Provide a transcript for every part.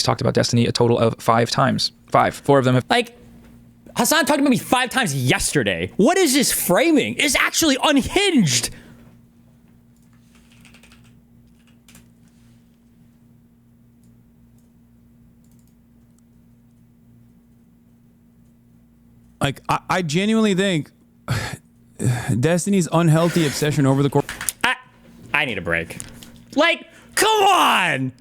He's talked about Destiny a total of 5 times. 5. 4 of them have... Like, Hasan talked about me 5 times yesterday. What is this framing? It's actually unhinged. Like, I genuinely think Destiny's unhealthy obsession over the course... I need a break. Like, come on!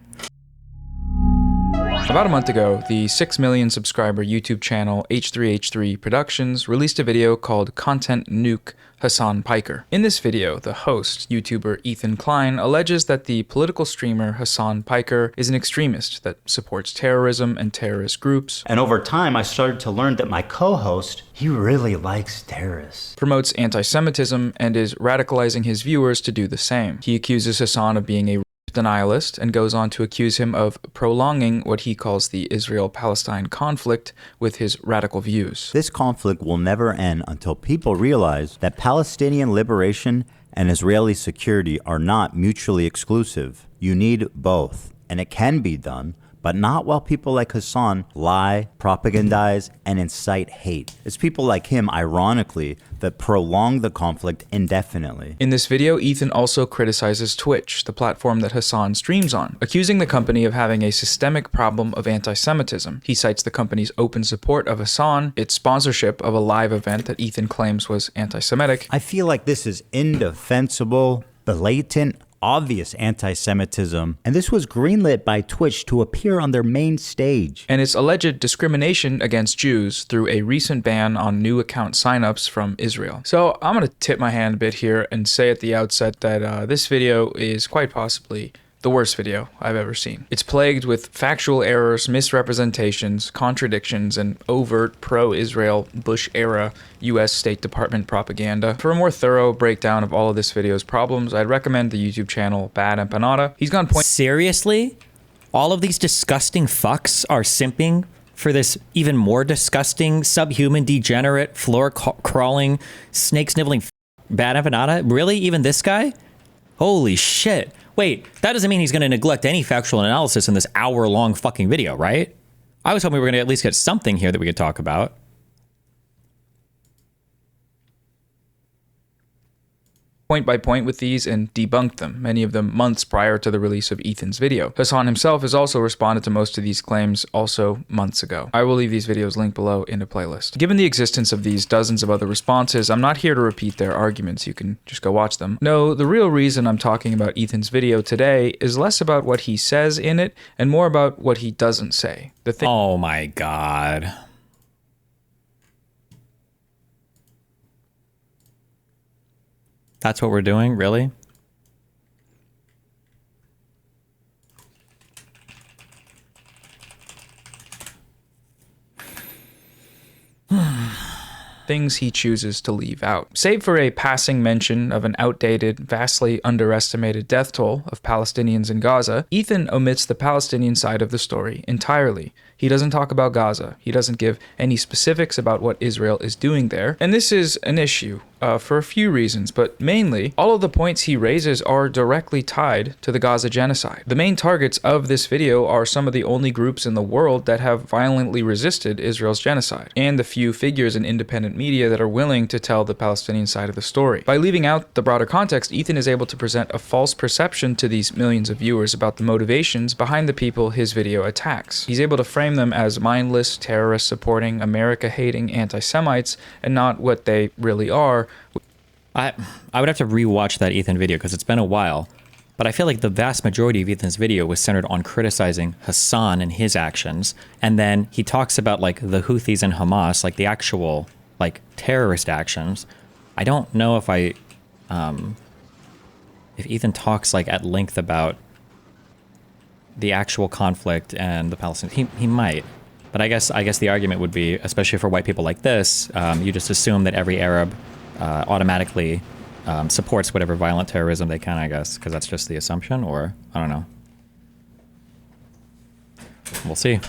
About a month ago, the 6 million subscriber YouTube channel H3H3 Productions released a video called Content Nuke Hasan Piker. In this video, the host, YouTuber Ethan Klein, alleges that the political streamer Hasan Piker is an extremist that supports terrorism and terrorist groups. And over time, I started to learn that my co-host, he really likes terrorists. Promotes anti-Semitism and is radicalizing his viewers to do the same. He accuses Hasan of being a denialist and goes on to accuse him of prolonging what he calls the Israel-Palestine conflict with his radical views. This conflict will never end until people realize that Palestinian liberation and Israeli security are not mutually exclusive. You need both, and it can be done, but not while people like Hasan lie, propagandize, and incite hate. It's people like him, ironically, that prolong the conflict indefinitely. In this video, Ethan also criticizes Twitch, the platform that Hasan streams on, accusing the company of having a systemic problem of anti-Semitism. He cites the company's open support of Hasan, its sponsorship of a live event that Ethan claims was anti-Semitic. I feel like this is indefensible, blatant, obvious anti-Semitism, and this was greenlit by Twitch to appear on their main stage. And its alleged discrimination against Jews through a recent ban on new account signups from Israel. So I'm going to tip my hand a bit here and say at the outset that this video is quite possibly the worst video I've ever seen. It's plagued with factual errors, misrepresentations, contradictions, and overt pro-Israel Bush-era US State Department propaganda. For a more thorough breakdown of all of this video's problems, I'd recommend the YouTube channel Bad Empanada. He's gone point— Seriously? All of these disgusting fucks are simping for this even more disgusting, subhuman, degenerate, floor-crawling, snake-sniveling Bad Empanada? Really? Even this guy? Holy shit. Wait, that doesn't mean he's going to neglect any factual analysis in this hour-long fucking video, right? I was hoping we were going to at least get something here that we could talk about. Point by point with these and debunked them, many of them months prior to the release of Ethan's video. Hasan himself has also responded to most of these claims also months ago. I will leave these videos linked below in a playlist. Given the existence of these dozens of other responses, I'm not here to repeat their arguments. You can just go watch them. No, the real reason I'm talking about Ethan's video today is less about what he says in it and more about what he doesn't say. Oh my God. That's what we're doing, really? Things he chooses to leave out. Save for a passing mention of an outdated, vastly underestimated death toll of Palestinians in Gaza, Ethan omits the Palestinian side of the story entirely. He doesn't talk about Gaza. He doesn't give any specifics about what Israel is doing there. And this is an issue for a few reasons, but mainly, all of the points he raises are directly tied to the Gaza genocide. The main targets of this video are some of the only groups in the world that have violently resisted Israel's genocide, and the few figures in independent media that are willing to tell the Palestinian side of the story. By leaving out the broader context, Ethan is able to present a false perception to these millions of viewers about the motivations behind the people his video attacks. He's able to frame them as mindless, terrorist-supporting, America-hating anti-Semites, and not what they really are. I would have to rewatch that Ethan video because it's been a while, but I feel like the vast majority of Ethan's video was centered on criticizing Hasan and his actions, and then he talks about like the Houthis and Hamas, like the actual like terrorist actions. I don't know if if Ethan talks like at length about the actual conflict and the Palestinians. He might, but I guess the argument would be, especially for white people like this, you just assume that every Arab automatically supports whatever violent terrorism they can, I guess, because that's just the assumption, or I don't know. We'll see.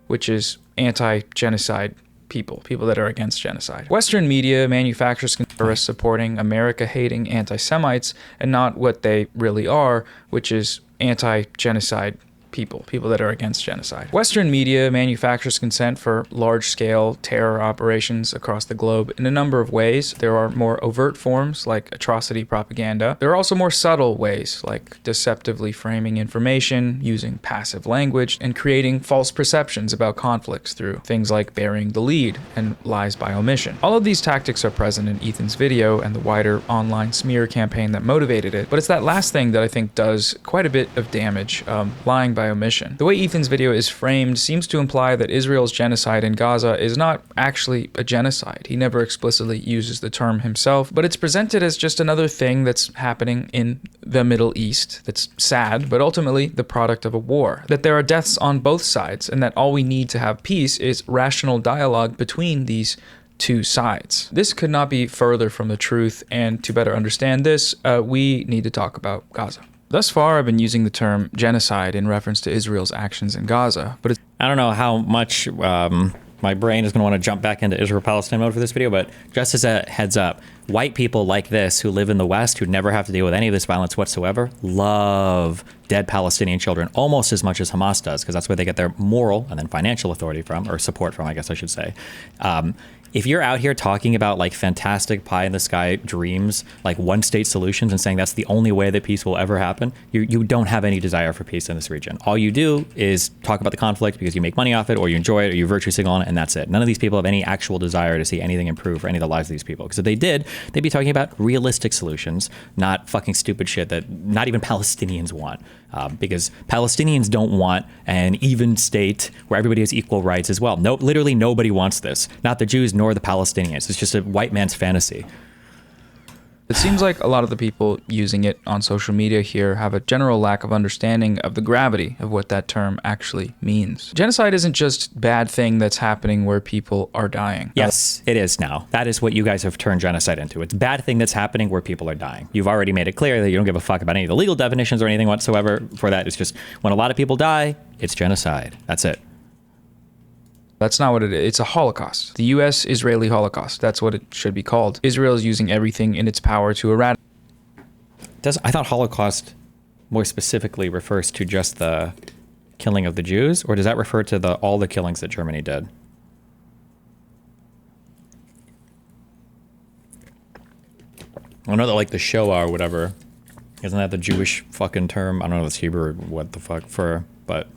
Which is anti-genocide people that are against genocide. Western media manufactures terrorists supporting America-hating anti-Semites and not what they really are, which is anti-genocide people that are against genocide. Western media manufactures consent for large-scale terror operations across the globe in a number of ways. There are more overt forms like atrocity propaganda. There are also more subtle ways like deceptively framing information, using passive language, and creating false perceptions about conflicts through things like burying the lead and lies by omission. All of these tactics are present in Ethan's video and the wider online smear campaign that motivated it, but it's that last thing that I think does quite a bit of damage, lying by omission. The way Ethan's video is framed seems to imply that Israel's genocide in Gaza is not actually a genocide. He never explicitly uses the term himself, but it's presented as just another thing that's happening in the Middle East that's sad, but ultimately the product of a war. That there are deaths on both sides, and that all we need to have peace is rational dialogue between these two sides. This could not be further from the truth, and to better understand this, we need to talk about Gaza. Thus far, I've been using the term genocide in reference to Israel's actions in Gaza, but I don't know how much my brain is going to want to jump back into Israel-Palestine mode for this video, but just as a heads up, white people like this who live in the West, who never have to deal with any of this violence whatsoever, love dead Palestinian children almost as much as Hamas does, because that's where they get their moral and then financial authority from, or support from, I guess I should say. If you're out here talking about like fantastic pie in the sky dreams, like one state solutions, and saying that's the only way that peace will ever happen, you don't have any desire for peace in this region. All you do is talk about the conflict because you make money off it, or you enjoy it, or you virtue signal on it, and that's it. None of these people have any actual desire to see anything improve for any of the lives of these people. Because if they did, they'd be talking about realistic solutions, not fucking stupid shit that not even Palestinians want. Because Palestinians don't want an even state where everybody has equal rights as well. No, literally nobody wants this. Not the Jews nor the Palestinians. It's just a white man's fantasy. it seems like a lot of the people using it on social media here have a general lack of understanding of the gravity of what that term actually means. Genocide isn't just bad thing that's happening where people are dying. Yes, it is now. That is what you guys have turned genocide into. It's a bad thing that's happening where people are dying. You've already made it clear that you don't give a fuck about any of the legal definitions or anything whatsoever for that. It's just when a lot of people die, it's genocide. That's it. That's not what it is. It's a Holocaust. The U.S.-Israeli Holocaust. That's what it should be called. Israel is using everything in its power to eradicate. I thought Holocaust more specifically refers to just the killing of the Jews, or does that refer to all the killings that Germany did? I know that like the Shoah or whatever, isn't that the Jewish fucking term? I don't know if it's Hebrew or what the fuck for, but...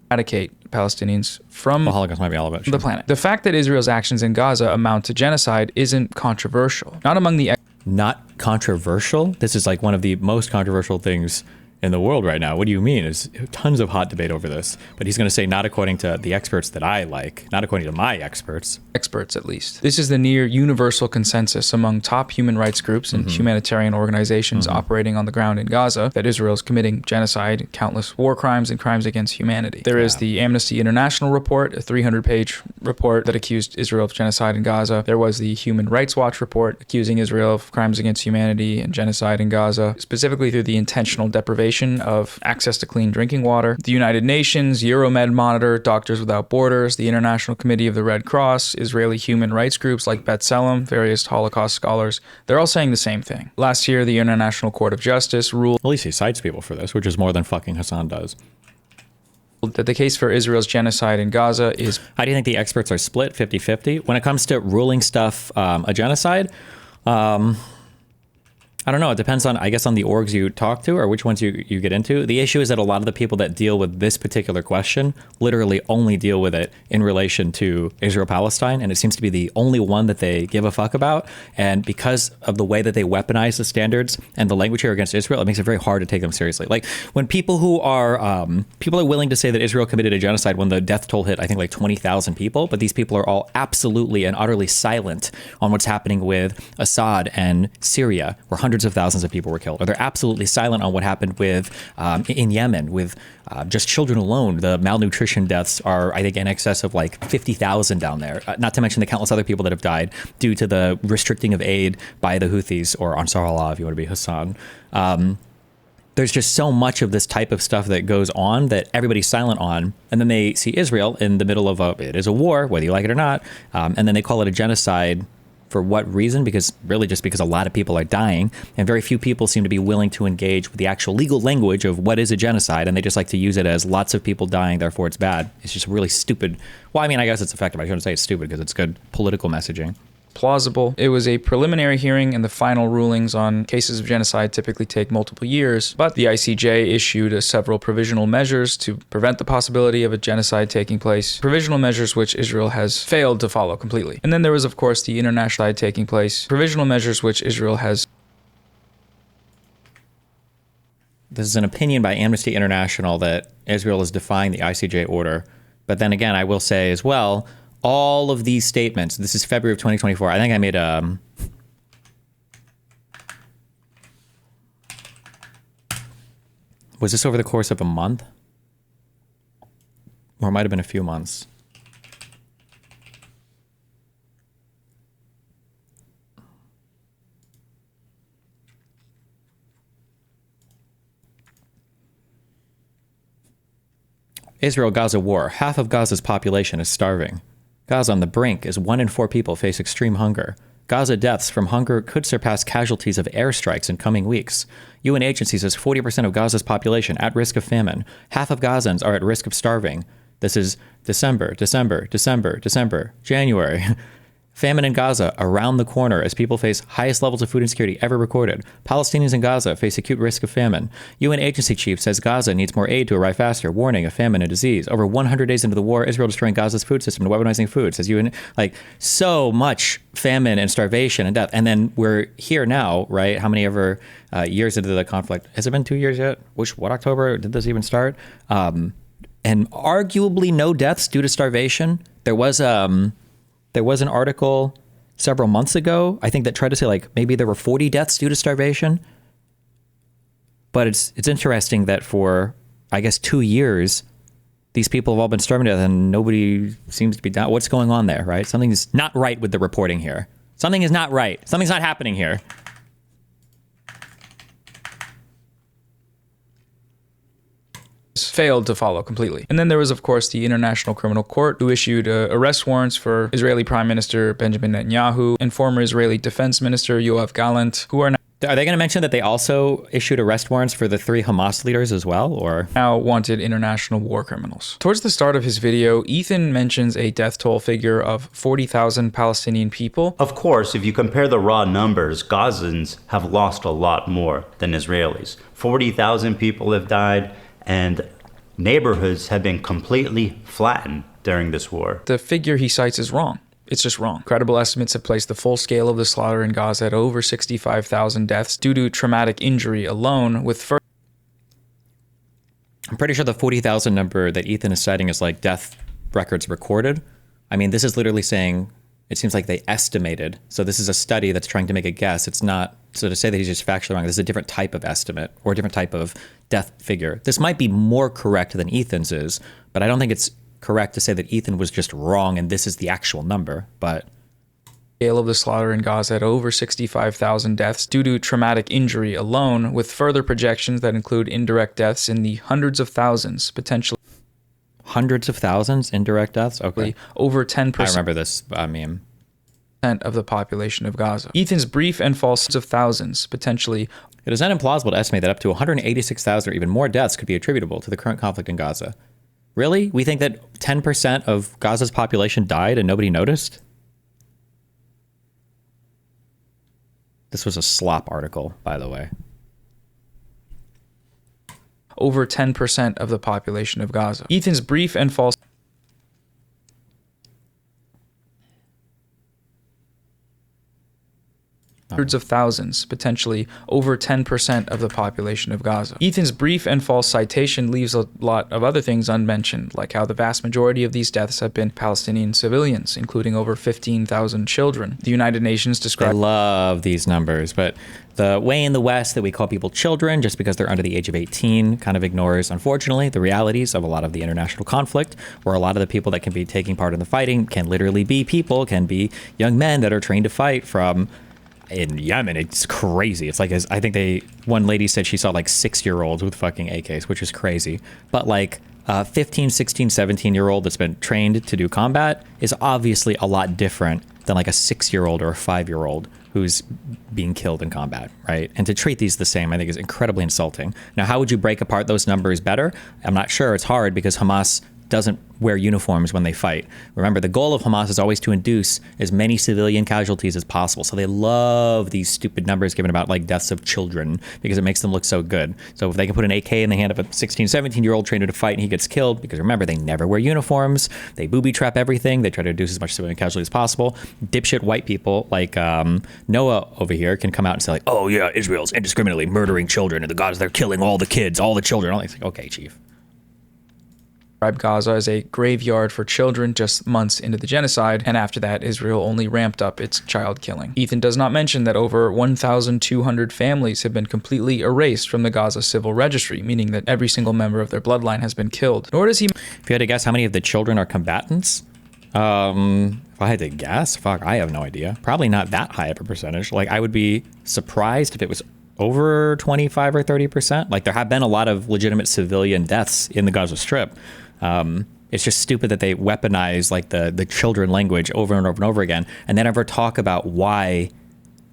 eradicate Palestinians from the Holocaust might be all of it, the planet. The fact that Israel's actions in Gaza amount to genocide isn't controversial. Not among the... Not controversial? This is like one of the most controversial things in the world right now. What do you mean? There's tons of hot debate over this. But he's going to say not according to the experts that I like, not according to my experts. Experts, at least. This is the near universal consensus among top human rights groups and humanitarian organizations operating on the ground in Gaza that Israel is committing genocide, countless war crimes, and crimes against humanity. There is the Amnesty International report, a 300-page report that accused Israel of genocide in Gaza. There was the Human Rights Watch report accusing Israel of crimes against humanity and genocide in Gaza, specifically through the intentional deprivation of access to clean drinking water. The United Nations, Euromed Monitor, Doctors Without Borders, the International Committee of the Red Cross, Israeli human rights groups like B'Tselem, various Holocaust scholars, they're all saying the same thing. Last year, the International Court of Justice ruled... At least he cites people for this, which is more than fucking Hasan does. ...that the case for Israel's genocide in Gaza is... How do you think the experts are split 50-50? When it comes to ruling stuff a genocide, I don't know. It depends on, I guess, on the orgs you talk to or which ones you get into. The issue is that a lot of the people that deal with this particular question literally only deal with it in relation to Israel-Palestine, and it seems to be the only one that they give a fuck about. And because of the way that they weaponize the standards and the language here against Israel, it makes it very hard to take them seriously. Like when people are willing to say that Israel committed a genocide when the death toll hit, I think, like 20,000 people, but these people are all absolutely and utterly silent on what's happening with Assad and Syria, where hundreds of thousands of people were killed, or they're absolutely silent on what happened with in Yemen with just children alone. The malnutrition deaths are, I think, in excess of like 50,000 down there, not to mention the countless other people that have died due to the restricting of aid by the Houthis, or Ansar Allah if you want to be Hassan. There's just so much of this type of stuff that goes on that everybody's silent on, and then they see Israel in the middle of it is a war, whether you like it or not, and then they call it a genocide For what reason? Because really just because a lot of people are dying and very few people seem to be willing to engage with the actual legal language of what is a genocide, and they just like to use it as lots of people dying, therefore it's bad. It's just really stupid. Well, I mean, I guess it's effective. I shouldn't say it's stupid because it's good political messaging. Plausible. It was a preliminary hearing, and the final rulings on cases of genocide typically take multiple years, but the ICJ issued several provisional measures to prevent the possibility of a genocide taking place, provisional measures which Israel has failed to follow completely. And then there was, of course, the international side taking place, provisional measures which Israel has. This is an opinion by Amnesty International that Israel is defying the ICJ order. But then again, I will say as well, all of these statements, this is February of 2024. I think I made was this over the course of a month? Or it might have been a few months. Israel-Gaza war. Half of Gaza's population is starving. Gaza on the brink as 1 in 4 people face extreme hunger. Gaza deaths from hunger could surpass casualties of airstrikes in coming weeks. UN agency says 40% of Gaza's population at risk of famine. Half of Gazans are at risk of starving. This is December, January. Famine in Gaza around the corner as people face highest levels of food insecurity ever recorded. Palestinians in Gaza face acute risk of famine. UN agency chief says Gaza needs more aid to arrive faster. Warning of famine and disease. Over 100 days into the war, Israel destroying Gaza's food system and weaponizing food. Says UN, like, so much famine and starvation and death. And then we're here now, right? How many ever years into the conflict? Has it been 2 years yet? What October did this even start? And arguably no deaths due to starvation. There was an article several months ago, I think, that tried to say like maybe there were 40 deaths due to starvation. But it's interesting that for, I guess, 2 years, these people have all been starving to death and nobody seems to be down. What's going on there, right? Something is not right with the reporting here. Something is not right. Something's not happening here. Failed to follow completely. And then there was, of course, the International Criminal Court, who issued arrest warrants for Israeli Prime Minister Benjamin Netanyahu and former Israeli Defense Minister Yoav Gallant, who are they going to mention that they also issued arrest warrants for the 3 Hamas leaders as well, or now wanted international war criminals. Towards the start of his video, Ethan mentions a death toll figure of 40,000 Palestinian people. Of course, if you compare the raw numbers, Gazans have lost a lot more than Israelis. 40,000 people have died, and neighborhoods have been completely flattened during this war. The figure he cites is wrong. It's just wrong. Credible estimates have placed the full scale of the slaughter in Gaza at over 65,000 deaths due to traumatic injury alone, with I'm pretty sure the 40,000 number that Ethan is citing is like death records recorded. I mean, this is literally saying it seems like they estimated. So this is a study that's trying to make a guess. It's not. So to say that he's just factually wrong, this is a different type of estimate or a different type of death figure. This might be more correct than Ethan's is, but I don't think it's correct to say that Ethan was just wrong and this is the actual number. But scale of the slaughter in Gaza at over 65,000 deaths due to traumatic injury alone, with further projections that include indirect deaths in the hundreds of thousands, potentially. Hundreds of thousands indirect deaths? Okay. Over 10%. I remember this meme. Of the population of Gaza. Ethan's brief and false of thousands, potentially. It is not implausible to estimate that up to 186,000 or even more deaths could be attributable to the current conflict in Gaza. Really? We think that 10% of Gaza's population died and nobody noticed? This was a slop article, by the way. Over 10% of the population of Gaza. Ethan's brief and false. Hundreds of thousands, potentially over 10% of the population of Gaza. Ethan's brief and false citation leaves a lot of other things unmentioned, like how the vast majority of these deaths have been Palestinian civilians, including over 15,000 children. The United Nations described— I love these numbers, but the way in the West that we call people children just because they're under the age of 18 kind of ignores, unfortunately, the realities of a lot of the international conflict, where a lot of the people that can be taking part in the fighting can literally be people, can be young men that are trained to fight from— in Yemen. It's crazy. It's like, I think one lady said she saw like 6-year-olds with fucking AKs, which is crazy. But like 15, 16, 17-year-old that's been trained to do combat is obviously a lot different than like a 6-year-old or a 5-year-old who's being killed in combat, right? And to treat these the same, I think, is incredibly insulting. Now, how would you break apart those numbers better? I'm not sure. It's hard because Hamas doesn't wear uniforms when they fight. Remember, the goal of Hamas is always to induce as many civilian casualties as possible. So they love these stupid numbers given about like deaths of children because it makes them look so good. So if they can put an AK in the hand of a 16, 17-year-old trained to fight and he gets killed, because remember, they never wear uniforms, they booby trap everything, they try to reduce as much civilian casualty as possible. Dipshit white people like Noah over here can come out and say like, oh yeah, Israel's indiscriminately murdering children and the gods, they're killing all the kids, all the children. It's like, okay, chief. Gaza as a graveyard for children just months into the genocide, and after that, Israel only ramped up its child killing. Ethan does not mention that over 1,200 families have been completely erased from the Gaza civil registry, meaning that every single member of their bloodline has been killed. Nor does he... If you had to guess how many of the children are combatants, if I had to guess, fuck, I have no idea. Probably not that high of a percentage. Like, I would be surprised if it was over 25 or 30%. Like, there have been a lot of legitimate civilian deaths in the Gaza Strip. It's just stupid that they weaponize like the children language over and over and over again, and then never talk about why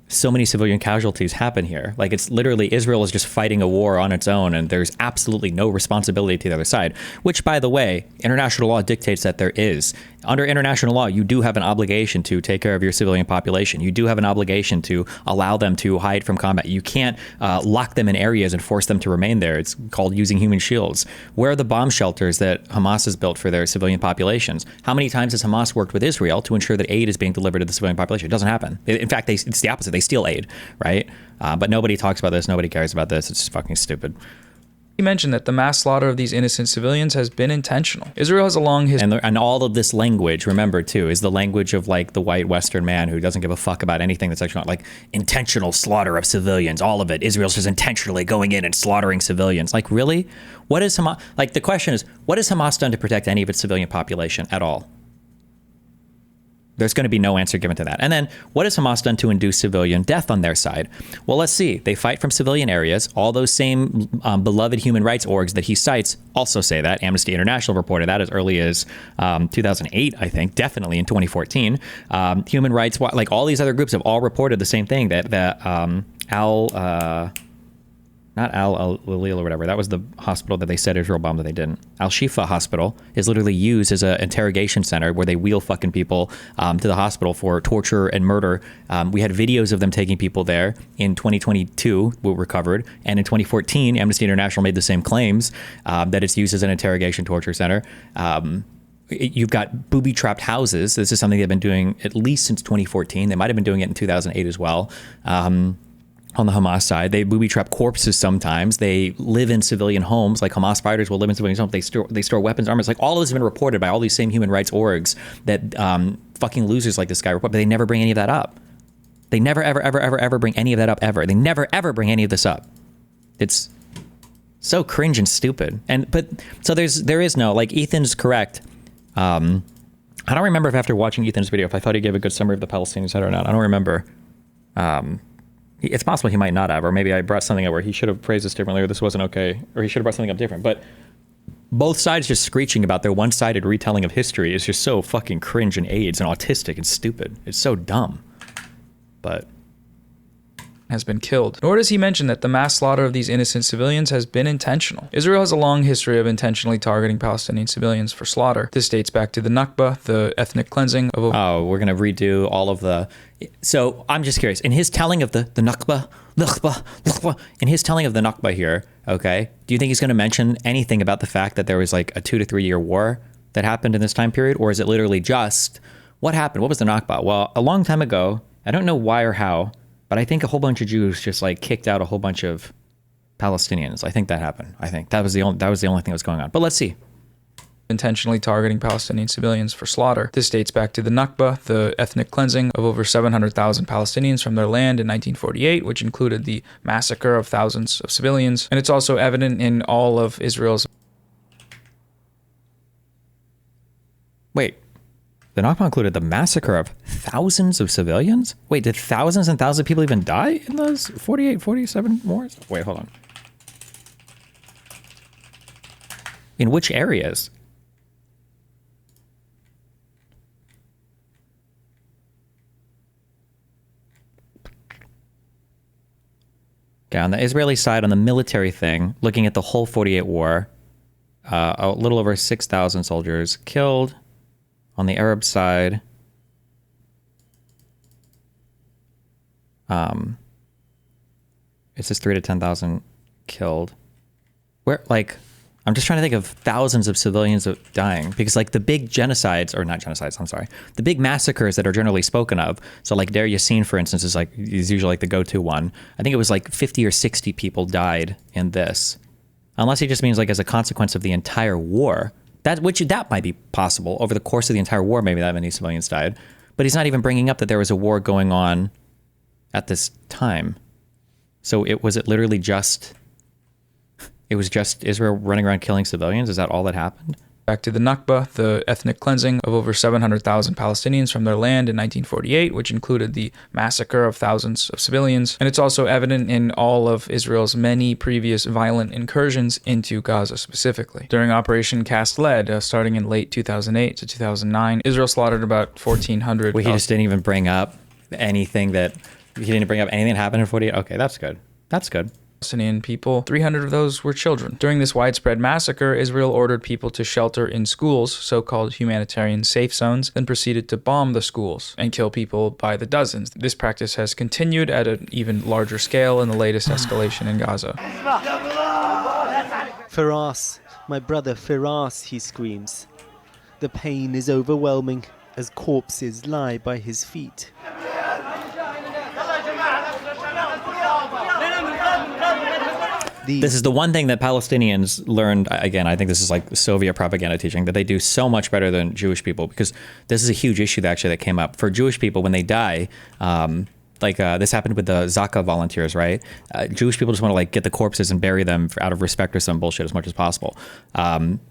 so many civilian casualties happen here. Like, it's literally Israel is just fighting a war on its own, and there's absolutely no responsibility to the other side, which, by the way, international law dictates that there is. Under international law, you do have an obligation to take care of your civilian population. You do have an obligation to allow them to hide from combat. You can't lock them in areas and force them to remain there. It's called using human shields. Where are the bomb shelters that Hamas has built for their civilian populations? How many times has Hamas worked with Israel to ensure that aid is being delivered to the civilian population? It doesn't happen. In fact, it's the opposite. They steal aid, right? But nobody talks about this. Nobody cares about this. It's just fucking stupid. He mentioned that the mass slaughter of these innocent civilians has been intentional. Israel has a long history. And all of this language, remember, too, is the language of like the white Western man who doesn't give a fuck about anything that's actually not like intentional slaughter of civilians. All of it. Israel's just intentionally going in and slaughtering civilians. Like, really? What is Hamas? Like, the question is, what has Hamas done to protect any of its civilian population at all? There's going to be no answer given to that. And then what has Hamas done to induce civilian death on their side? Well, let's see. They fight from civilian areas. All those same beloved human rights orgs that he cites also say that. Amnesty International reported that as early as 2008, I think, definitely in 2014. Human rights, like all these other groups have all reported the same thing, that not Al-Alil or whatever. That was the hospital that they said Israel bombed that they didn't. Al-Shifa Hospital is literally used as an interrogation center where they wheel fucking people to the hospital for torture and murder. We had videos of them taking people there in 2022, were recovered. And in 2014, Amnesty International made the same claims that it's used as an interrogation torture center. You've got booby-trapped houses. This is something they've been doing at least since 2014. They might have been doing it in 2008 as well. On the Hamas side, they booby-trap corpses sometimes. They live in civilian homes, like Hamas fighters will live in civilian homes. They store weapons, armors. Like, all of this has been reported by all these same human rights orgs that fucking losers like this guy report, but they never bring any of that up. They never, ever, ever, ever, ever bring any of that up, ever. They never, ever bring any of this up. It's so cringe and stupid. So there is no, like, Ethan's correct. I don't remember if after watching Ethan's video, if I thought he gave a good summary of the Palestinian side or not. I don't remember. It's possible he might not have, or maybe I brought something up where he should have phrased this differently, or this wasn't okay, or he should have brought something up different. But both sides just screeching about their one-sided retelling of history is just so fucking cringe and AIDS and autistic and stupid. It's so dumb. But has been killed. Nor does he mention that the mass slaughter of these innocent civilians has been intentional. Israel has a long history of intentionally targeting Palestinian civilians for slaughter. This dates back to the Nakba, the ethnic cleansing of... Oh, we're going to redo all of the... So I'm just curious. In his telling of the Nakba, in his telling of the Nakba here, okay, do you think he's going to mention anything about the fact that there was like a 2 to 3 year war that happened in this time period? Or is it literally just, what happened? What was the Nakba? Well, a long time ago, I don't know why or how, but I think a whole bunch of Jews just like kicked out a whole bunch of Palestinians. I think that happened. I think that was the only thing that was going on. But let's see. Intentionally targeting Palestinian civilians for slaughter. This dates back to the Nakba, the ethnic cleansing of over 700,000 Palestinians from their land in 1948, which included the massacre of thousands of civilians. And it's also evident in all of Israel's... Wait. The Nakba included the massacre of thousands of civilians? Wait, did thousands and thousands of people even die in those 48, 47 wars? Wait, hold on. In which areas? Okay, on the Israeli side, on the military thing, looking at the whole 48 war, a little over 6,000 soldiers killed. On the Arab side, it says 3 to 10,000 killed. Where, like, I'm just trying to think of thousands of civilians dying, because like the big genocides, or not genocides, I'm sorry, the big massacres that are generally spoken of. So like Deir Yassin, for instance, is usually like the go-to one. I think it was like 50 or 60 people died in this, unless he just means like as a consequence of the entire war. That might be possible over the course of the entire war. Maybe that many civilians died, but he's not even bringing up that there was a war going on at this time. So it was literally just Israel running around killing civilians? Is that all that happened? Back to the Nakba, the ethnic cleansing of over 700,000 Palestinians from their land in 1948, which included the massacre of thousands of civilians. And it's also evident in all of Israel's many previous violent incursions into Gaza specifically. During Operation Cast Lead, starting in late 2008 to 2009, Israel slaughtered about 1,400. Well, he just didn't even bring up anything that happened in 48? Okay, that's good. That's good. Palestinian people. 300 of those were children. During this widespread massacre, Israel ordered people to shelter in schools, so-called humanitarian safe zones, then proceeded to bomb the schools and kill people by the dozens. This practice has continued at an even larger scale in the latest escalation in Gaza. Firas, my brother Firas, he screams. The pain is overwhelming as corpses lie by his feet. This is the one thing that Palestinians learned, again, I think this is like Soviet propaganda teaching, that they do so much better than Jewish people, because this is a huge issue that came up. For Jewish people, when they die, this happened with the Zaka volunteers, right? Jewish people just want to like get the corpses and bury them out of respect or some bullshit as much as possible.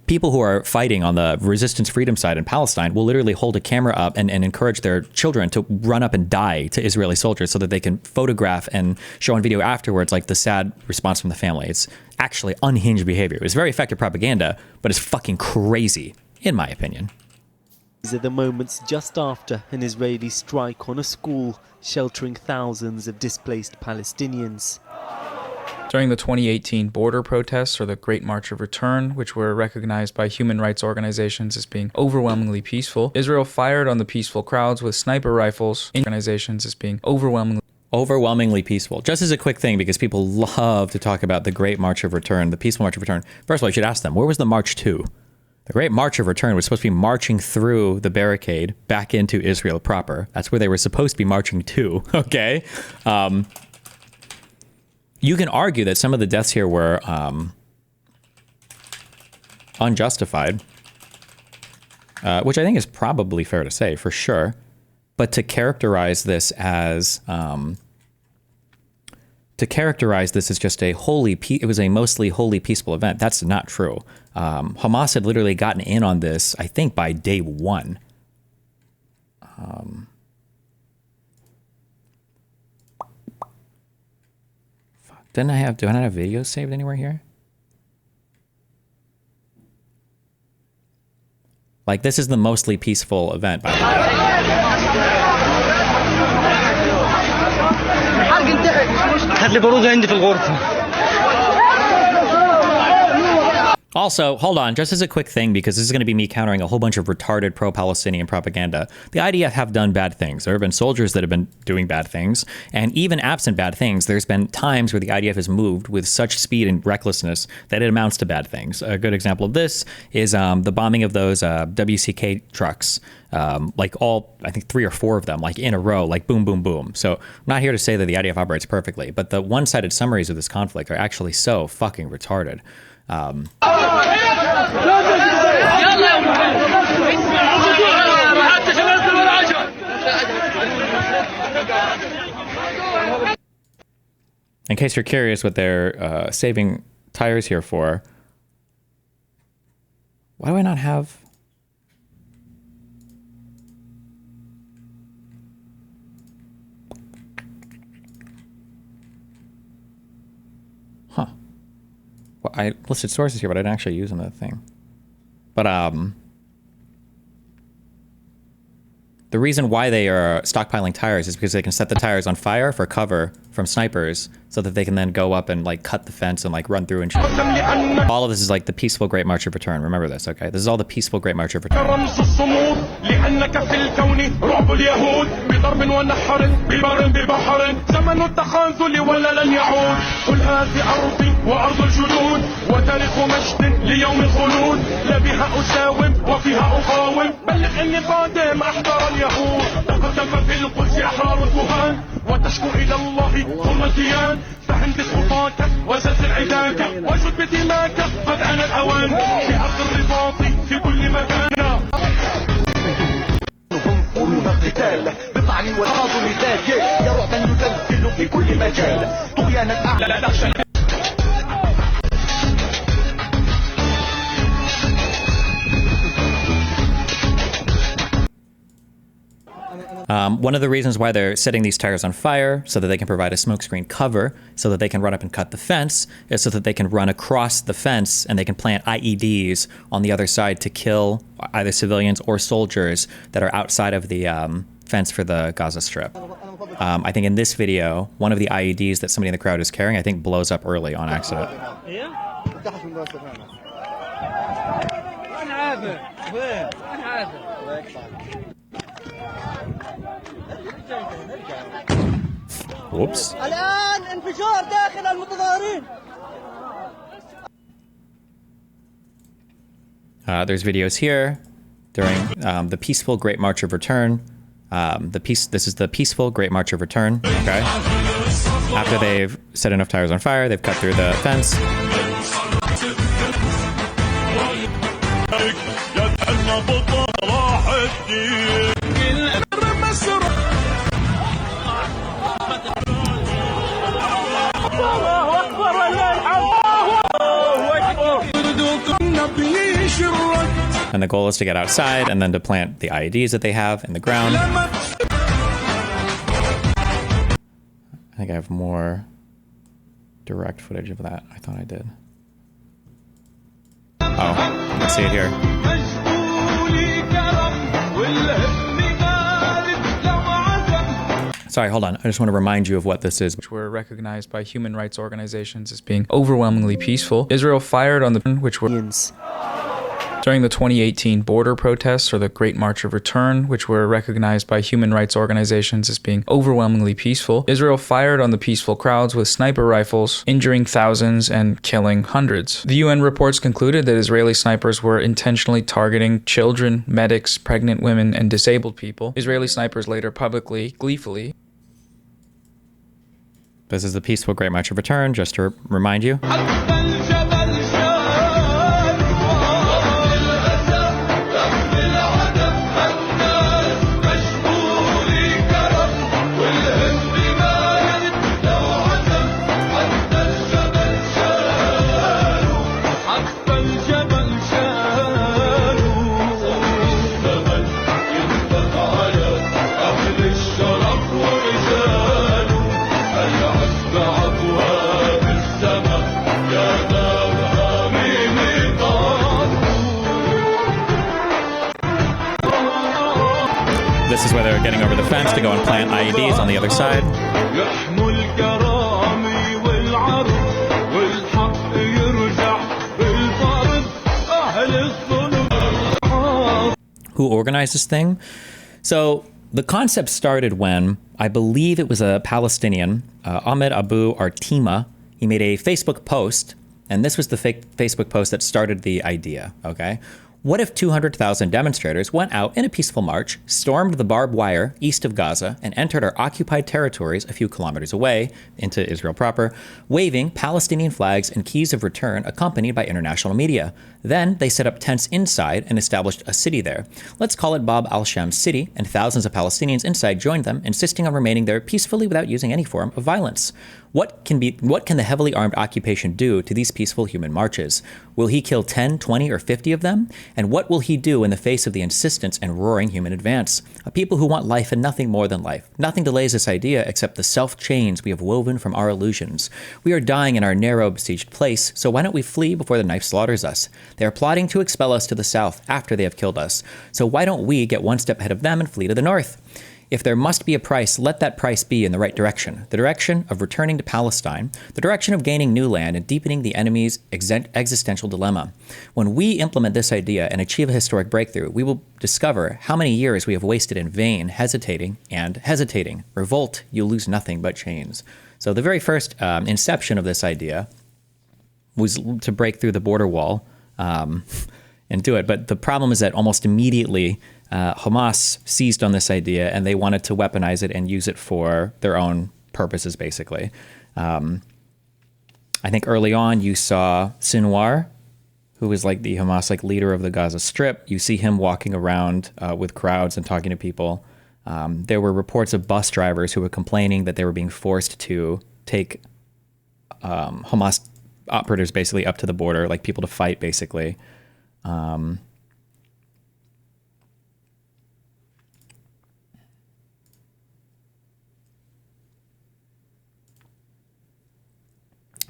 People who are fighting on the resistance freedom side in Palestine will literally hold a camera up and encourage their children to run up and die to Israeli soldiers so that they can photograph and show on video afterwards like the sad response from the family. It's actually unhinged behavior. It's very effective propaganda, but it's fucking crazy, in my opinion. These are the moments just after an Israeli strike on a school sheltering thousands of displaced Palestinians. During the 2018 border protests, or the Great March of Return, which were recognized by human rights organizations as being overwhelmingly peaceful, Israel fired on the peaceful crowds with sniper rifles, organizations as being overwhelmingly peaceful. Just as a quick thing, because people love to talk about the Great March of Return, the peaceful March of Return. First of all, you should ask them, where was the march to? The Great March of Return was supposed to be marching through the barricade back into Israel proper. That's where they were supposed to be marching to, okay? You can argue that some of the deaths here were unjustified, which I think is probably fair to say, for sure. But to characterize this as just it was a mostly wholly peaceful event. That's not true. Hamas had literally gotten in on this, I think, by day one. Do I not have videos saved anywhere here? Like, this is the mostly peaceful event, by the way. Also, hold on, just as a quick thing, because this is going to be me countering a whole bunch of retarded pro-Palestinian propaganda. The IDF have done bad things. There have been soldiers that have been doing bad things. And even absent bad things, there's been times where the IDF has moved with such speed and recklessness that it amounts to bad things. A good example of this is the bombing of those WCK trucks. I think 3 or 4 of them, like in a row, like boom, boom, boom. So I'm not here to say that the IDF operates perfectly, but the one-sided summaries of this conflict are actually so fucking retarded. In case you're curious what they're saving tires here for, why do I not have... Well, I listed sources here, but I didn't actually use them in the thing. But the reason why they are stockpiling tires is because they can set the tires on fire for cover from snipers so that they can then go up and like cut the fence and like run through and shit. All of this is like the peaceful Great March of Return. Remember this, okay? This is all the peaceful Great March of Return. وتشكو إلى الله ثم الديان فهندس خطاك وسلسل عداك وجد بدماك قد آن الأوان في حق الرباط في كل مكان هم قرون القتال بطعن وتغاض مثال يا رعبا يزلزل في كل مجال طغيان الأعلى لا نخشى One of the reasons why they're setting these tires on fire so that they can provide a smokescreen cover so that they can run up and cut the fence is so that they can run across the fence and they can plant IEDs on the other side to kill either civilians or soldiers that are outside of the fence for the Gaza Strip. I think in this video, one of the IEDs that somebody in the crowd is carrying, I think blows up early on accident. Whoops. There's videos here during the peaceful Great March of Return. This is the peaceful Great March of Return. Okay. After they've set enough tires on fire, they've cut through the fence. And the goal is to get outside and then to plant the IEDs that they have in the ground. I think I have more direct footage of that. I thought I did. Oh, let's see it here. Sorry, hold on. I just want to remind you of what this is. Which were recognized by human rights organizations as being overwhelmingly peaceful. Israel fired on the which were during the 2018 border protests, or the Great March of Return, which were recognized by human rights organizations as being overwhelmingly peaceful. Israel fired on the peaceful crowds with sniper rifles, injuring thousands and killing hundreds. The UN reports concluded that Israeli snipers were intentionally targeting children, medics, pregnant women, and disabled people. Israeli snipers later publicly, gleefully. This is the peaceful Great March of Return, just to remind you. This is where they're getting over the fence to go and plant IEDs on the other side. Who organized this thing? So the concept started when, I believe it was a Palestinian, Ahmed Abu Artima. He made a Facebook post, and this was the fake Facebook post that started the idea, okay? What if 200,000 demonstrators went out in a peaceful march, stormed the barbed wire east of Gaza, and entered our occupied territories a few kilometers away, into Israel proper, waving Palestinian flags and keys of return accompanied by international media? Then they set up tents inside and established a city there. Let's call it Bab al-Sham City, and thousands of Palestinians inside joined them, insisting on remaining there peacefully without using any form of violence. What can the heavily armed occupation do to these peaceful human marches? Will he kill 10, 20, or 50 of them? And what will he do in the face of the insistence and roaring human advance? A people who want life and nothing more than life. Nothing delays this idea except the self-chains we have woven from our illusions. We are dying in our narrow, besieged place, so why don't we flee before the knife slaughters us? They are plotting to expel us to the south after they have killed us. So why don't we get one step ahead of them and flee to the north? If there must be a price, let that price be in the right direction. The direction of returning to Palestine, the direction of gaining new land and deepening the enemy's existential dilemma. When we implement this idea and achieve a historic breakthrough, we will discover how many years we have wasted in vain, hesitating and hesitating. Revolt, you lose nothing but chains. So the very first inception of this idea was to break through the border wall and do it. But the problem is that almost immediately, Hamas seized on this idea and they wanted to weaponize it and use it for their own purposes, basically. I think early on you saw Sinwar, who was like the Hamas leader of the Gaza Strip. You see him walking around with crowds and talking to people. There were reports of bus drivers who were complaining that they were being forced to take Hamas operatives basically up to the border, like people to fight, basically.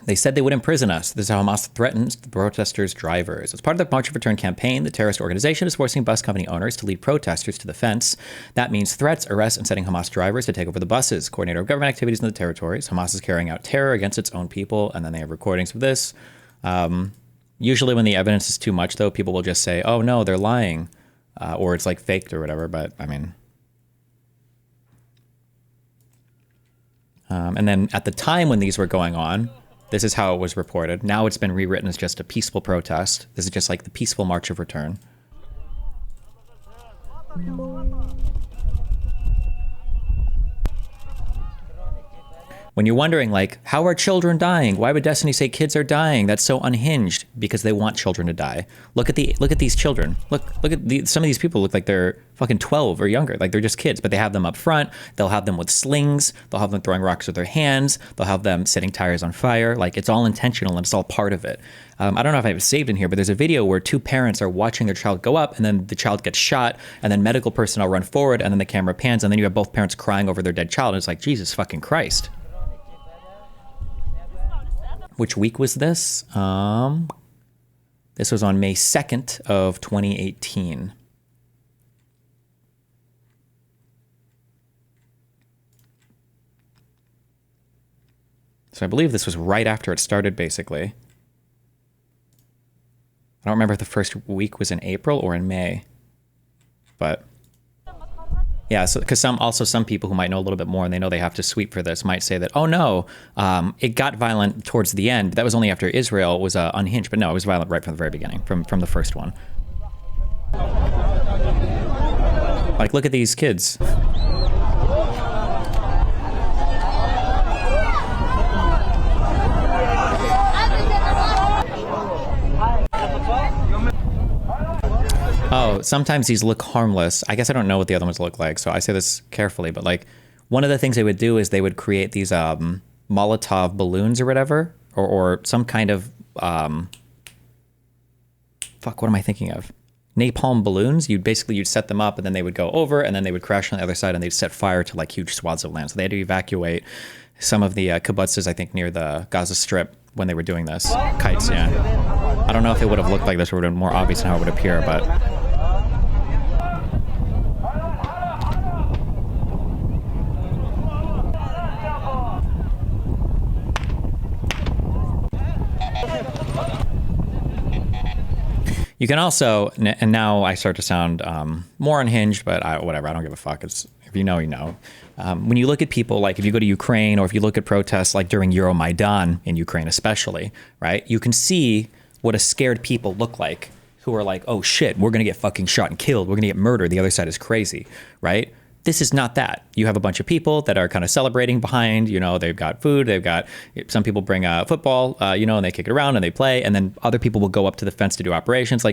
They said they would imprison us. This is how Hamas threatens the protesters' drivers. As part of the March of Return campaign, the terrorist organization is forcing bus company owners to lead protesters to the fence. That means threats, arrests, and setting Hamas drivers to take over the buses. Coordinator of government activities in the territories. Hamas is carrying out terror against its own people, and then they have recordings of this. Usually when the evidence is too much, though, people will just say, oh, no, they're lying, or it's faked or whatever, but I mean... and then at the time when these were going on, this is how it was reported. Now it's been rewritten as just a peaceful protest. This is just like the peaceful March of Return. When you're wondering, how are children dying? Why would Destiny say kids are dying? That's so unhinged. Because they want children to die. Look at these children. Look at some of these people look like they're fucking 12 or younger. They're just kids, but they have them up front. They'll have them with slings. They'll have them throwing rocks with their hands. They'll have them setting tires on fire. It's all intentional and it's all part of it. I don't know if I have it saved in here, but there's a video where two parents are watching their child go up and then the child gets shot and then medical personnel run forward and then the camera pans and then you have both parents crying over their dead child. And it's Jesus fucking Christ. Which week was this? This was on May 2nd of 2018. So I believe this was right after it started, basically. I don't remember if the first week was in April or in May. But... yeah, so because some people who might know a little bit more and they know they have to sweep for this might say that, oh no, it got violent towards the end. That was only after Israel was unhinged. But no, it was violent right from the very beginning, from the first one. Look at these kids. Oh, sometimes these look harmless. I guess I don't know what the other ones look like, so I say this carefully. But one of the things they would do is they would create these Molotov balloons or whatever, or some kind of fuck. What am I thinking of? Napalm balloons. You'd set them up, and then they would go over, and then they would crash on the other side, and they'd set fire to huge swaths of land. So they had to evacuate some of the kibbutzes, I think, near the Gaza Strip when they were doing this. Kites, yeah. I don't know if it would have looked like this or would have been more obvious in how it would appear, but... You can also, and now I start to sound more unhinged, but whatever, I don't give a fuck. If you know, you know. When you look at people, if you go to Ukraine or if you look at protests during Euromaidan in Ukraine especially, right? You can see what a scared people look like who are oh shit, we're going to get fucking shot and killed. We're going to get murdered. The other side is crazy, right? This is not that. You have a bunch of people that are kind of celebrating behind, they've got food, some people bring football, and they kick it around and they play. And then other people will go up to the fence to do operations.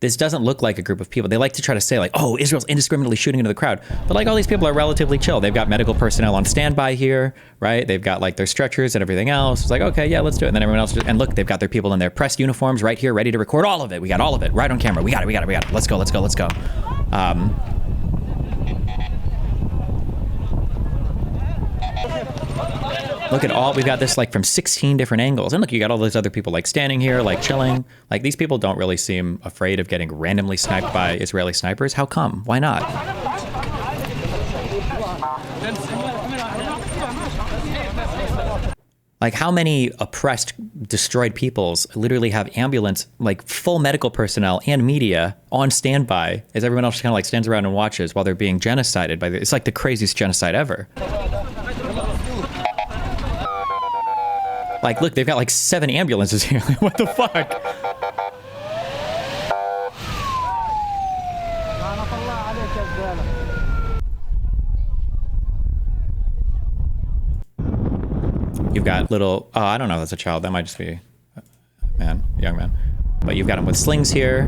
This doesn't look like a group of people. They like to try to say oh, Israel's indiscriminately shooting into the crowd. But all these people are relatively chill. They've got medical personnel on standby here, right? They've got their stretchers and everything else. It's okay, yeah, let's do it. And then everyone else, and look, they've got their people in their pressed uniforms right here, ready to record all of it. We got all of it right on camera. We got it. Let's go. Look at all, we've got this from 16 different angles. And look, you got all those other people standing here, chilling. These people don't really seem afraid of getting randomly sniped by Israeli snipers. How come? Why not? Like, how many oppressed, destroyed peoples literally have ambulance, like full medical personnel and media on standby as everyone else kind of like stands around and watches while they're being genocided by it's like the craziest genocide ever. Like, look, they've got like 7 ambulances here. Like, what the fuck? You've got little, oh, I don't know if that's a child. That might just be a man, young man. But you've got them with slings here.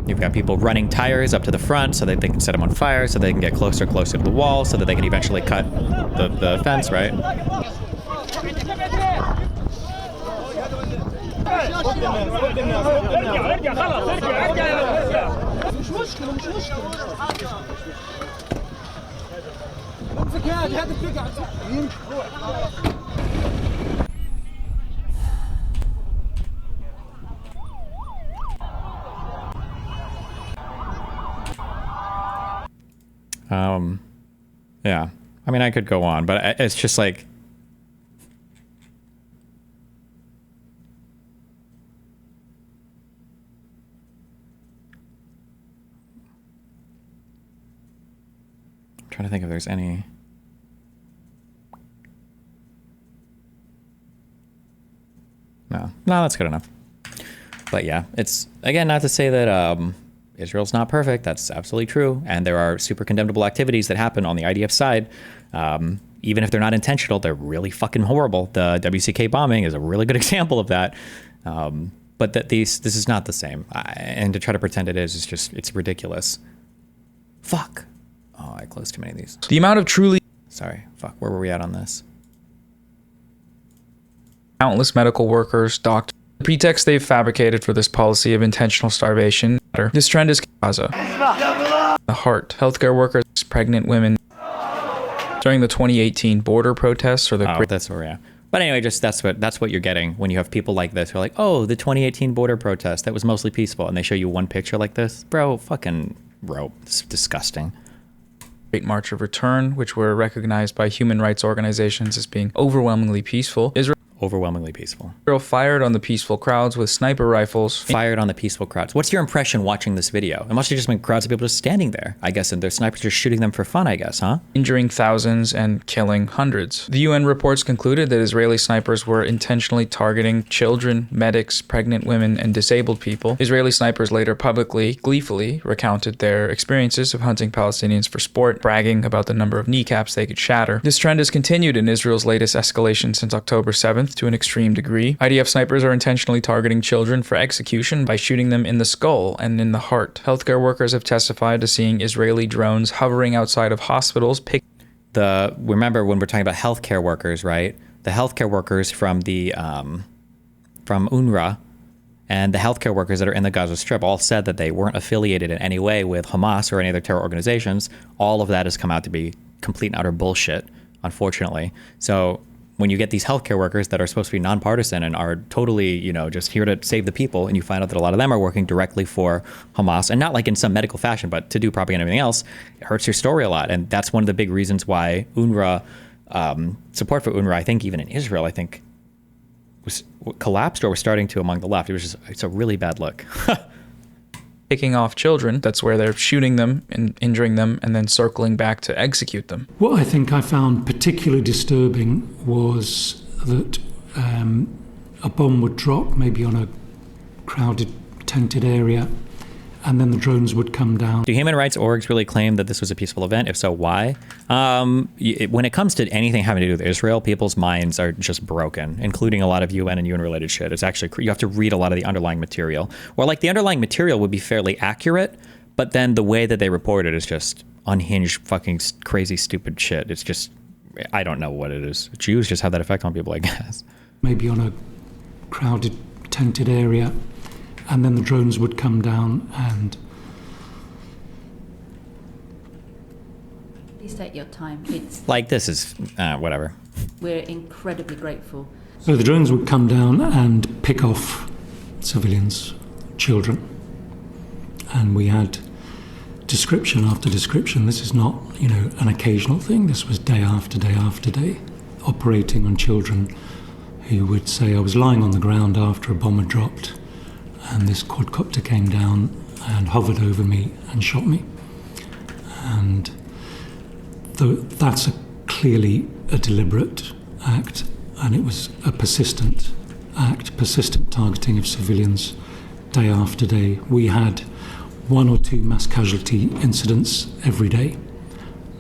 You've got people running tires up to the front so that they can set them on fire, so they can get closer and closer to the wall, so that they can eventually cut the fence, right? Yeah. I mean, I could go on, but it's just like, I'm trying to think if there's any. No, that's good enough. But yeah, it's, again, not to say that Israel's not perfect. That's absolutely true. And there are super condemnable activities that happen on the IDF side. Even if they're not intentional, they're really fucking horrible. The WCK bombing is a really good example of that. But that this is not the same. And to try to pretend it is just, it's ridiculous. Fuck. Oh, I closed too many of these. The amount of truly... Sorry. Fuck. Where were we at on this? Countless medical workers, doctors. The pretext they've fabricated for this policy of intentional starvation. This trend is Gaza. The heart. Healthcare workers, pregnant women. During the 2018 border protests or the... Oh, that's where we're at. But anyway, just that's what you're getting when you have people like this who are like, oh, the 2018 border protest, that was mostly peaceful. And they show you one picture like this. Bro, fucking rope. It's disgusting. Great March of Return, which were recognized by human rights organizations as being overwhelmingly peaceful. Overwhelmingly peaceful. Israel fired on the peaceful crowds with sniper rifles. Fired on the peaceful crowds. What's your impression watching this video? It must have just been crowds of people just standing there, I guess, and their snipers just shooting them for fun, I guess, huh? Injuring thousands and killing hundreds. The UN reports concluded that Israeli snipers were intentionally targeting children, medics, pregnant women, and disabled people. Israeli snipers later publicly, gleefully recounted their experiences of hunting Palestinians for sport, bragging about the number of kneecaps they could shatter. This trend has continued in Israel's latest escalation since October 7th. To an extreme degree. IDF snipers are intentionally targeting children for execution by shooting them in the skull and in the heart. Healthcare workers have testified to seeing Israeli drones hovering outside of hospitals. Remember when we're talking about healthcare workers, right? The healthcare workers from from UNRWA and the healthcare workers that are in the Gaza Strip all said that they weren't affiliated in any way with Hamas or any other terror organizations. All of that has come out to be complete and utter bullshit, unfortunately. So when you get these healthcare workers that are supposed to be nonpartisan and are totally, just here to save the people, and you find out that a lot of them are working directly for Hamas, and not like in some medical fashion, but to do propaganda and everything else, it hurts your story a lot. And that's one of the big reasons why UNRWA, support for UNRWA, I think even in Israel, I think was collapsed or was starting to among the left. It's a really bad look. Picking off children, that's where they're shooting them and injuring them and then circling back to execute them. What I think I found particularly disturbing was that a bomb would drop maybe on a crowded, tented area, and then the drones would come down. Do human rights orgs really claim that this was a peaceful event? If so, why? When it comes to anything having to do with Israel, people's minds are just broken, including a lot of UN and UN-related shit. It's actually, you have to read a lot of the underlying material. Or like the underlying material would be fairly accurate, but then the way that they report it is just unhinged, fucking crazy, stupid shit. It's just, I don't know what it is. Jews just have that effect on people, I guess. Maybe on a crowded, tented area, and then the drones would come down and... Please take your time. It's like, this is, whatever. We're incredibly grateful. So the drones would come down and pick off civilians, children. And we had description after description. This is not, an occasional thing. This was day after day after day, operating on children who would say, I was lying on the ground after a bomb had dropped, and this quadcopter came down and hovered over me and shot me. And that's clearly a deliberate act, and it was a persistent act, persistent targeting of civilians day after day. We had 1 or 2 mass casualty incidents every day,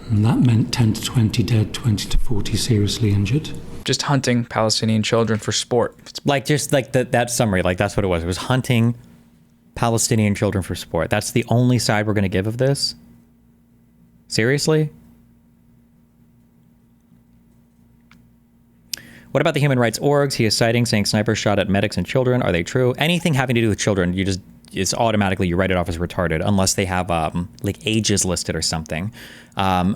and that meant 10 to 20 dead, 20 to 40 seriously injured. Just hunting Palestinian children for sport. That summary, that's what it was. It was hunting Palestinian children for sport. That's the only side we're going to give of this? Seriously? What about the human rights orgs he is citing, saying snipers shot at medics and children? Are they true? Anything having to do with children, it's automatically, you write it off as retarded, unless they have ages listed or something.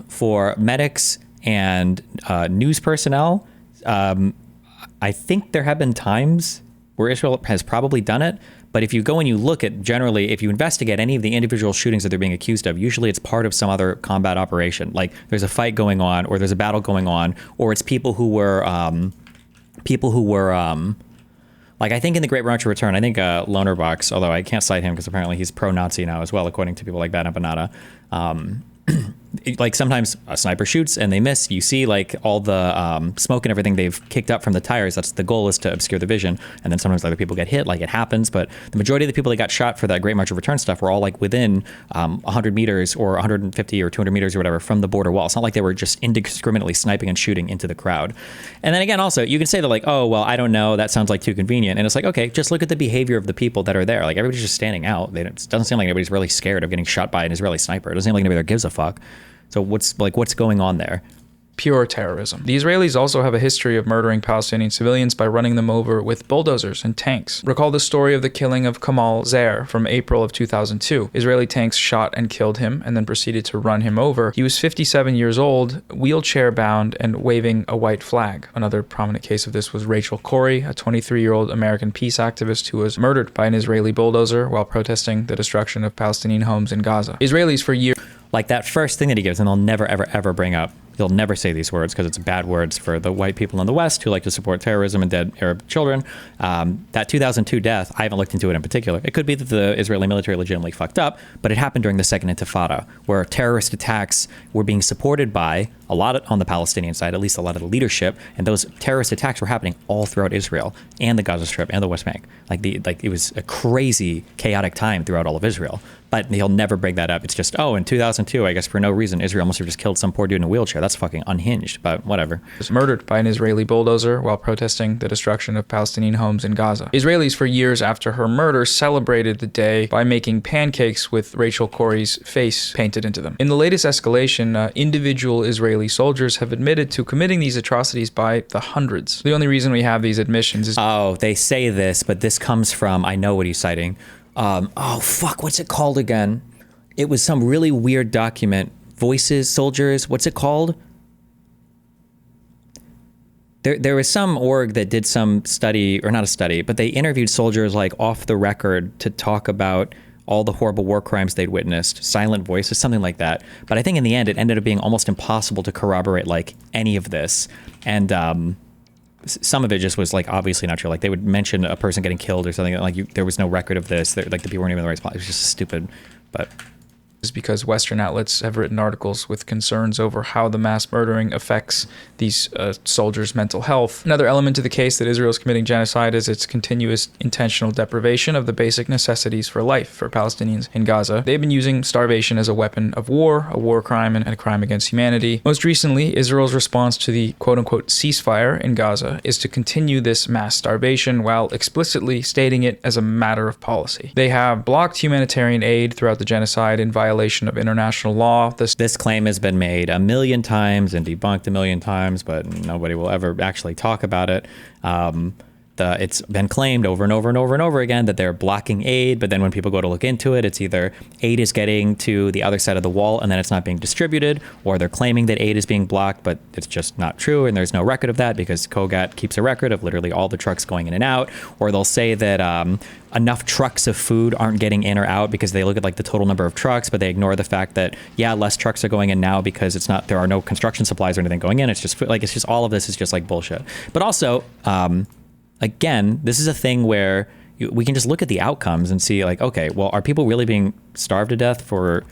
For medics and news personnel, I think there have been times where Israel has probably done it, but if you go and you look at, generally, if you investigate any of the individual shootings that they're being accused of, usually it's part of some other combat operation. Like there's a fight going on, or there's a battle going on, or it's people who were like, I think in The Great March of Return, I think Lonerbox, although I can't cite him because apparently he's pro-Nazi now as well, according to people like Bad Empanada. Like sometimes a sniper shoots and they miss. You see like all the smoke and everything they've kicked up from the tires. That's the goal, is to obscure the vision. And then sometimes other people get hit, like it happens. But the majority of the people that got shot for that Great March of Return stuff were all like within 100 meters or 150 or 200 meters or whatever from the border wall. It's not like they were just indiscriminately sniping and shooting into the crowd. And then again, also, you can say that like, oh, well, I don't know. That sounds like too convenient. And it's like, okay, just look at the behavior of the people that are there. Like everybody's just standing out. It doesn't seem like anybody's really scared of getting shot by an Israeli sniper. It doesn't seem like anybody there gives a fuck. So what's going on there? Pure terrorism. The Israelis also have a history of murdering Palestinian civilians by running them over with bulldozers and tanks. Recall the story of the killing of Kamal Zair from April of 2002. Israeli tanks shot and killed him and then proceeded to run him over. He was 57 years old, wheelchair-bound, and waving a white flag. Another prominent case of this was Rachel Corrie, a 23-year-old American peace activist who was murdered by an Israeli bulldozer while protesting the destruction of Palestinian homes in Gaza. Israelis for years... Like that first thing that he gives, and they'll never, ever, ever bring up. He'll never say these words because it's bad words for the white people in the West who like to support terrorism and dead Arab children. That 2002 death, I haven't looked into it in particular. It could be that the Israeli military legitimately fucked up, but it happened during the Second Intifada, where terrorist attacks were being supported by a lot on the Palestinian side, at least a lot of the leadership, and those terrorist attacks were happening all throughout Israel and the Gaza Strip and the West Bank. It was a crazy, chaotic time throughout all of Israel. But he'll never bring that up. It's just, oh, in 2002, I guess for no reason, Israel must have just killed some poor dude in a wheelchair. That's fucking unhinged, but whatever. Was murdered by an Israeli bulldozer while protesting the destruction of Palestinian homes in Gaza. Israelis for years after her murder celebrated the day by making pancakes with Rachel Corrie's face painted into them. In the latest escalation, individual Israeli soldiers have admitted to committing these atrocities by the hundreds. The only reason we have these admissions is... Oh, they say this, but this comes from, I know what he's citing. What's it called again? It was some really weird document. Voices, Soldiers, what's it called? There was some org that did some study, or not a study, but they interviewed soldiers like off the record to talk about all the horrible war crimes they'd witnessed, silent voices, something like that. But I think in the end, it ended up being almost impossible to corroborate like any of this. And, some of it just was like obviously not true. Like they would mention a person getting killed or something. Like there was no record of this. Like the people weren't even in the right spot. It was just stupid. But is because Western outlets have written articles with concerns over how the mass murdering affects these soldiers' mental health. Another element to the case that Israel is committing genocide is its continuous intentional deprivation of the basic necessities for life for Palestinians in Gaza. They've been using starvation as a weapon of war, a war crime, and a crime against humanity. Most recently, Israel's response to the quote-unquote ceasefire in Gaza is to continue this mass starvation while explicitly stating it as a matter of policy. They have blocked humanitarian aid throughout the genocide in violation of international law. This claim has been made a million times and debunked a million times, but nobody will ever actually talk about it. it's been claimed over and over and over and over again that they're blocking aid, but then when people go to look into it, it's either aid is getting to the other side of the wall and then it's not being distributed, or they're claiming that aid is being blocked, but it's just not true, and there's no record of that because COGAT keeps a record of literally all the trucks going in and out. Or they'll say that enough trucks of food aren't getting in or out because they look at like the total number of trucks, but they ignore the fact that, yeah, less trucks are going in now because there are no construction supplies or anything going in. It's just like, it's just all of this is just like bullshit. But also, again, this is a thing where we can just look at the outcomes and see like, okay, well, are people really being starved to death for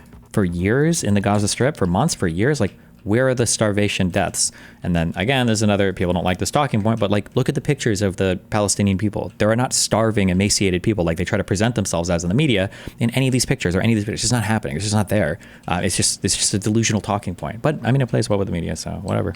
years in the Gaza Strip, for months, for years? Like, where are the starvation deaths? And then again, there's another, people don't like this talking point, but like, look at the pictures of the Palestinian people. There are not starving, emaciated people like they try to present themselves as in the media in any of these pictures or any of these pictures. It's just not happening. It's just not there. It's just a delusional talking point. But I mean, it plays well with the media, so whatever.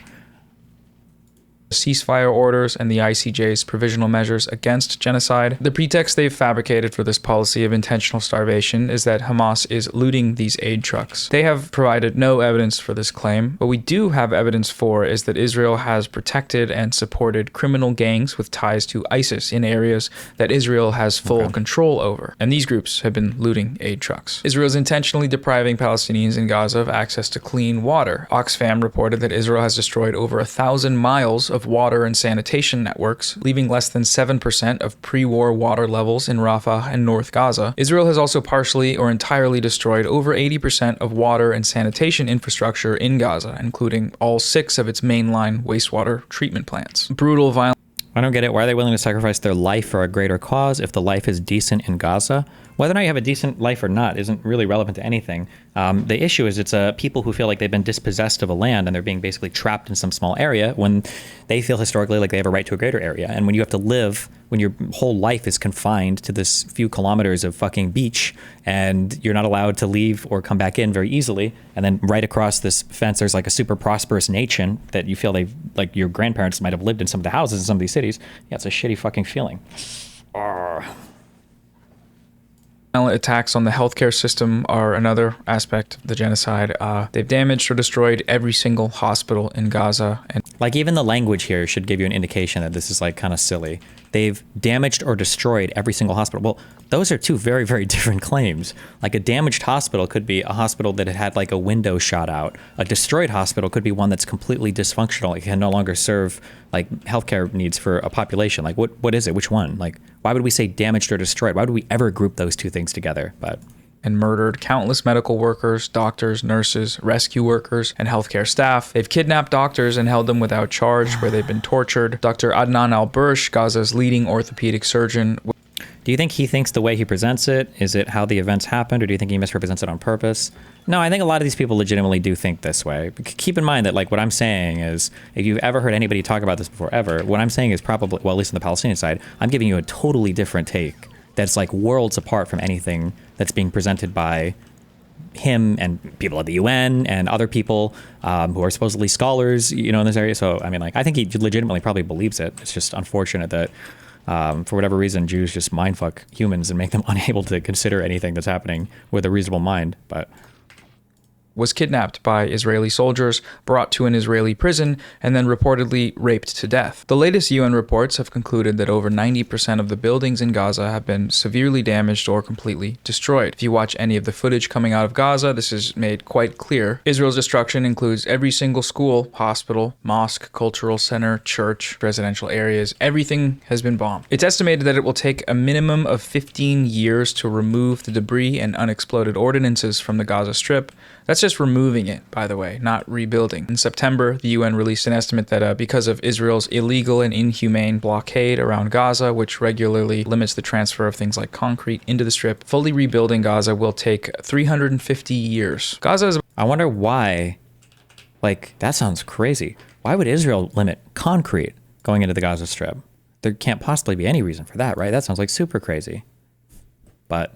Ceasefire orders and the ICJ's provisional measures against genocide. The pretext they've fabricated for this policy of intentional starvation is that Hamas is looting these aid trucks. They have provided no evidence for this claim. What we do have evidence for is that Israel has protected and supported criminal gangs with ties to ISIS in areas that Israel has full control over. And these groups have been looting aid trucks. Israel is intentionally depriving Palestinians in Gaza of access to clean water. Oxfam reported that Israel has destroyed over 1,000 miles of water and sanitation networks, leaving less than 7% of pre-war water levels in Rafah and North Gaza. Israel has also partially or entirely destroyed over 80% of water and sanitation infrastructure in Gaza, including all 6 of its mainline wastewater treatment plants. Brutal violence. I don't get it. Why are they willing to sacrifice their life for a greater cause if the life is decent in Gaza? Whether or not you have a decent life or not isn't really relevant to anything. The issue is it's people who feel like they've been dispossessed of a land and they're being basically trapped in some small area when they feel historically like they have a right to a greater area. And when you have to live, when your whole life is confined to this few kilometers of fucking beach and you're not allowed to leave or come back in very easily, and then right across this fence there's like a super prosperous nation that you feel they've, like your grandparents might have lived in some of the houses in some of these cities. Yeah, it's a shitty fucking feeling. Attacks on the healthcare system are another aspect of the genocide. They've damaged or destroyed every single hospital in Gaza. And like, even the language here should give you an indication that this is like kind of silly. They've damaged or destroyed every single hospital. Well, those are two very, very different claims. Like, a damaged hospital could be a hospital that had like a window shot out. A destroyed hospital could be one that's completely dysfunctional. It can no longer serve like healthcare needs for a population. Like, what is it? Which one? Like, why would we say damaged or destroyed? Why would we ever group those two things together? But and murdered countless medical workers, doctors, nurses, rescue workers, and healthcare staff. They've kidnapped doctors and held them without charge, where they've been tortured. Dr. Adnan Al-Bursh, Gaza's leading orthopedic surgeon. Do you think he thinks the way he presents it, is it how the events happened, or do you think he misrepresents it on purpose? No, I think a lot of these people legitimately do think this way. But keep in mind that, like, what I'm saying is, if you've ever heard anybody talk about this before ever, what I'm saying is probably, well, at least on the Palestinian side, I'm giving you a totally different take that's like worlds apart from anything that's being presented by him and people at the UN and other people who are supposedly scholars, you know, in this area. So, I mean, like, I think he legitimately probably believes it. It's just unfortunate that for whatever reason, Jews just mindfuck humans and make them unable to consider anything that's happening with a reasonable mind. But was kidnapped by Israeli soldiers, brought to an Israeli prison, and then reportedly raped to death. The latest UN reports have concluded that over 90% of the buildings in Gaza have been severely damaged or completely destroyed. If you watch any of the footage coming out of Gaza, this is made quite clear. Israel's destruction includes every single school, hospital, mosque, cultural center, church, residential areas. Everything has been bombed. It's estimated that it will take a minimum of 15 years to remove the debris and unexploded ordinances from the Gaza Strip. That's just removing it, by the way, not rebuilding. In September, the UN released an estimate that because of Israel's illegal and inhumane blockade around Gaza, which regularly limits the transfer of things like concrete into the Strip, fully rebuilding Gaza will take 350 years. Gaza is... I wonder why, like, that sounds crazy. Why would Israel limit concrete going into the Gaza Strip? There can't possibly be any reason for that, right? That sounds like super crazy. But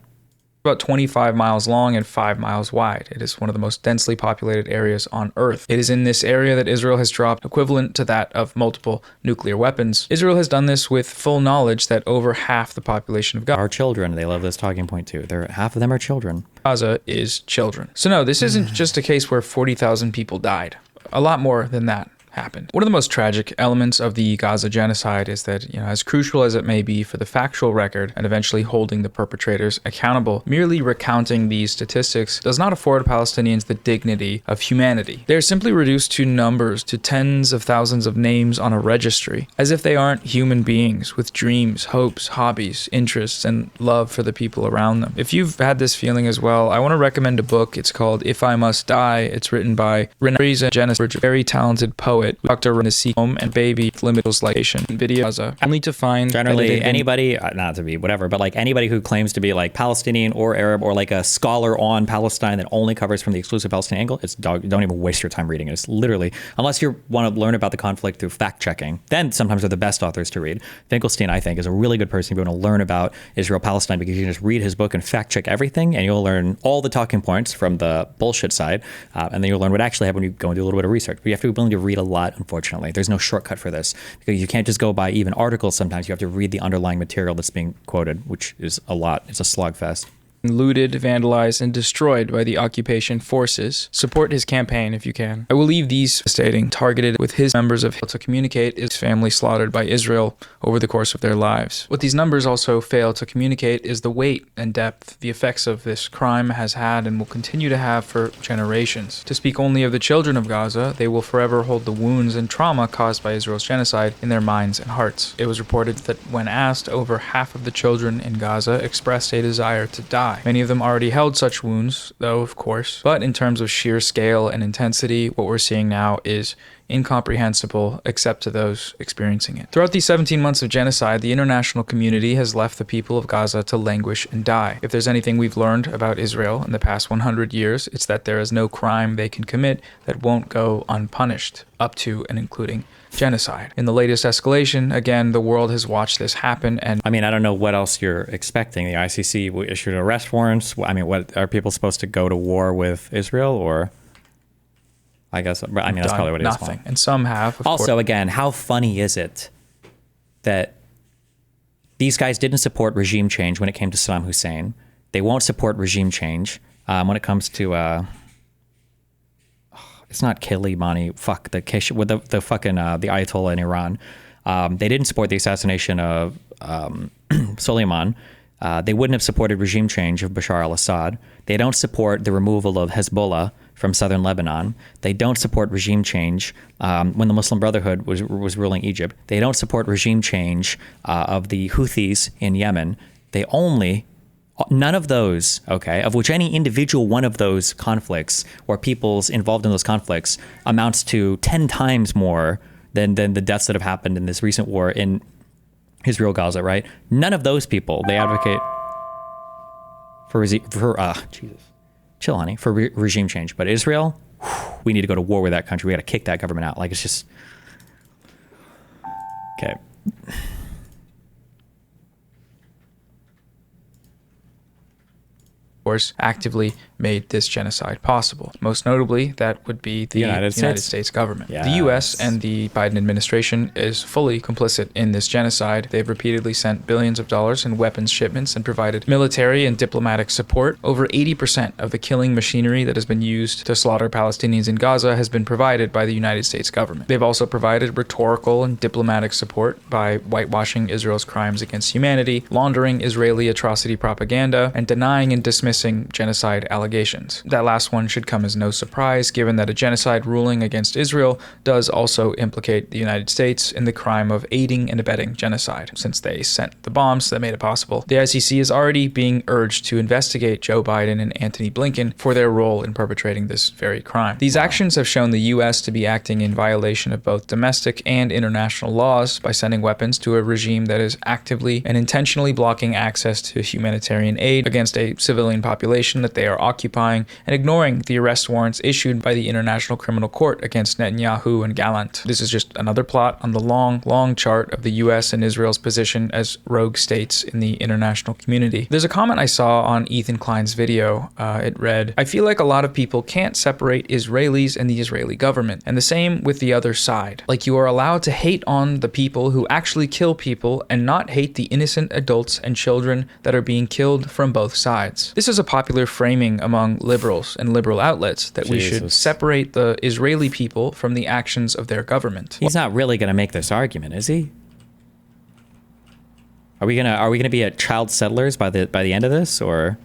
about 25 miles long and 5 miles wide. It is one of the most densely populated areas on Earth. It is in this area that Israel has dropped equivalent to that of multiple nuclear weapons. Israel has done this with full knowledge that over half the population of Gaza are children. They love this talking point too. Half of them are children. Gaza is children. So no, this isn't just a case where 40,000 people died. A lot more than that happened. One of the most tragic elements of the Gaza genocide is that, as crucial as it may be for the factual record and eventually holding the perpetrators accountable, merely recounting these statistics does not afford Palestinians the dignity of humanity. They are simply reduced to numbers, to tens of thousands of names on a registry, as if they aren't human beings with dreams, hopes, hobbies, interests, and love for the people around them. If you've had this feeling as well, I want to recommend a book. It's called If I Must Die. It's written by Reexamined, a very talented poet, Dr. Home and Baby Limitals Ligation videos. Only to find generally anybody, not to be whatever, but like anybody who claims to be like Palestinian or Arab or like a scholar on Palestine that only covers from the exclusive Palestinian angle, don't even waste your time reading it. It's literally, unless you want to learn about the conflict through fact checking, then sometimes they're the best authors to read. Finkelstein, I think, is a really good person if you want to learn about Israel-Palestine, because you can just read his book and fact check everything, and you'll learn all the talking points from the bullshit side, and then you'll learn what actually happened when you go and do a little bit of research. But you have to be willing to read a lot, unfortunately. There's no shortcut for this, because you can't just go by even articles. Sometimes you have to read the underlying material that's being quoted, which is a lot. It's a slugfest. Looted, vandalized, and destroyed by the occupation forces. Support his campaign if you can. I will leave these stating targeted with his members of to communicate his family slaughtered by Israel over the course of their lives. What these numbers also fail to communicate is the weight and depth the effects of this crime has had and will continue to have for generations. To speak only of the children of Gaza, they will forever hold the wounds and trauma caused by Israel's genocide in their minds and hearts. It was reported that when asked, over half of the children in Gaza expressed a desire to die. Many of them already held such wounds, though, of course. But in terms of sheer scale and intensity, what we're seeing now is incomprehensible except to those experiencing it. Throughout these 17 months of genocide, the international community has left the people of Gaza to languish and die. If there's anything we've learned about Israel in the past 100 years, it's that there is no crime they can commit that won't go unpunished, up to and including genocide. In the latest escalation, again, the world has watched this happen, and I mean, I don't know what else you're expecting. The ICC issued arrest warrants. I mean, what are people supposed to go to war with Israel, or? I guess, I mean, that's probably what it is. Nothing. And some have. Also, again, how funny is it that these guys didn't support regime change when it came to Saddam Hussein? They won't support regime change when it comes to it's not Soleimani. Fuck the fucking the Ayatollah in Iran. They didn't support the assassination of Soleiman. They wouldn't have supported regime change of Bashar al-Assad. They don't support the removal of Hezbollah from southern Lebanon. They don't support regime change when the Muslim Brotherhood was ruling Egypt. They don't support regime change of the Houthis in Yemen. None of those, okay, of which any individual one of those conflicts or peoples involved in those conflicts amounts to 10 times more than the deaths that have happened in this recent war in Israel, Gaza, right? None of those people, they advocate for regime change. But Israel, we need to go to war with that country. We got to kick that government out. Like, it's just, okay. Course, actively made this genocide possible. Most notably, that would be the United States government. Yes. The U.S. and the Biden administration is fully complicit in this genocide. They've repeatedly sent billions of dollars in weapons shipments and provided military and diplomatic support. Over 80% of the killing machinery that has been used to slaughter Palestinians in Gaza has been provided by the United States government. They've also provided rhetorical and diplomatic support by whitewashing Israel's crimes against humanity, laundering Israeli atrocity propaganda, and denying and dismissing genocide allegations. That last one should come as no surprise, given that a genocide ruling against Israel does also implicate the United States in the crime of aiding and abetting genocide, since they sent the bombs that made it possible. The ICC is already being urged to investigate Joe Biden and Antony Blinken for their role in perpetrating this very crime. These actions have shown the U.S. to be acting in violation of both domestic and international laws by sending weapons to a regime that is actively and intentionally blocking access to humanitarian aid against a civilian population that they are occupying, and ignoring the arrest warrants issued by the International Criminal Court against Netanyahu and Gallant. This is just another plot on the long chart of the US and Israel's position as rogue states in the international community. There's a comment I saw on Ethan Klein's video. It read, "I feel like a lot of people can't separate Israelis and the Israeli government, and the same with the other side. Like, you are allowed to hate on the people who actually kill people and not hate the innocent adults and children that are being killed from both sides. This is is a popular framing among liberals and liberal outlets that we should separate the Israeli people from the actions of their government. He's not really going to make this argument, is he? Are we gonna be at child settlers by the end of this, or?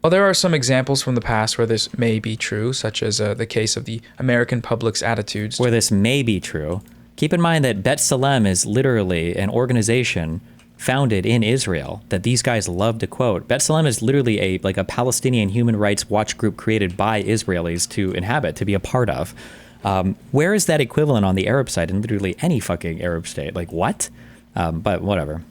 Well, there are some examples from the past where this may be true, such as the case of the American public's attitudes. Where this may be true. Keep in mind that Bet Salem is literally an organization founded in Israel that these guys love to quote. Bet Salem is literally a Palestinian human rights watch group created by Israelis to inhabit, to be a part of. Where is that equivalent on the Arab side in literally any fucking Arab state? Like, what? But whatever.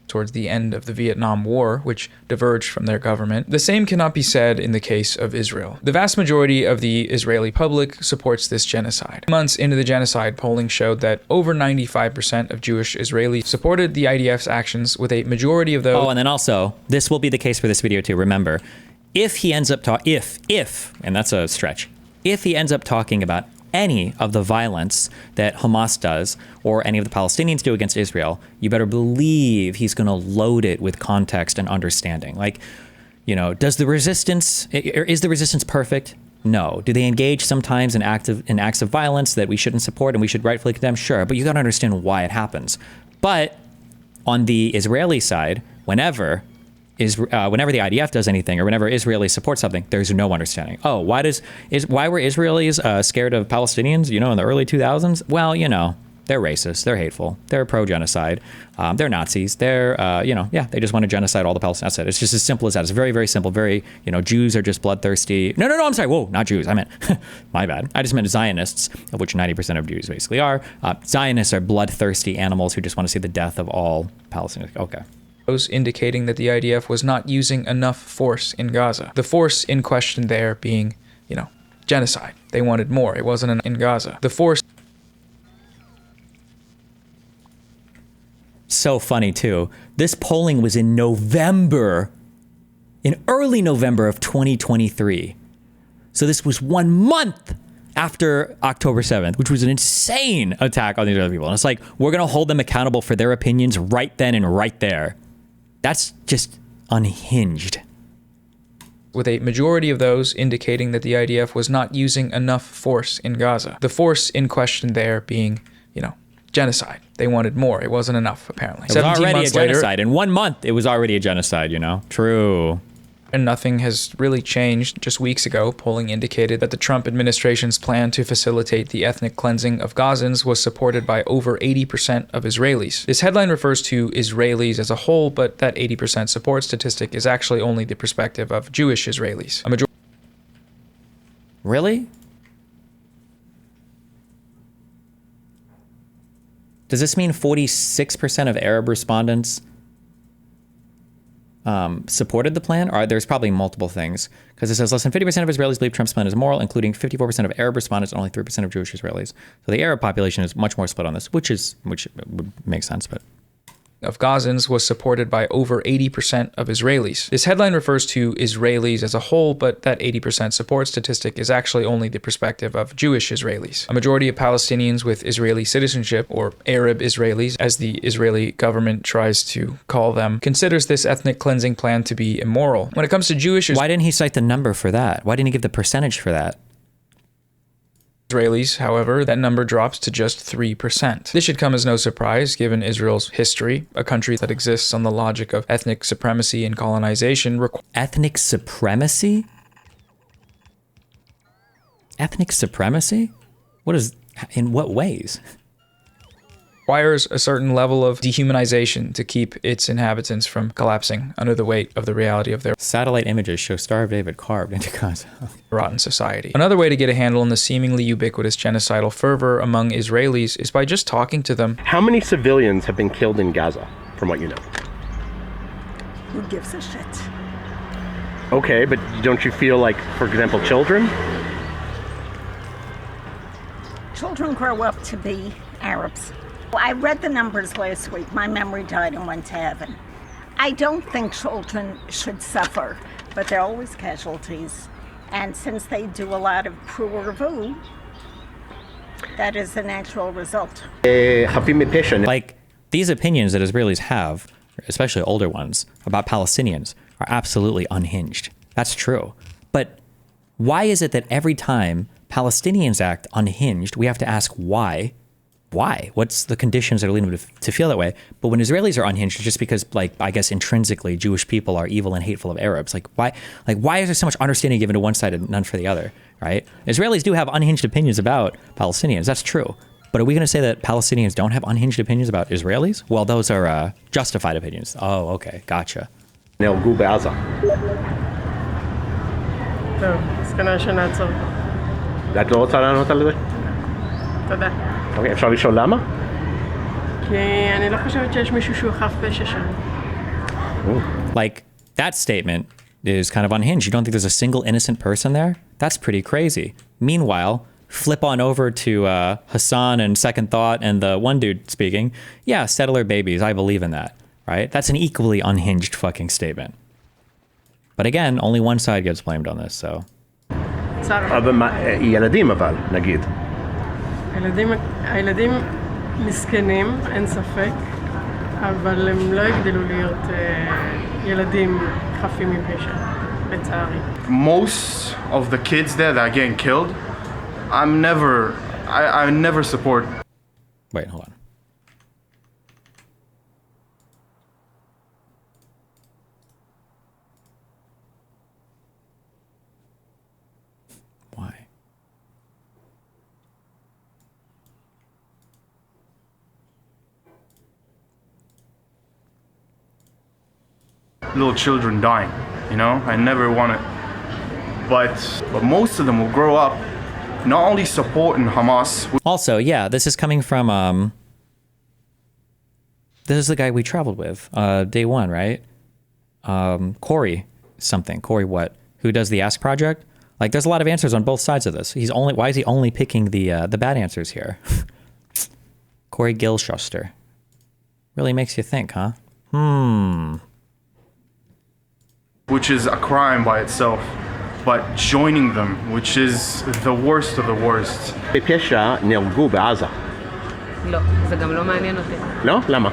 Towards the end of the Vietnam War, which diverged from their government. The same cannot be said in the case of Israel. The vast majority of the Israeli public supports this genocide. Months into the genocide, polling showed that over 95% of Jewish Israelis supported the IDF's actions, with a majority of those... Oh, and then also, this will be the case for this video too. Remember, if he ends up and that's a stretch, if he ends up talking about any of the violence that Hamas does or any of the Palestinians do against Israel, you better believe he's going to load it with context and understanding. Like, you know, is the resistance perfect? No. Do they engage sometimes in acts of violence that we shouldn't support and we should rightfully condemn? Sure, but you got to understand why it happens. But on the Israeli side, whenever the IDF does anything or whenever Israelis support something, there's no understanding. Oh, why were Israelis scared of Palestinians, in the early 2000s? Well, they're racist, they're hateful, they're pro-genocide, they're Nazis, they're, they just want to genocide all the Palestinians. That's it. It's just as simple as that. It's very, very simple. Very, Jews are just bloodthirsty. No, I'm sorry. Whoa, not Jews. I meant, my bad. I just meant Zionists, of which 90% of Jews basically are. Zionists are bloodthirsty animals who just want to see the death of all Palestinians. Okay. Indicating that the IDF was not using enough force in Gaza. The force in question there being, genocide. They wanted more. It wasn't in Gaza. The force... So funny, too. This polling was in early November of 2023. So this was 1 month after October 7th, which was an insane attack on these other people. And it's like, we're going to hold them accountable for their opinions right then and right there. That's just unhinged. With a majority of those indicating that the IDF was not using enough force in Gaza. The force in question there being, genocide. They wanted more. It wasn't enough, apparently. It was already a genocide. In 1 month, it was already a genocide, True. And nothing has really changed. Just weeks ago, polling indicated that the Trump administration's plan to facilitate the ethnic cleansing of Gazans was supported by over 80% of Israelis. This headline refers to Israelis as a whole, but that 80% support statistic is actually only the perspective of Jewish Israelis. A majority... Really? Does this mean 46% of Arab respondents supported the plan? Or there's probably multiple things, because it says less than 50% of Israelis believe Trump's plan is moral, including 54% of Arab respondents and only 3% of Jewish Israelis. So the Arab population is much more split on this, which would make sense, but... of Gazans was supported by over 80% of Israelis. This headline refers to Israelis as a whole, but that 80% support statistic is actually only the perspective of Jewish Israelis. A majority of Palestinians with Israeli citizenship, or Arab Israelis, as the Israeli government tries to call them, considers this ethnic cleansing plan to be immoral. When it comes to Jewish... Why didn't he cite the number for that? Why didn't he give the percentage for that? Israelis, however, that number drops to just 3%. This should come as no surprise, given Israel's history, a country that exists on the logic of ethnic supremacy and colonization. Ethnic supremacy? Ethnic supremacy? In what ways? Requires a certain level of dehumanization to keep its inhabitants from collapsing under the weight of the reality of their satellite images show Star of David carved into Gaza. Rotten society. Another way to get a handle on the seemingly ubiquitous genocidal fervor among Israelis is by just talking to them. How many civilians have been killed in Gaza, from what you know? Who gives a shit? Okay, but don't you feel like, for example, children? Children grow up to be Arabs. I read the numbers last week. My memory died and went to heaven. I don't think children should suffer, but they're always casualties. And since they do a lot of pruervu, that is a natural result. Like, these opinions that Israelis have, especially older ones, about Palestinians, are absolutely unhinged. That's true. But why is it that every time Palestinians act unhinged, we have to ask why? Why? What's the conditions that are leading them to feel that way? But when Israelis are unhinged, it's just because, like, I guess intrinsically Jewish people are evil and hateful of Arabs. Like, why is there so much understanding given to one side and none for the other, right? Israelis do have unhinged opinions about Palestinians. That's true. But are we going to say that Palestinians don't have unhinged opinions about Israelis? Well, those are justified opinions. Oh, okay. Gotcha. נהרגו בעזה. טוב, אז כנראה שנעצור. את לא רוצה לענות על זה? תודה. אוקיי, אפשר לשאול למה? כי אני לא חושבת שיש מישהו שהוא חף פשע שם. Like, that statement is kind of unhinged. You don't think there's a single innocent person there? That's pretty crazy. Meanwhile, flip on over to Hassan and Second Thought and the one dude speaking. Yeah, settler babies, I believe in that, right? That's an equally unhinged fucking statement. But again, only one side gets blamed on this, so. אבל ילדים אבל, נגיד. הילדים מסכנים, אין ספק, אבל הם לא יגדלו להיות ילדים חפים מפשע, לצערי. Most of the kids there that are getting killed, I never support. Wait, hold on. Why? Little children dying, you know? I never want it. But most of them will grow up not only supporting Hamas. Also, yeah, this is coming from, this is the guy we traveled with, day one, right? Corey something, Corey what? Who does the Ask Project? Like, there's a lot of answers on both sides of this. Why is he only picking the bad answers here? Corey Gilshuster. Really makes you think, huh? Which is a crime by itself. But joining them, which is the worst of the worst. פשע נהרגו בעזה. לא, זה גם לא מעניין אותי. לא? למה?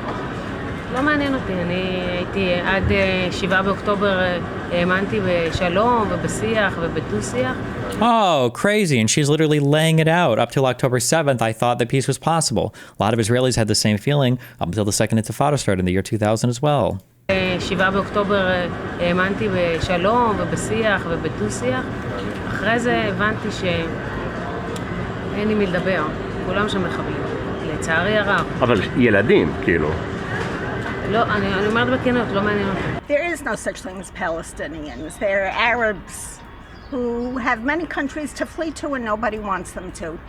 לא מעניין אותי. אני הייתי עד 7 באוקטובר האמנתי בשלום ובשיח ובדו-שיח. Oh, crazy. And she's literally laying it out. Up till October 7th, I thought that peace was possible. A lot of Israelis had the same feeling up until the Second Intifada started in the year 2000 as well. 7 באוקטובר האמנתי בשלום ובשיח ובדו-שיח. אחרי זה הבנתי שאין עם מי לדבר. כולם שם מחבלים. לצערי הרב. אבל ילדים, כאילו. לא, אני אומרת בכנות, לא מעניין אותי. There is no such thing as Palestinians. They're Arabs who have many countries to flee to and nobody wants them to.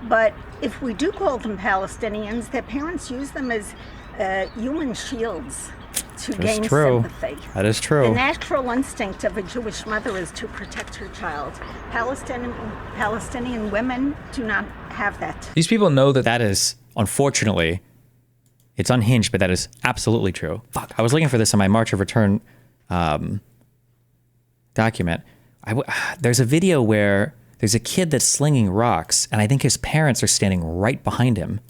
But if we do call them Palestinians, their parents use them as human shields. To gain sympathy. That is true. The natural instinct of a Jewish mother is to protect her child. Palestinian women do not have that. These people know that is, unfortunately, it's unhinged, but that is absolutely true. Fuck, I was looking for this in my March of Return document. There's a video where there's a kid that's slinging rocks, and I think his parents are standing right behind him.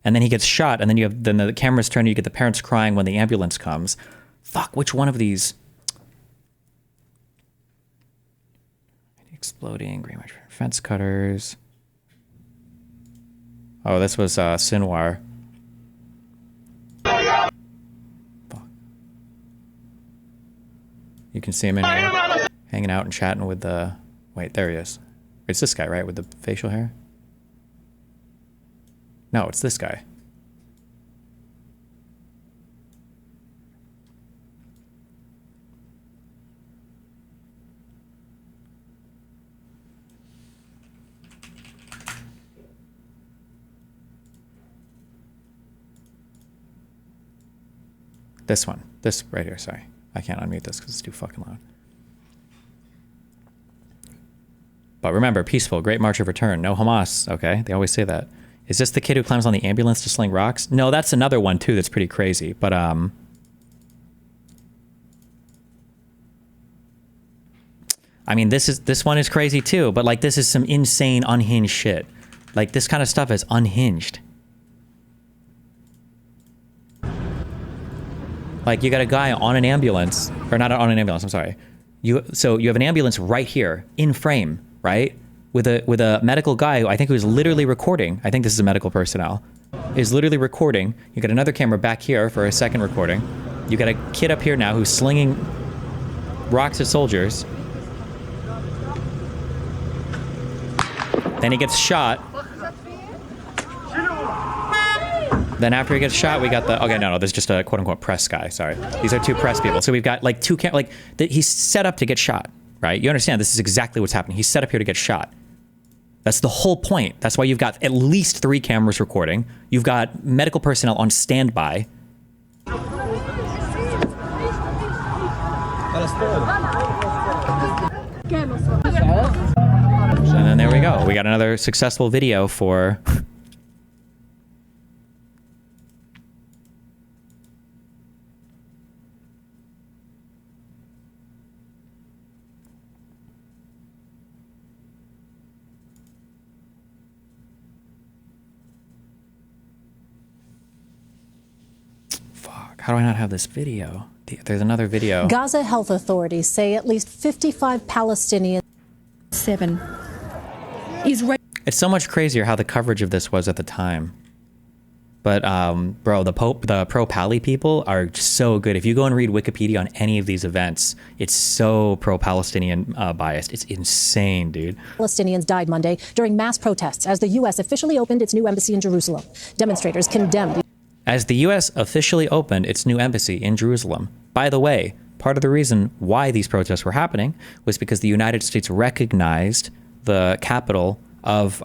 And then he gets shot, and then the camera's turned, you get the parents crying when the ambulance comes. Fuck, which one of these? Exploding, green fence cutters. Oh, this was Sinwar. Fuck. You can see him in here, hanging out and chatting with the... Wait, there he is. It's this guy, right, with the facial hair? No, it's this guy. This one. This right here, sorry. I can't unmute this because it's too fucking loud. But remember, peaceful, great march of return, no Hamas, okay? They always say that. Is this the kid who climbs on the ambulance to sling rocks? No, that's another one too that's pretty crazy. But I mean, this one is crazy too, but like this is some insane unhinged shit. Like this kind of stuff is unhinged. Like, you got a guy on an ambulance, or not on an ambulance, I'm sorry. So you have an ambulance right here in frame, right? With a medical guy who I think was literally recording. I think this is a medical personnel. Is literally recording. You got another camera back here for a second recording. You got a kid up here now who's slinging rocks at soldiers. Then he gets shot. Then after he gets shot, we got the, okay, no, this is just a quote-unquote press guy, sorry. These are two press people. So we've got like he's set up to get shot, right? You understand this is exactly what's happening. He's set up here to get shot. That's the whole point. That's why you've got at least 3 cameras recording. You've got medical personnel on standby. And then there we go. We got another successful video for... How do I not have this video? There's another video. Gaza health authorities say at least 55 Palestinians. 7. Israel. It's so much crazier how the coverage of this was at the time. But, bro, the pro-Pally people are so good. If you go and read Wikipedia on any of these events, it's so pro-Palestinian biased. It's insane, dude. Palestinians died Monday during mass protests as the U.S. officially opened its new embassy in Jerusalem. Demonstrators condemned. As the U.S. officially opened its new embassy in Jerusalem. By the way, part of the reason why these protests were happening was because the United States recognized the capital of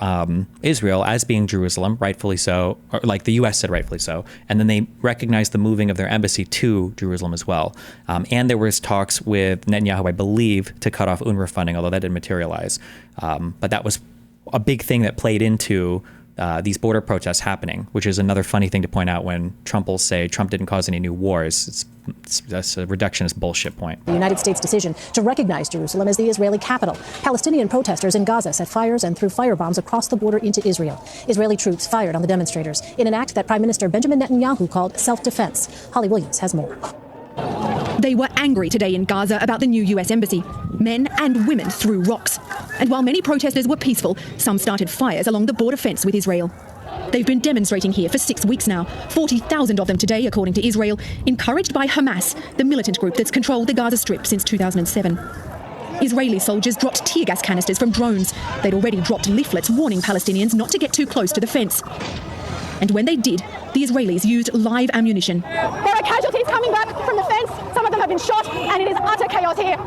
Israel as being Jerusalem, rightfully so, or like the U.S. said rightfully so, and then they recognized the moving of their embassy to Jerusalem as well. And there was talks with Netanyahu, I believe, to cut off UNRWA funding, although that didn't materialize. But that was a big thing that played into these border protests happening, which is another funny thing to point out when Trump will say Trump didn't cause any new wars. That's a reductionist bullshit point. The United States' decision to recognize Jerusalem as the Israeli capital. Palestinian protesters in Gaza set fires and threw firebombs across the border into Israel. Israeli troops fired on the demonstrators in an act that Prime Minister Benjamin Netanyahu called self-defense. Holly Williams has more. They were angry today in Gaza about the new US embassy. Men and women threw rocks. And while many protesters were peaceful, some started fires along the border fence with Israel. They've been demonstrating here for 6 weeks now, 40,000 of them today, according to Israel, encouraged by Hamas, the militant group that's controlled the Gaza Strip since 2007. Israeli soldiers dropped tear gas canisters from drones. They'd already dropped leaflets warning Palestinians not to get too close to the fence. And when they did, the Israelis used live ammunition. There are casualties coming back from the fence. Some of them have been shot, and it is utter chaos here.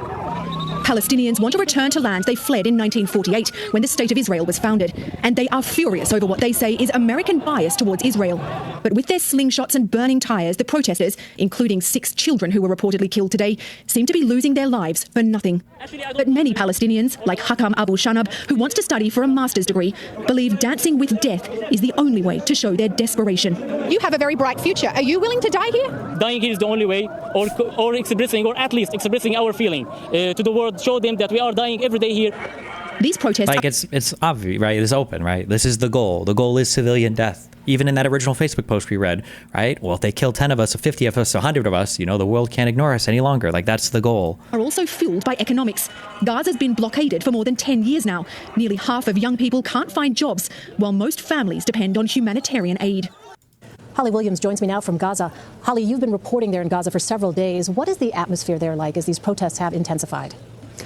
Palestinians want to return to land they fled in 1948 when the State of Israel was founded. And they are furious over what they say is American bias towards Israel. But with their slingshots and burning tires, the protesters, including 6 children who were reportedly killed today, seem to be losing their lives for nothing. But many Palestinians, like Hakam Abu Shanab, who wants to study for a master's degree, believe dancing with death is the only way to show their desperation. You have a very bright future. Are you willing to die here? Dying here is the only way, or expressing, or at least expressing our feeling to the world, show them that we are dying every day here. These protests... Like, it's obvious, right? It's open, right? This is the goal. The goal is civilian death. Even in that original Facebook post we read, right? Well, if they kill 10 of us, or 50 of us, 100 of us, the world can't ignore us any longer. Like, that's the goal. Are also fueled by economics. Gaza's been blockaded for more than 10 years now. Nearly half of young people can't find jobs, while most families depend on humanitarian aid. Holly Williams joins me now from Gaza. Holly, you've been reporting there in Gaza for several days. What is the atmosphere there like as these protests have intensified?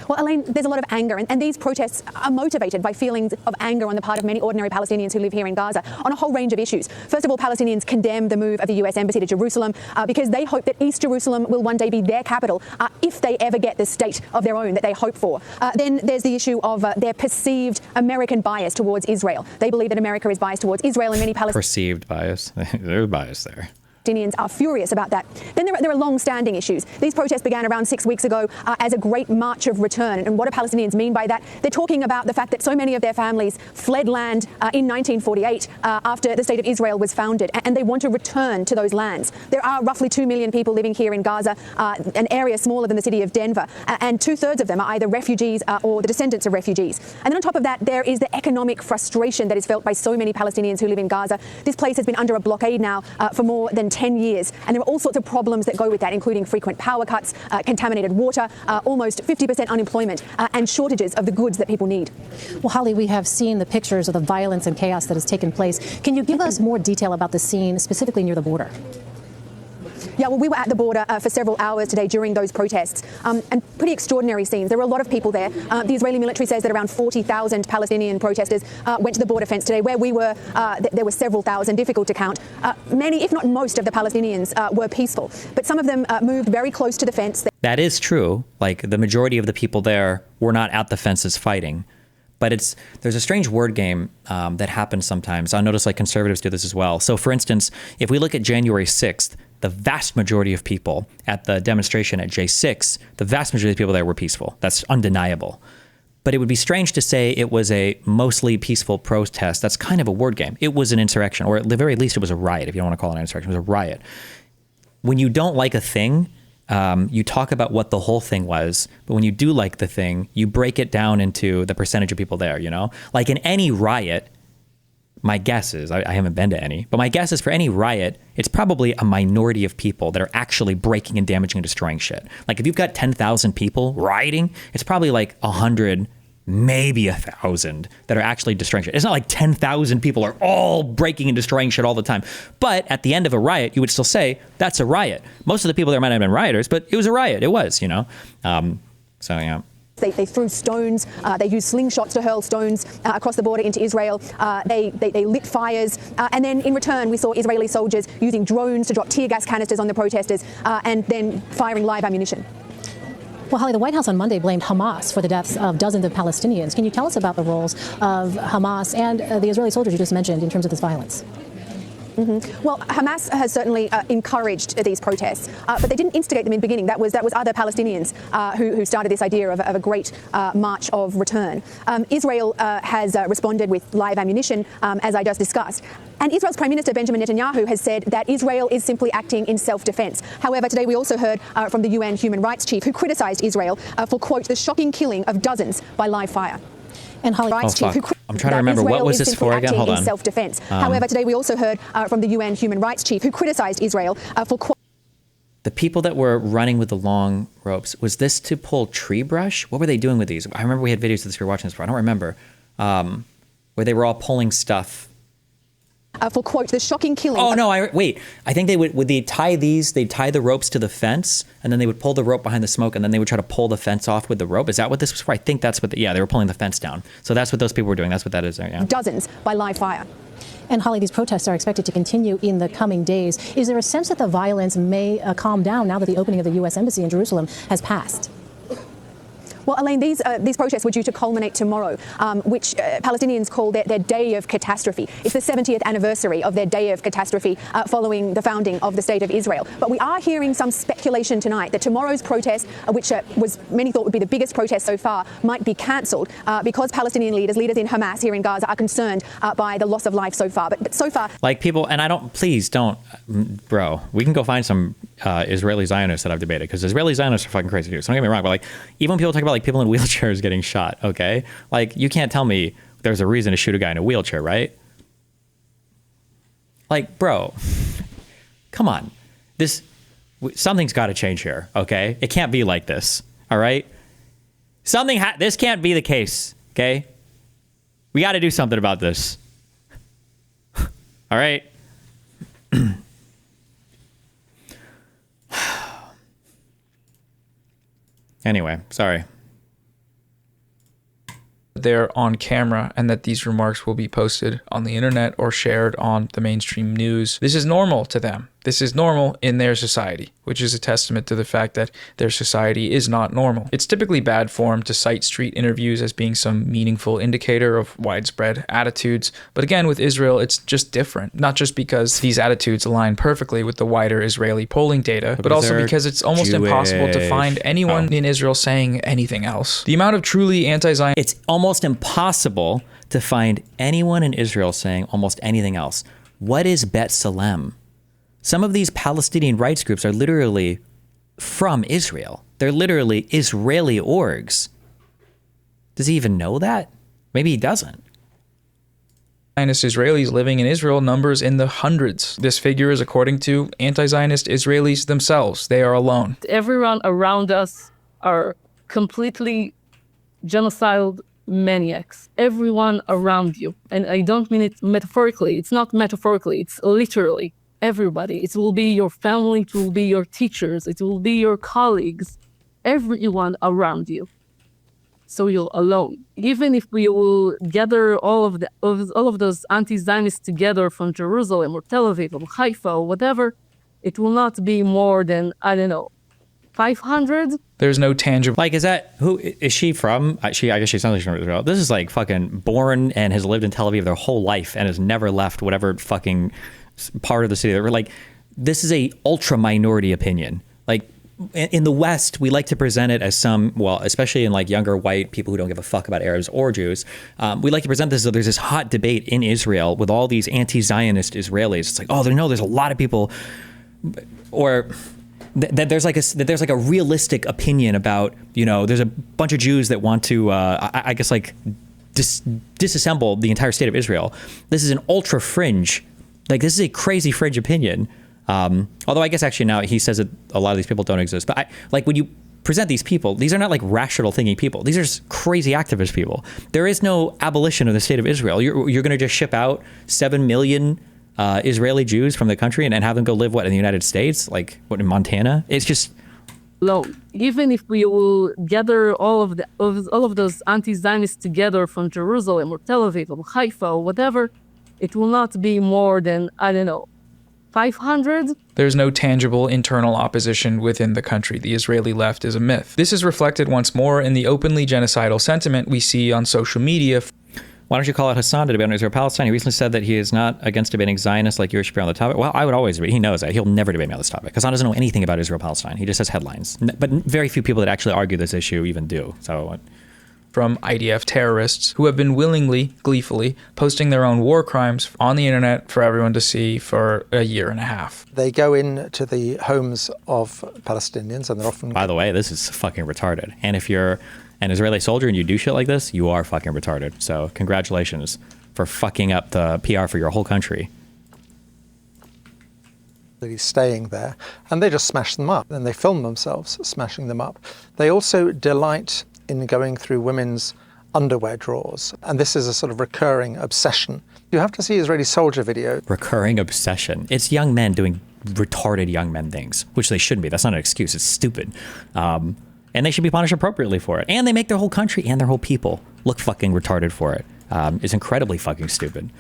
Well, Elaine, there's a lot of anger, and these protests are motivated by feelings of anger on the part of many ordinary Palestinians who live here in Gaza on a whole range of issues. First of all, Palestinians condemn the move of the US embassy to Jerusalem because they hope that East Jerusalem will one day be their capital if they ever get the state of their own that they hope for. Then there's the issue of their perceived American bias towards Israel. They believe that America is biased towards Israel, and many Palestinians... Perceived bias. There's bias there. Palestinians are furious about that. Then there are long-standing issues. These protests began around 6 weeks ago as a great march of return. And what do Palestinians mean by that? They're talking about the fact that so many of their families fled land in 1948 after the State of Israel was founded, and they want to return to those lands. There are roughly 2 million people living here in Gaza, an area smaller than the city of Denver, and 2/3 of them are either refugees or the descendants of refugees. And then on top of that, there is the economic frustration that is felt by so many Palestinians who live in Gaza. This place has been under a blockade now for more than 10 10 years. And there are all sorts of problems that go with that, including frequent power cuts, contaminated water, almost 50% unemployment, and shortages of the goods that people need. Well, Holly, we have seen the pictures of the violence and chaos that has taken place. Can you give us more detail about the scene, specifically near the border? Yeah, well, we were at the border for several hours today during those protests, and pretty extraordinary scenes. There were a lot of people there. The Israeli military says that around 40,000 Palestinian protesters went to the border fence today. Where we were, there were several thousand, difficult to count. Many, if not most, of the Palestinians were peaceful, but some of them moved very close to the fence. That is true. Like, the majority of the people there were not at the fences fighting. But there's a strange word game that happens sometimes. I notice like conservatives do this as well. So for instance, if we look at January 6th, the vast majority of people at the demonstration at J6, the vast majority of people there were peaceful. That's undeniable. But it would be strange to say it was a mostly peaceful protest. That's kind of a word game. It was an insurrection, or at the very least it was a riot, if you don't want to call it an insurrection. It was a riot. When you don't like a thing, you talk about what the whole thing was, but when you do like the thing, you break it down into the percentage of people there, you know? Like in any riot, my guess is, I haven't been to any, but my guess is for any riot, it's probably a minority of people that are actually breaking and damaging and destroying shit. Like if you've got 10,000 people rioting, it's probably like 100, maybe 1,000 that are actually destroying shit. It's not like 10,000 people are all breaking and destroying shit all the time. But at the end of a riot, you would still say, that's a riot. Most of the people there might have been rioters, but it was a riot. It was, you know? So, yeah. They threw stones. They used slingshots to hurl stones across the border into Israel. They lit fires. And then in return, we saw Israeli soldiers using drones to drop tear gas canisters on the protesters and then firing live ammunition. Well, Holly, the White House on Monday blamed Hamas for the deaths of dozens of Palestinians. Can you tell us about the roles of Hamas and the Israeli soldiers you just mentioned in terms of this violence? Well, Hamas has certainly encouraged these protests, but they didn't instigate them in the beginning. That was other Palestinians who started this idea of a great march of return. Israel has responded with live ammunition, as I just discussed. And Israel's Prime Minister Benjamin Netanyahu has said that Israel is simply acting in self-defense. However, today we also heard from the UN Human Rights Chief, who criticized Israel for, quote, the shocking killing of dozens by live fire. And Holly, I'm trying to remember, what was this for again? Hold on. Self-defense. However, today we also heard from the UN Human Rights Chief, who criticized Israel for... The people that were running with the long ropes, was this to pull tree brush? What were they doing with these? I remember we had videos of this we were watching this for. I don't remember. Where they were all pulling stuff. For, quote, the shocking killing... Oh, no, wait. I think they'd tie the ropes to the fence, and then they would pull the rope behind the smoke, and then they would try to pull the fence off with the rope. Is that what this was for? I think that's what, they were pulling the fence down. So that's what those people were doing. That's what that is there, yeah. Dozens by live fire. And Holly, these protests are expected to continue in the coming days. Is there a sense that the violence may calm down now that the opening of the U.S. Embassy in Jerusalem has passed? Well, Elaine, these protests were due to culminate tomorrow, which Palestinians call their day of catastrophe. It's the 70th anniversary of their day of catastrophe following the founding of the State of Israel. But we are hearing some speculation tonight that tomorrow's protest, which many thought would be the biggest protest so far, might be cancelled because Palestinian leaders in Hamas here in Gaza are concerned by the loss of life so far. But so far... Like people, and please don't, bro, we can go find some Israeli Zionists that I've debated, because Israeli Zionists are fucking crazy too. So don't get me wrong, but like, even when people talk about like people in wheelchairs getting shot, okay? Like, you can't tell me there's a reason to shoot a guy in a wheelchair, right? Like, bro, come on. Something's got to change here, okay? It can't be like this, all right? This can't be the case, okay? We got to do something about this. All right? Anyway, sorry. They're on camera and that these remarks will be posted on the internet or shared on the mainstream news. This is normal to them. This is normal in their society, which is a testament to the fact that their society is not normal. It's typically bad form to cite street interviews as being some meaningful indicator of widespread attitudes. But again, with Israel, it's just different. Not just because these attitudes align perfectly with the wider Israeli polling data, but also because it's almost impossible to find anyone in Israel saying anything else. The amount of truly anti-Zionist... It's almost impossible to find anyone in Israel saying almost anything else. What is Bet Salem? Some of these Palestinian rights groups are literally from Israel. They're literally Israeli orgs. Does he even know that? Maybe he doesn't. Zionist Israelis living in Israel numbers in the hundreds. This figure is according to anti-Zionist Israelis themselves. They are alone. Everyone around us are completely genocidal maniacs. Everyone around you. And I don't mean it metaphorically. It's not metaphorically. It's literally everybody. It will be your family. It will be your teachers. It will be your colleagues. Everyone around you. So you're alone. Even if we will gather all of those anti-Zionists together from Jerusalem or Tel Aviv or Haifa or whatever, it will not be more than, I don't know, 500? There's no tangible... Like, who is she from? I guess she sounds like she's from Israel. This is like fucking born and has lived in Tel Aviv their whole life and has never left whatever fucking part of the city. Like, this is a ultra minority opinion. Like, in the West, we like to present it as some, well, especially in like younger white people who don't give a fuck about Arabs or Jews, we like to present this as though there's this hot debate in Israel with all these anti-Zionist Israelis. It's like, oh, no, there's a lot of people, or that there's like a realistic opinion about, you know, there's a bunch of Jews that want to, I guess, like disassemble the entire state of Israel. This is an ultra fringe, like this is a crazy fringe opinion. Although I guess actually now he says that a lot of these people don't exist. But like when you present these people, these are not like rational thinking people. These are just crazy activist people. There is no abolition of the state of Israel. You're going to just ship out 7 million Israeli Jews from the country and have them go live, what, in the United States? Like, what, in Montana? It's just... Alone. Even if we will gather all of those anti-Zionists together from Jerusalem or Tel Aviv or Haifa or whatever, it will not be more than, I don't know, 500? There's no tangible internal opposition within the country. The Israeli left is a myth. This is reflected once more in the openly genocidal sentiment we see on social media. Why don't you call out Hassan to debate on Israel-Palestine? He recently said that he is not against debating Zionists like you should be on the topic. Well, I would always debate. He knows that. He'll never debate me on this topic. Hassan doesn't know anything about Israel-Palestine. He just has headlines. But very few people that actually argue this issue even do. So... From IDF terrorists who have been willingly, gleefully, posting their own war crimes on the internet for everyone to see for a year and a half. They go into the homes of Palestinians and they're often... By the way, this is fucking retarded. And if you're an Israeli soldier and you do shit like this, you are fucking retarded. So congratulations for fucking up the PR for your whole country. Staying there, and they just smash them up, and they film themselves smashing them up. They also delight in going through women's underwear drawers, and this is a sort of recurring obsession. You have to see Israeli soldier video. Recurring obsession. It's young men doing retarded young men things, which they shouldn't be. That's not an excuse. It's stupid. And they should be punished appropriately for it. And they make their whole country and their whole people look fucking retarded for it. It's incredibly fucking stupid.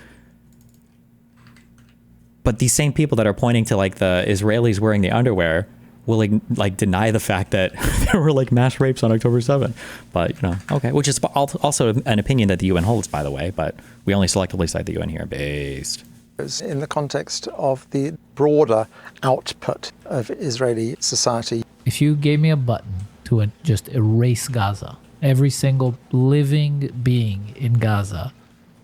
But these same people that are pointing to like the Israelis wearing the underwear will like deny the fact that there were like mass rapes on October 7th. But, you know, okay. Which is also an opinion that the UN holds, by the way, but we only selectively cite the UN here based. In the context of the broader output of Israeli society. If you gave me a button to just erase Gaza, every single living being in Gaza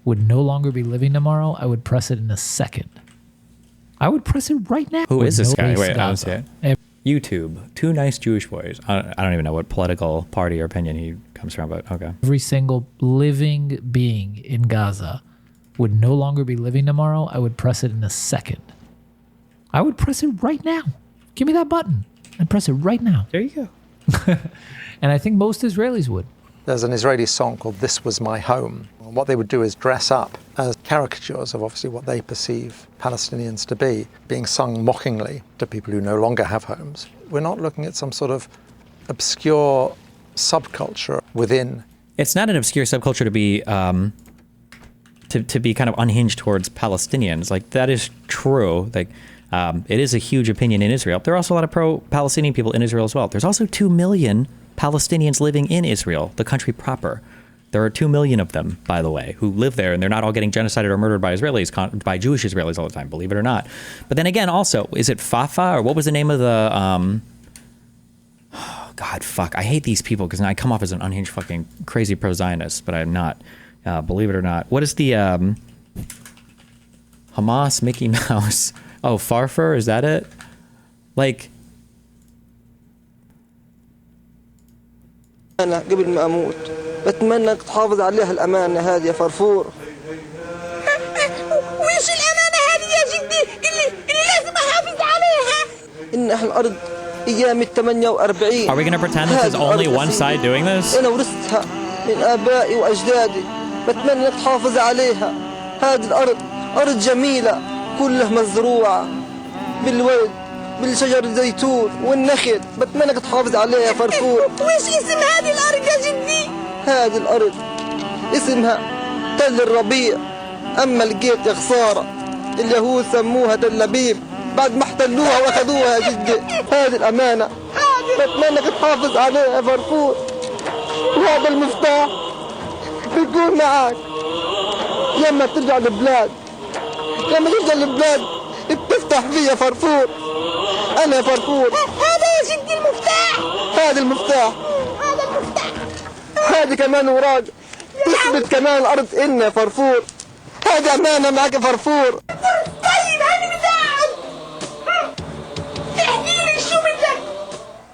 would no longer be living tomorrow, I would press it in a second. I would press it right now. Who is this guy? Wait, I don't see it. YouTube. Two nice Jewish boys. I don't even know what political party or opinion he comes from, but okay. Every single living being in Gaza would no longer be living tomorrow. I would press it in a second. I would press it right now. Give me that button. I'd press it right now. There you go. And I think most Israelis would. There's an Israeli song called This Was My Home. And what they would do is dress up as caricatures of obviously what they perceive Palestinians to be, being sung mockingly to people who no longer have homes. We're not looking at some sort of obscure subculture within. It's not an obscure subculture to be to be kind of unhinged towards Palestinians. Like, that is true. Like, it is a huge opinion in Israel. There are also a lot of pro-Palestinian people in Israel as well. There's also 2 million Palestinians living in Israel, the country proper. There are 2 million of them, by the way, who live there, and they're not all getting genocided or murdered by Israelis, by Jewish Israelis all the time, believe it or not. But then again, also, is it Fafa, or what was the name of the, God, fuck, I hate these people, because I come off as an unhinged fucking crazy pro-Zionist, but I'm not, believe it or not. What is the, Hamas Mickey Mouse? Oh, Farfur, is that it? Like, أنا قبل ما أموت بتمنى تحافظ عليها الأمانة هذه يا فرفور منا أهل الأرض أيام 48. Are we going to pretend this is only one side doing this? أنا ورثتها من آبائي وأجدادي، بتمنى إنك تحافظ عليها. هذه الأرض أرض جميلة كلها مزروعة بالورد بالشجر الزيتون والنخل، بتمنى إنك تحافظ عليها يا فرفور. وإيش اسم هذه الأرض يا جدي؟ هذه الأرض اسمها تل الربيع، أما لقيت يا خسارة اليهود سموها تل أبيب بعد ما احتلوها واخذوها يا جدي. هذه الأمانة بتمنى إنك تحافظ عليها يا فرفور، وهذا المفتاح بيكون معك لما ترجع البلاد. لما ترجع البلاد بتفتح فيه يا فرفور. أنا يا فرفور. هذا يا جدي المفتاح. هذا المفتاح. هذا المفتاح. هذه كمان وراق تثبت كمان الأرض إلنا يا فرفور. هذه أمانة معك يا فرفور. طيب هذه بتاعك. احكي لي شو بدك؟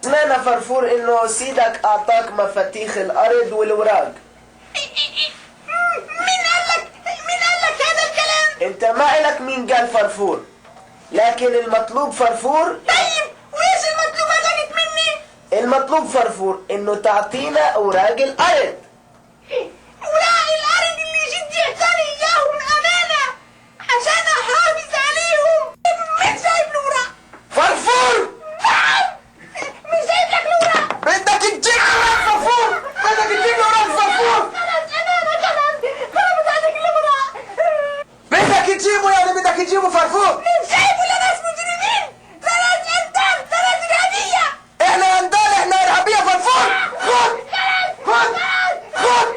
أمانة فرفور إنه سيدك أعطاك مفاتيح الأرض والوراق. مين قال لك هذا الكلام؟ أنت ما إلك مين قال فرفور، لكن المطلوب فرفور. طيب وإيش المطلوب هذاك مني؟ المطلوب فرفور إنه تعطينا أوراق الأرض. أوراق الأرض اللي جدي اعطاني إياهم أمانة عشان أحافظ عليهم. مين جايب الأوراق؟ فرفور. نعم مين جايب لك الأوراق؟ بدك تجيب أوراق فرفور. بدك تجيب أوراق فرفور. خلاص خلاص هذيك الأوراق. بدك تجيبه يعني بدك تجيبه فرفور. مين جايبه لناس مجرمين؟ لناس أندال لناس إرهابية. إحنا أندال إحنا إرهابية فرفور. خذ خذ خذ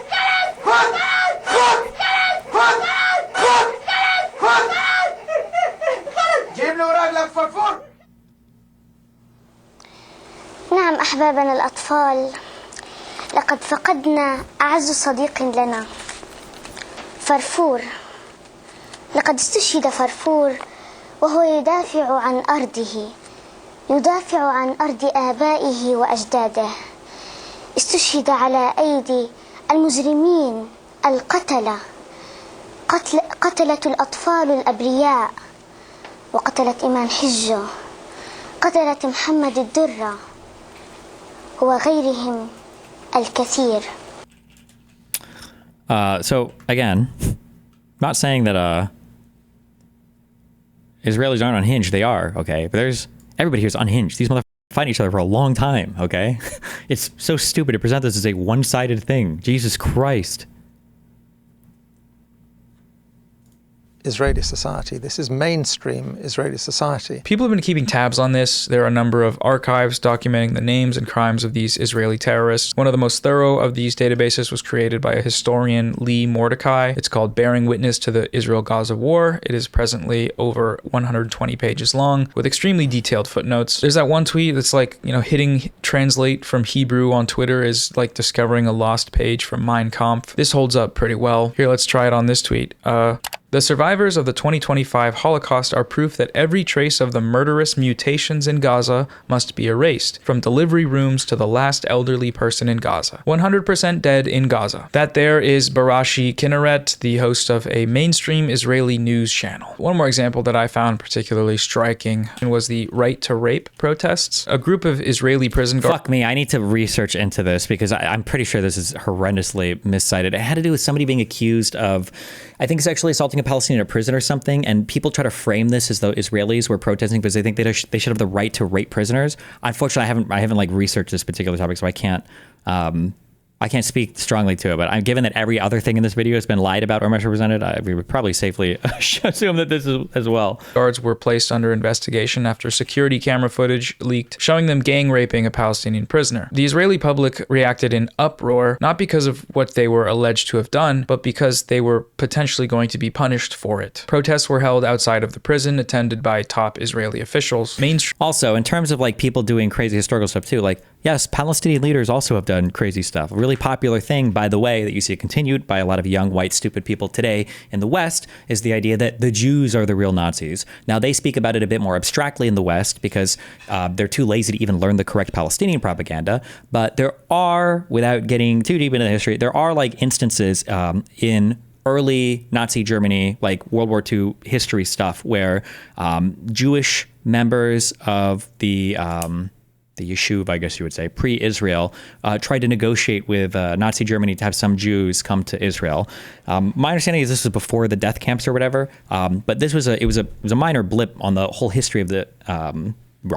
خذ خذ خذ خذ خذ خذ جيب لي أوراق لك فرفور. نعم أحبابنا الأطفال، لقد فقدنا أعز صديق لنا، فرفور. لقد استشهد فرفور وهو يدافع عن أرضه، يدافع عن أرض آبائه وأجداده. استشهد على أيدي المجرمين القتلة، قتلت الأطفال الأبرياء، وقتلت إيمان حجة، قتلت محمد الدرة وغيرهم الكثير. So again, not saying that Israelis aren't unhinged. They are, okay? But everybody here is unhinged. These motherfuckers fight each other for a long time, okay? It's so stupid to present this as a one-sided thing. Jesus Christ. Israeli society. This is mainstream Israeli society. People have been keeping tabs on this. There are a number of archives documenting the names and crimes of these Israeli terrorists. One of the most thorough of these databases was created by a historian, Lee Mordecai. It's called Bearing Witness to the Israel-Gaza War. It is presently over 120 pages long with extremely detailed footnotes. There's that one tweet that's like, hitting translate from Hebrew on Twitter is like discovering a lost page from Mein Kampf. This holds up pretty well. Here, let's try it on this tweet. The survivors of the 2025 Holocaust are proof that every trace of the murderous mutations in Gaza must be erased, from delivery rooms to the last elderly person in Gaza. 100% dead in Gaza. That there is Barashi Kinneret, the host of a mainstream Israeli news channel. One more example that I found particularly striking was the right to rape protests. A group of Israeli prison guards... Fuck me, I need to research into this because I'm pretty sure this is horrendously miscited. It had to do with somebody being accused of, I think, sexually assaulting a Palestinian prison or something, and people try to frame this as though Israelis were protesting because they think they should have the right to rape prisoners. Unfortunately, I haven't like researched this particular topic, so I can't speak strongly to it, but given that every other thing in this video has been lied about or misrepresented, we would probably safely assume that this is as well. Guards were placed under investigation after security camera footage leaked showing them gang raping a Palestinian prisoner. The Israeli public reacted in uproar, not because of what they were alleged to have done, but because they were potentially going to be punished for it. Protests were held outside of the prison, attended by top Israeli officials. Also, in terms of like people doing crazy historical stuff too, like, yes, Palestinian leaders also have done crazy stuff. A really popular thing, by the way, that you see continued by a lot of young, white, stupid people today in the West is the idea that the Jews are the real Nazis. Now, they speak about it a bit more abstractly in the West because they're too lazy to even learn the correct Palestinian propaganda. But there are, without getting too deep into the history, there are like instances in early Nazi Germany, like World War II history stuff, where Jewish members of the Yishuv, I guess you would say, pre-Israel, tried to negotiate with Nazi Germany to have some Jews come to Israel. My understanding is this was before the death camps or whatever, but this was it was a minor blip on the whole history of the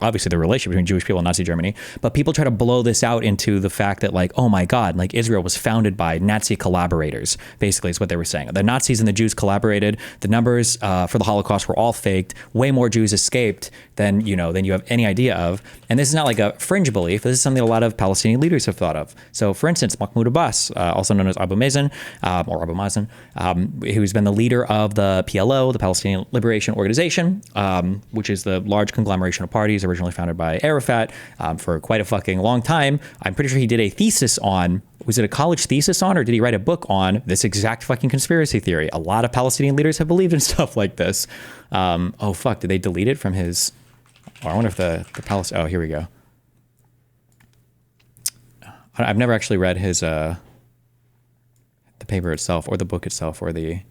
obviously the relationship between Jewish people and Nazi Germany, but people try to blow this out into the fact that like, oh my God, like Israel was founded by Nazi collaborators, basically is what they were saying. The Nazis and the Jews collaborated. The numbers for the Holocaust were all faked. Way more Jews escaped than you have any idea of. And this is not like a fringe belief. This is something a lot of Palestinian leaders have thought of. So for instance, Mahmoud Abbas, also known as Abu Mazen, who's been the leader of the PLO, the Palestinian Liberation Organization, which is the large conglomeration of parties originally founded by Arafat for quite a fucking long time. I'm pretty sure he did a thesis on, was it a college thesis on, or did he write a book on this exact fucking conspiracy theory? A lot of Palestinian leaders have believed in stuff like this. Oh fuck, did they delete it from his, I wonder if the Palestine, oh, here we go. I've never actually read his, the paper itself or the book itself or the,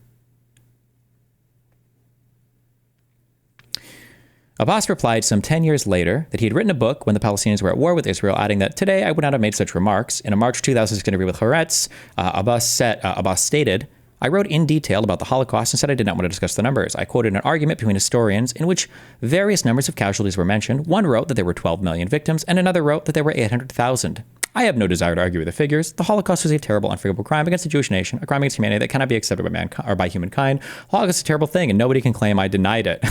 Abbas replied some 10 years later that he had written a book when the Palestinians were at war with Israel, adding that today I would not have made such remarks. In a March 2006 interview with Haaretz, Abbas stated, I wrote in detail about the Holocaust and said I did not want to discuss the numbers. I quoted an argument between historians in which various numbers of casualties were mentioned. One wrote that there were 12 million victims and another wrote that there were 800,000. I have no desire to argue with the figures. The Holocaust was a terrible, unforgivable crime against the Jewish nation, a crime against humanity that cannot be accepted by mankind or by humankind. Holocaust is a terrible thing and nobody can claim I denied it.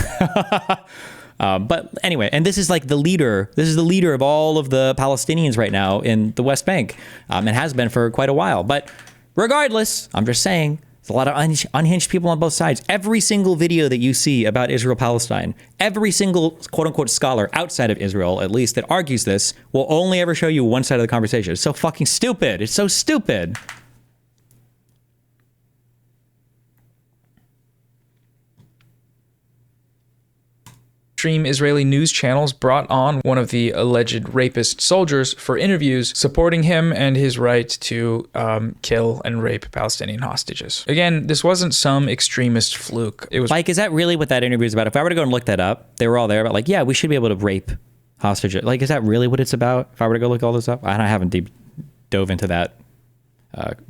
But anyway, and this is like the leader. This is the leader of all of the Palestinians right now in the West Bank, and has been for quite a while. But regardless, I'm just saying, there's a lot of unhinged people on both sides. Every single video that you see about Israel-Palestine, every single quote-unquote scholar outside of Israel, at least, that argues this, will only ever show you one side of the conversation. It's so fucking stupid. It's so stupid. Mainstream Israeli news channels brought on one of the alleged rapist soldiers for interviews, supporting him and his right to kill and rape Palestinian hostages. Again, this wasn't some extremist fluke. It was like, is that really what that interview is about? If I were to go and look that up, they were all there about like, yeah, we should be able to rape hostages. Like, is that really what it's about? If I were to go look all this up, and I haven't dove into that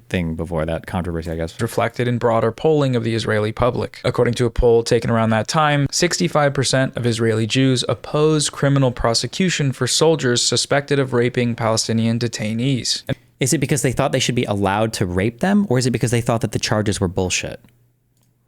thing before, that controversy, I guess. Reflected in broader polling of the Israeli public. According to a poll taken around that time, 65% of Israeli Jews oppose criminal prosecution for soldiers suspected of raping Palestinian detainees. Is it because they thought they should be allowed to rape them, or is it because they thought that the charges were bullshit?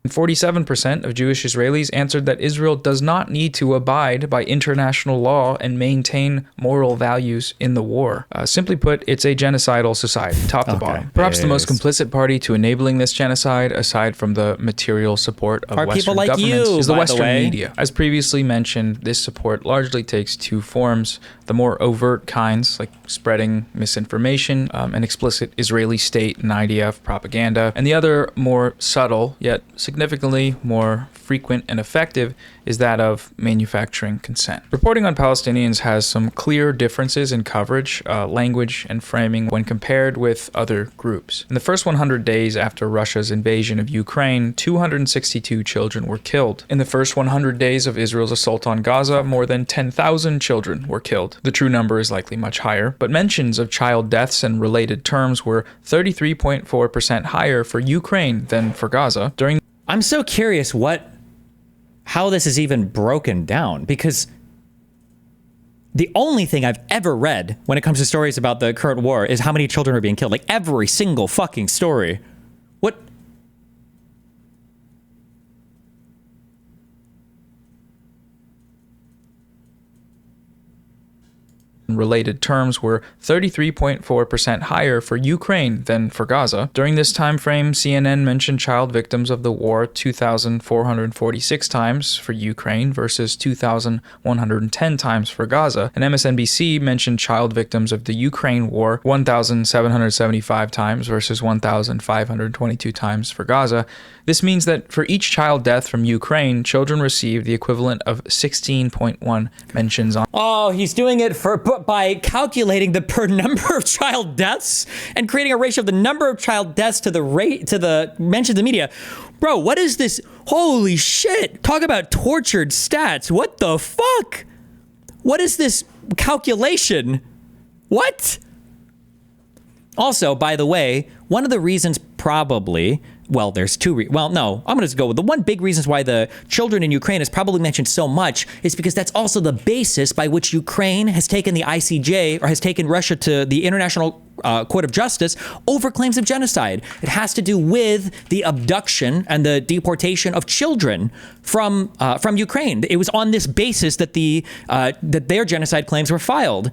47% of Jewish Israelis answered that Israel does not need to abide by international law and maintain moral values in the war. Simply put, it's a genocidal society, top to bottom. Perhaps the most complicit party to enabling this genocide, aside from the material support of Western governments, is the Western media. As previously mentioned, this support largely takes two forms. The more overt kinds, like spreading misinformation and explicit Israeli state and IDF propaganda, and the other more subtle, yet significantly more frequent and effective, is that of manufacturing consent. Reporting on Palestinians has some clear differences in coverage, language, and framing when compared with other groups. In the first 100 days after Russia's invasion of Ukraine, 262 children were killed. In the first 100 days of Israel's assault on Gaza, more than 10,000 children were killed. The true number is likely much higher, but mentions of child deaths and related terms were 33.4% higher for Ukraine than for Gaza. I'm so curious how this is even broken down, because the only thing I've ever read when it comes to stories about the current war is how many children are being killed. Like every single fucking story. What? Related terms were 33.4% higher for Ukraine than for Gaza. During this time frame, CNN mentioned child victims of the war 2,446 times for Ukraine versus 2,110 times for Gaza, and MSNBC mentioned child victims of the Ukraine war 1,775 times versus 1,522 times for Gaza. This means that for each child death from Ukraine, children received the equivalent of 16.1 mentions on. Oh, he's doing it for by calculating the per number of child deaths and creating a ratio of the number of child deaths to the rate to the mentioned in the media. Bro, what is this? Holy shit. Talk about tortured stats. What the fuck? What is this calculation? What? Also, by the way, one of the reasons probably, well, there's two, well, no, I'm going to go with the one big reasons why the children in Ukraine is probably mentioned so much is because that's also the basis by which Ukraine has taken the ICJ or has taken Russia to the International Court of Justice over claims of genocide. It has to do with the abduction and the deportation of children from Ukraine. It was on this basis that that their genocide claims were filed.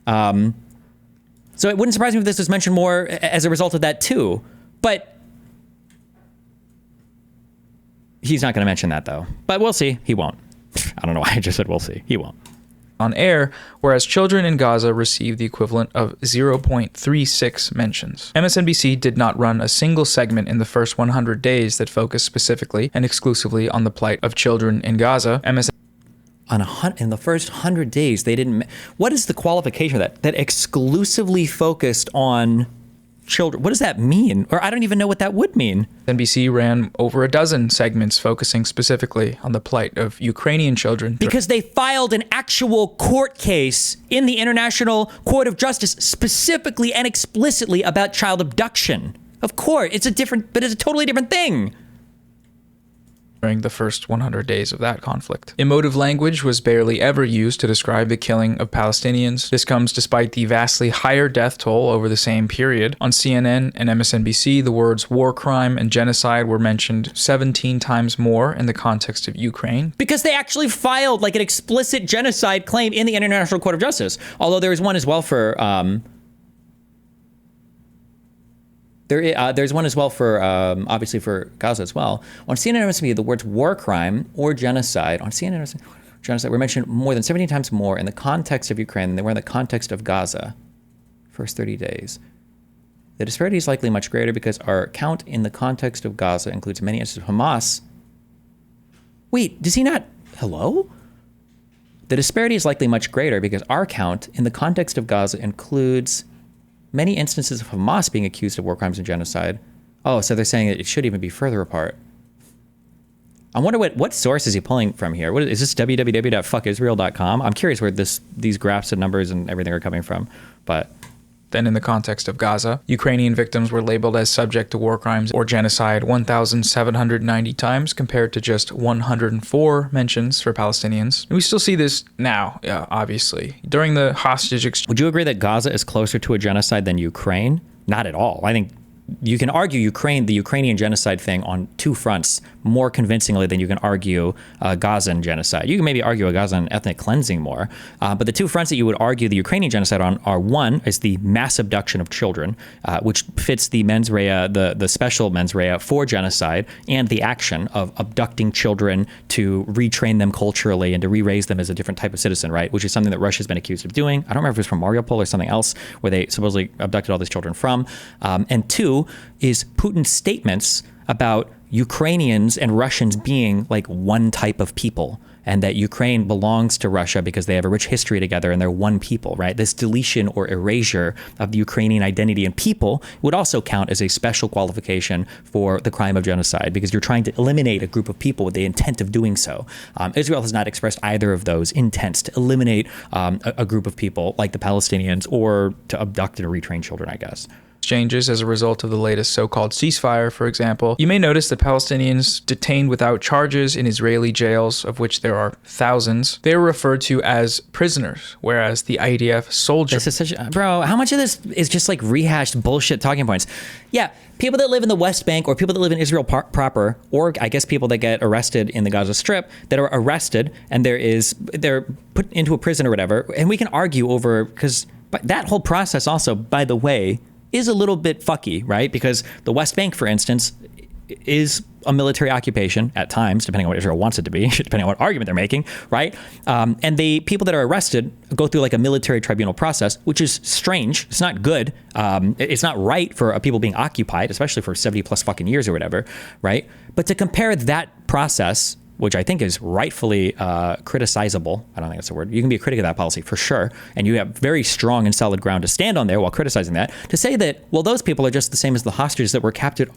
So it wouldn't surprise me if this was mentioned more as a result of that too. But he's not going to mention that though. But we'll see. He won't. I don't know why I just said we'll see. He won't. On air, whereas children in Gaza received the equivalent of 0.36 mentions. MSNBC did not run a single segment in the first 100 days that focused specifically and exclusively on the plight of children in Gaza. In the first 100 days, they didn't. What is the qualification of that? That exclusively focused on children. What does that mean? Or I don't even know what that would mean. NBC ran over a dozen segments focusing specifically on the plight of Ukrainian children. Because they filed an actual court case in the International Court of Justice specifically and explicitly about child abduction. Of course, it's a totally different thing. During the first 100 days of that conflict. Emotive language was barely ever used to describe the killing of Palestinians. This comes despite the vastly higher death toll over the same period. On CNN and MSNBC, the words war crime and genocide were mentioned 17 times more in the context of Ukraine. Because they actually filed like an explicit genocide claim in the International Court of Justice. Although there is one as well for there's one as well for, obviously for Gaza as well. On CNN and MSNBC, the words war crime or genocide, on CNN and MSNBC, genocide were mentioned more than 17 times more in the context of Ukraine than they were in the context of Gaza. First 30 days. The disparity is likely much greater because our count in the context of Gaza includes many instances of Hamas. Wait, does he not? Hello? The disparity is likely much greater because our count in the context of Gaza includes many instances of Hamas being accused of war crimes and genocide. Oh, so they're saying that it should even be further apart. I wonder what source is he pulling from here? Is this www.fuckisrael.com? I'm curious where these graphs and numbers and everything are coming from. But then in the context of Gaza, Ukrainian victims were labeled as subject to war crimes or genocide 1,790 times compared to just 104 mentions for Palestinians. And we still see this now, obviously. During the hostage exchange. Would you agree that Gaza is closer to a genocide than Ukraine? Not at all. I think you can argue the Ukrainian genocide thing on two fronts more convincingly than you can argue Gazan genocide. You can maybe argue a Gazan ethnic cleansing more, but the two fronts that you would argue the Ukrainian genocide on are one is the mass abduction of children, which fits the mens rea, the special mens rea for genocide, and the action of abducting children to retrain them culturally and to re-raise them as a different type of citizen, right? Which is something that Russia's been accused of doing. I don't remember if it was from Mariupol or something else where they supposedly abducted all these children from. And two is Putin's statements about Ukrainians and Russians being like one type of people, and that Ukraine belongs to Russia because they have a rich history together and they're one people, right? This deletion or erasure of the Ukrainian identity and people would also count as a special qualification for the crime of genocide because you're trying to eliminate a group of people with the intent of doing so. Israel has not expressed either of those intents to eliminate a group of people like the Palestinians or to abduct and retrain children, I guess. Exchanges as a result of the latest so-called ceasefire, for example. You may notice that Palestinians detained without charges in Israeli jails, of which there are thousands, they are referred to as prisoners, whereas the IDF soldiers... This is such... Bro, how much of this is just like rehashed bullshit talking points? Yeah, people that live in the West Bank or people that live in Israel proper, or I guess people that get arrested in the Gaza Strip that are arrested and they're put into a prison or whatever, and we can argue over... because that whole process also, by the way, is a little bit fucky, right? Because the West Bank, for instance, is a military occupation at times, depending on what Israel wants it to be, depending on what argument they're making, right? And the people that are arrested go through like a military tribunal process, which is strange. It's not good. It's not right for people being occupied, especially for 70 plus fucking years or whatever, right? But to compare that process which I think is rightfully criticizable. I don't think that's a word. You can be a critic of that policy for sure, and you have very strong and solid ground to stand on there while criticizing that. To say that, well, those people are just the same as the hostages that were captured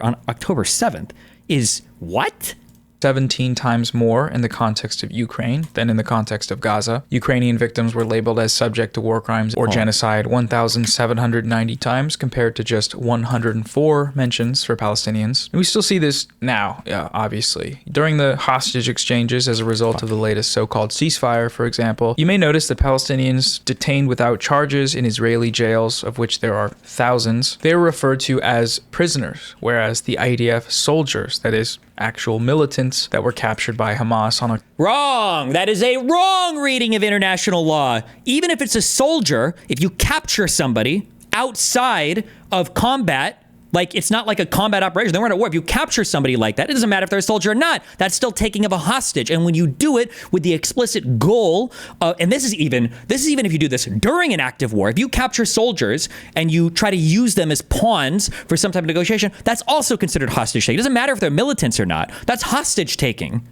on October 7th is what? 17 times more in the context of Ukraine than in the context of Gaza. Ukrainian victims were labeled as subject to war crimes or genocide 1,790 times compared to just 104 mentions for Palestinians. And we still see this now, obviously. During the hostage exchanges as a result of the latest so-called ceasefire, for example, you may notice that Palestinians detained without charges in Israeli jails, of which there are thousands, they are referred to as prisoners, whereas the IDF soldiers, that is, actual militants that were captured by Hamas on a... Wrong! That is a wrong reading of international law. Even if it's a soldier, if you capture somebody outside of combat, like it's not like a combat operation, they weren't at war. If you capture somebody like that, it doesn't matter if they're a soldier or not. That's still taking of a hostage. And when you do it with the explicit goal, and this is even if you do this during an active war, if you capture soldiers and you try to use them as pawns for some type of negotiation, that's also considered hostage taking. It doesn't matter if they're militants or not. That's hostage taking.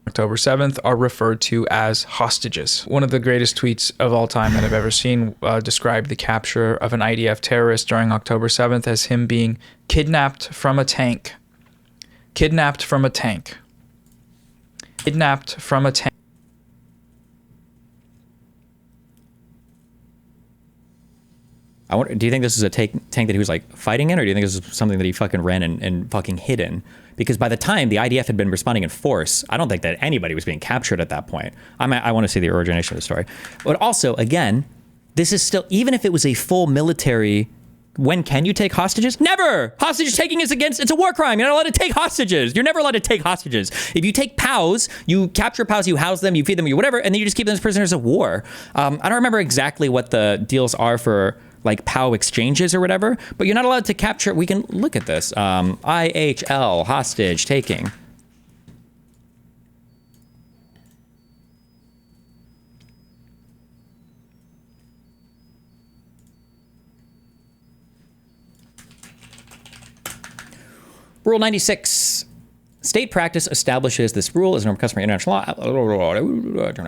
October 7th are referred to as hostages. One of the greatest tweets of all time that I've ever seen described the capture of an IDF terrorist during October 7th as him being kidnapped from a tank. Kidnapped from a tank. Kidnapped from a tank. Do you think this is a tank that he was like fighting in, or do you think this is something that he fucking ran and fucking hid in? Because by the time the IDF had been responding in force, I don't think that anybody was being captured at that point. I want to see the origination of the story. But also, again, this is still, even if it was a full military, when can you take hostages? Never! Hostage taking is it's a war crime. You're not allowed to take hostages. You're never allowed to take hostages. If you take POWs, you capture POWs, you house them, you feed them, you whatever, and then you just keep them as prisoners of war. I don't remember exactly what the deals are for like POW exchanges or whatever, but you're not allowed to capture. We can look at this. IHL, hostage taking. Rule 96. State practice establishes this rule as a norm of customary international law.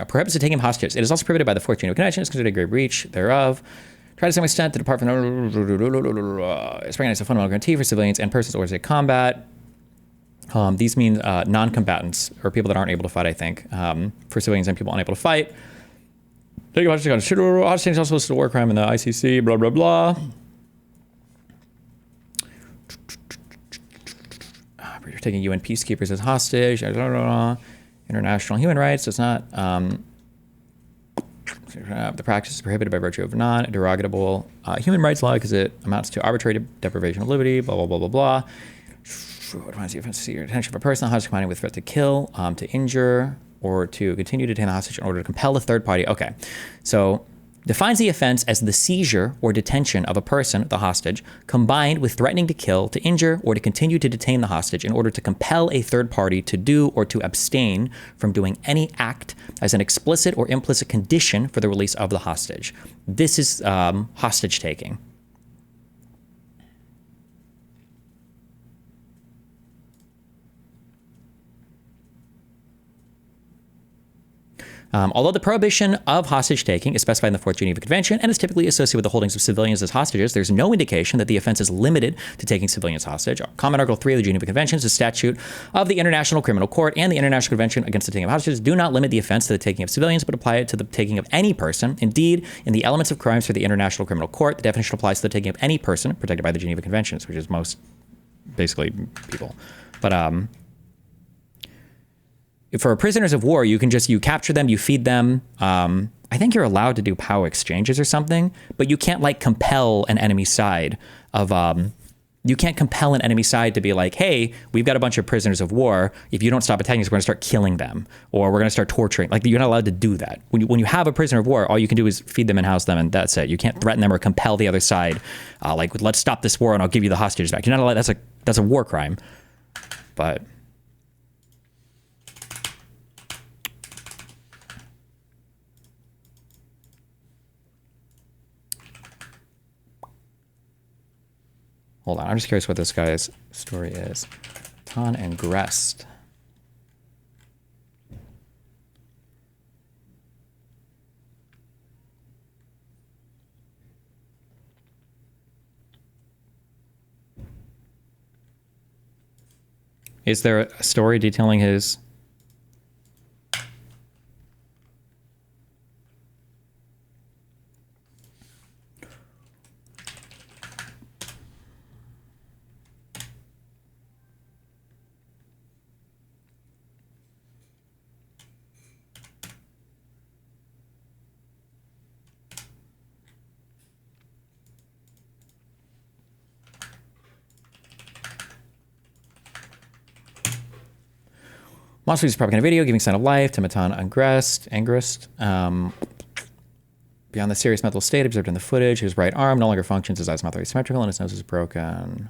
Prohibits the taking of hostages. It is also prohibited by the 14th Geneva Convention. It's considered a grave breach thereof. Try to some extent the Department is recognized a fundamental guarantee for civilians and persons orders of combat. These mean non-combatants, or people that aren't able to fight, I think, for civilians and people unable to fight. Taking hostage is also listed a war crime in the ICC, blah, blah, blah. You're taking UN peacekeepers as hostage. International human rights does not... the practice is prohibited by virtue of non-derogable human rights law because it amounts to arbitrary deprivation of liberty, blah, blah, blah, blah, blah. Defines the offense to your attention of a person, hostage combining with threat to kill, to injure, or to continue to detain the hostage in order to compel a third party. Okay, so defines the offense as the seizure or detention of a person, the hostage, combined with threatening to kill, to injure, or to continue to detain the hostage in order to compel a third party to do or to abstain from doing any act as an explicit or implicit condition for the release of the hostage. This is hostage taking. Although the prohibition of hostage taking is specified in the Fourth Geneva Convention and is typically associated with the holdings of civilians as hostages, there's no indication that the offense is limited to taking civilians hostage. Common Article 3 of the Geneva Conventions, the statute of the International Criminal Court and the International Convention against the taking of hostages do not limit the offense to the taking of civilians, but apply it to the taking of any person. Indeed, in the elements of crimes for the International Criminal Court, the definition applies to the taking of any person protected by the Geneva Conventions, which is most, basically, people. But, for prisoners of war, you capture them, you feed them. I think you're allowed to do POW exchanges or something, but you can't like compel an enemy side of, you can't compel an enemy side to be like, hey, we've got a bunch of prisoners of war. If you don't stop attacking us, we're gonna start killing them, or we're gonna start torturing. Like, you're not allowed to do that. When you have a prisoner of war, all you can do is feed them and house them, and that's it. You can't threaten them or compel the other side, like, let's stop this war and I'll give you the hostages back. You're not allowed, that's a war crime. But hold on, I'm just curious what this guy's story is. Tan and Grest. Is there a story detailing his... Monsters propaganda video giving sign of life to Matan Angrist. Beyond the serious mental state observed in the footage, his right arm no longer functions, his eyes mouth are asymmetrical, and his nose is broken.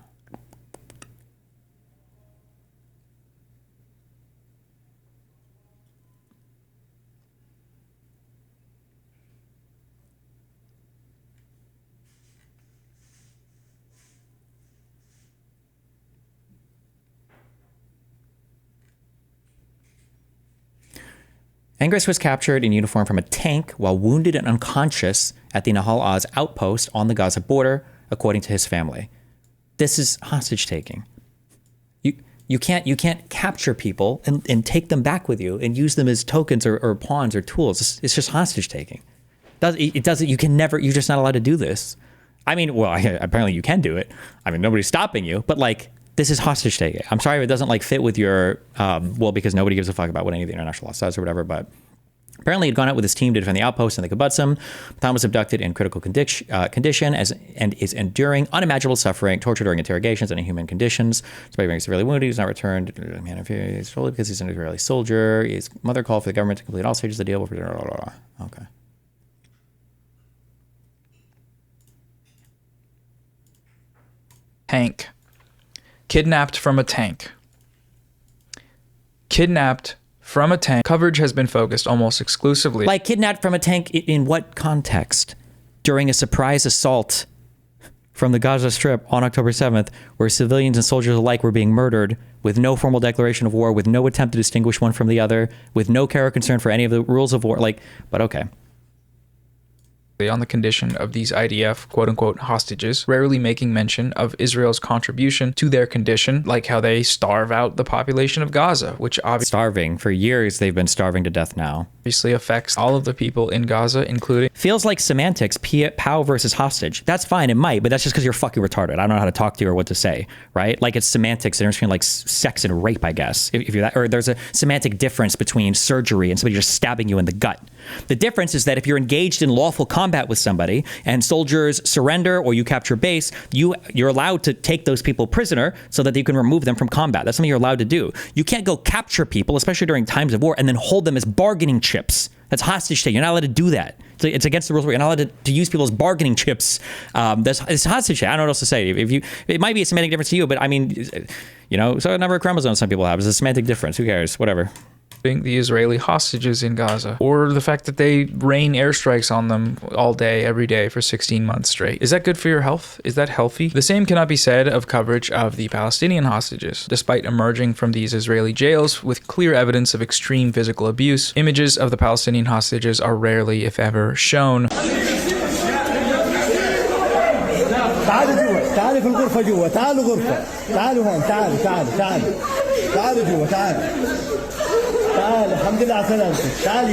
Angrist was captured in uniform from a tank while wounded and unconscious at the Nahal Oz outpost on the Gaza border, according to his family. This is hostage taking. You can't capture people and take them back with you and use them as tokens or pawns or tools. It's just hostage taking. It doesn't. You can never. You're just not allowed to do this. I mean, well, apparently you can do it. I mean, nobody's stopping you. But like, this is hostage taking. I'm sorry if it doesn't like fit with your, well, because nobody gives a fuck about what any of the international law says or whatever, but apparently he'd gone out with his team to defend the outpost in the kibbutzim. Tom was abducted in critical condition and is enduring unimaginable suffering, torture during interrogations, and inhuman conditions. Despite being severely wounded, he's not returned. He's solely because he's an Israeli soldier. His mother called for the government to complete all stages of the deal. Okay. Tank. Kidnapped from a tank. Kidnapped from a tank. Coverage has been focused almost exclusively. Like kidnapped from a tank in what context? During a surprise assault from the Gaza Strip on October 7th, where civilians and soldiers alike were being murdered with no formal declaration of war, with no attempt to distinguish one from the other, with no care or concern for any of the rules of war. Like, but okay. On the condition of these IDF quote-unquote hostages, rarely making mention of Israel's contribution to their condition, like how they starve out the population of Gaza, which obviously... Starving. For years, they've been starving to death now. Obviously affects all of the people in Gaza, including... Feels like semantics, POW versus hostage. That's fine, it might, but that's just because you're fucking retarded. I don't know how to talk to you or what to say, right? Like it's semantics, the difference between like sex and rape, I guess. If you're that, or there's a semantic difference between surgery and somebody just stabbing you in the gut. The difference is that if you're engaged in lawful combat with somebody and soldiers surrender or you capture base, you're allowed to take those people prisoner so that you can remove them from combat. That's something you're allowed to do. You can't go capture people, especially during times of war, and then hold them as bargaining chips. That's hostage taking. You're not allowed to do that. It's against the rules. You're not allowed to use people as bargaining chips. It's hostage taking. I don't know what else to say. It might be a semantic difference to you, but I mean, you know, so a number of chromosomes some people have. It's a semantic difference. Who cares? Whatever. The Israeli hostages in Gaza, or the fact that they rain airstrikes on them all day, every day for 16 months straight. Is that good for your health? Is that healthy? The same cannot be said of coverage of the Palestinian hostages. Despite emerging from these Israeli jails with clear evidence of extreme physical abuse, images of the Palestinian hostages are rarely, if ever, shown.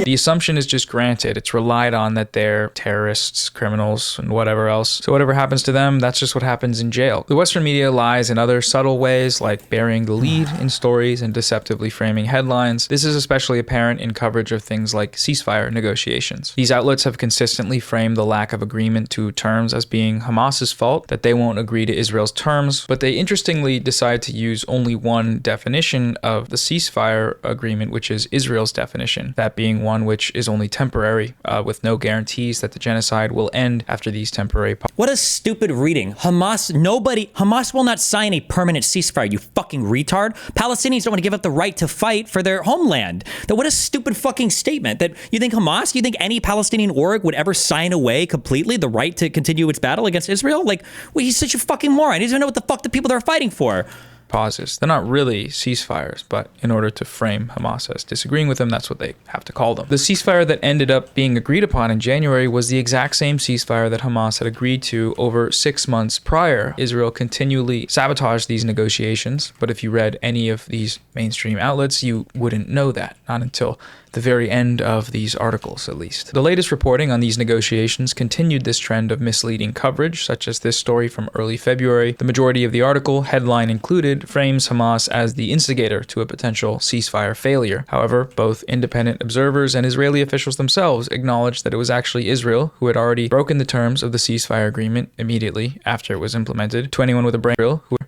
The assumption is just granted. It's relied on that they're terrorists, criminals, and whatever else. So whatever happens to them, that's just what happens in jail. The Western media lies in other subtle ways, like burying the lead in stories and deceptively framing headlines. This is especially apparent in coverage of things like ceasefire negotiations. These outlets have consistently framed the lack of agreement to terms as being Hamas's fault, that they won't agree to Israel's terms, but they interestingly decide to use only one definition of the ceasefire agreement, which is Israel's definition, that being one which is only temporary, with no guarantees that the genocide will end after these temporary... What a stupid reading. Hamas will not sign a permanent ceasefire, you fucking retard. Palestinians don't want to give up the right to fight for their homeland. What a stupid fucking statement. That you think Hamas, you think any Palestinian org would ever sign away completely the right to continue its battle against Israel? Like, well, he's such a fucking moron. He doesn't know what the fuck the people they're fighting for. pauses. They're not really ceasefires, but in order to frame Hamas as disagreeing with them, that's what they have to call them. The ceasefire that ended up being agreed upon in January was the exact same ceasefire that Hamas had agreed to over 6 months prior. Israel continually sabotaged these negotiations, but if you read any of these mainstream outlets, you wouldn't know that, not until the very end of these articles, at least. The latest reporting on these negotiations continued this trend of misleading coverage, such as this story from early February. The majority of the article, headline included, frames Hamas as the instigator to a potential ceasefire failure. However, both independent observers and Israeli officials themselves acknowledged that it was actually Israel who had already broken the terms of the ceasefire agreement immediately after it was implemented. To anyone with a brain,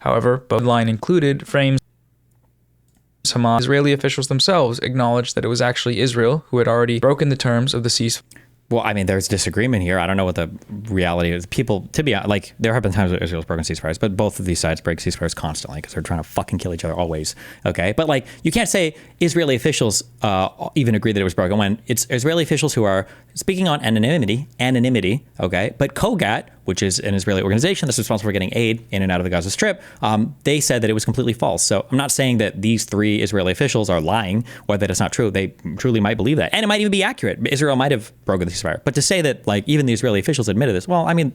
however, both headline included, frames Hamas. Israeli officials themselves acknowledged that it was actually Israel who had already broken the terms of the ceasefire. Well, I mean, there's disagreement here. I don't know what the reality is. People, to be honest, like, there have been times where Israel's broken ceasefires, but both of these sides break ceasefires constantly because they're trying to fucking kill each other always. Okay, but like, you can't say Israeli officials even agree that it was broken when it's Israeli officials who are speaking on anonymity. Okay, but Kogat, which is an Israeli organization that's responsible for getting aid in and out of the Gaza Strip, they said that it was completely false. So I'm not saying that these three Israeli officials are lying or that it's not true. They truly might believe that, and it might even be accurate. Israel might have broken the ceasefire, but to say that like even the Israeli officials admitted this, well, I mean,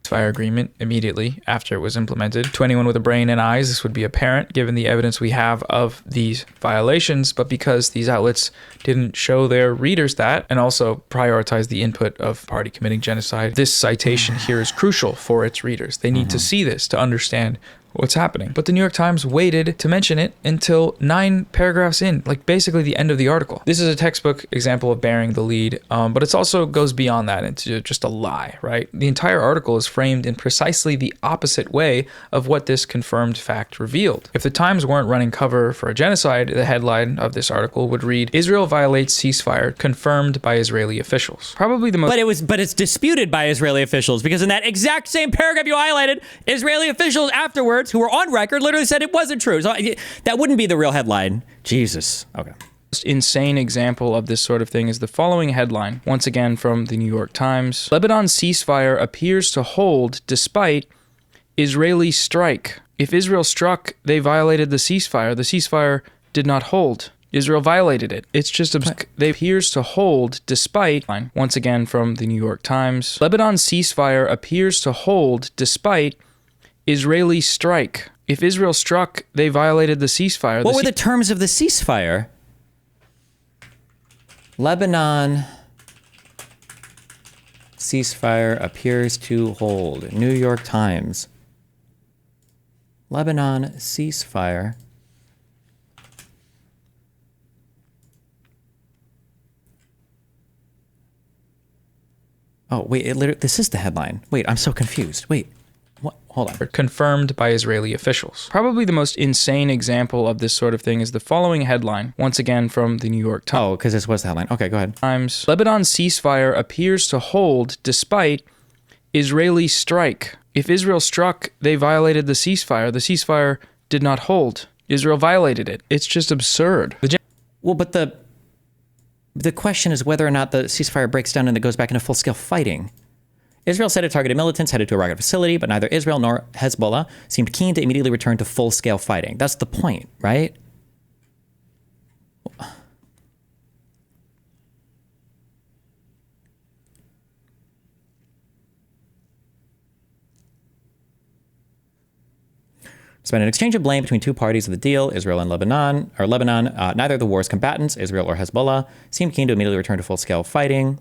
ceasefire agreement immediately after it was implemented. To anyone with a brain and eyes, this would be apparent given the evidence we have of these violations, but because these outlets didn't show their readers that and also prioritize the input of party committing genocide, this citation here is crucial for its readers. They need to see this to understand what's happening. But the New York Times waited to mention it until 9 paragraphs in, like basically the end of the article. This is a textbook example of bearing the lead, but it also goes beyond that into just a lie, right? The entire article is framed in precisely the opposite way of what this confirmed fact revealed. If the Times weren't running cover for a genocide, the headline of this article would read, Israel violates ceasefire confirmed by Israeli officials. Probably the most... But it's disputed by Israeli officials because in that exact same paragraph you highlighted, Israeli officials afterwards who were on record literally said it wasn't true. So that wouldn't be the real headline. Jesus. Okay. Most insane example of this sort of thing is the following headline, once again from the New York Times. Lebanon ceasefire appears to hold despite Israeli strike. If Israel struck, they violated the ceasefire. The ceasefire did not hold. Israel violated it. It's just, they appears to hold despite, once again from the New York Times. Lebanon ceasefire appears to hold despite Israeli strike. If Israel struck, they violated the ceasefire. What were the terms of the ceasefire? Lebanon ceasefire appears to hold. New York Times. Lebanon ceasefire. Oh, wait, this is the headline. Wait, I'm so confused. Wait. What? Hold on. Confirmed by Israeli officials. Probably the most insane example of this sort of thing is the following headline, once again from the New York Times. Oh, because this was the headline. Okay, go ahead. Times. Lebanon ceasefire appears to hold despite Israeli strike. If Israel struck, they violated the ceasefire. The ceasefire did not hold. Israel violated it. It's just absurd. Well, but the question is whether or not the ceasefire breaks down and it goes back into full-scale fighting. Israel said it targeted militants headed to a rocket facility, but neither Israel nor Hezbollah seemed keen to immediately return to full-scale fighting. That's the point, right? Despite an exchange of blame between two parties of the deal, Israel and Lebanon, neither of the war's combatants, Israel or Hezbollah, seemed keen to immediately return to full-scale fighting.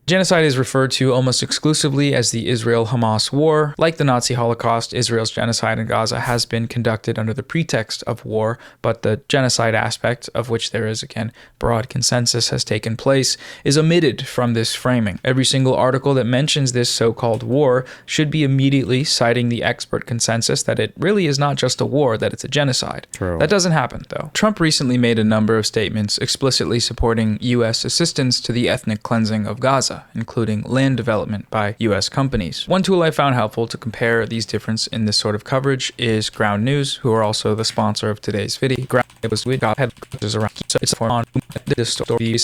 Genocide is referred to almost exclusively as the Israel-Hamas war. Like the Nazi Holocaust, Israel's genocide in Gaza has been conducted under the pretext of war, but the genocide aspect, of which there is, again, broad consensus has taken place, is omitted from this framing. Every single article that mentions this so-called war should be immediately citing the expert consensus that it really is not just a war, that it's a genocide. True. That doesn't happen, though. Trump recently made a number of statements explicitly supporting U.S. assistance to the ethnic cleansing of Gaza, including land development by U.S. companies. One tool I found helpful to compare these differences in this sort of coverage is Ground News, who are also the sponsor of today's video. Ground News got headlines around, so it's on this story.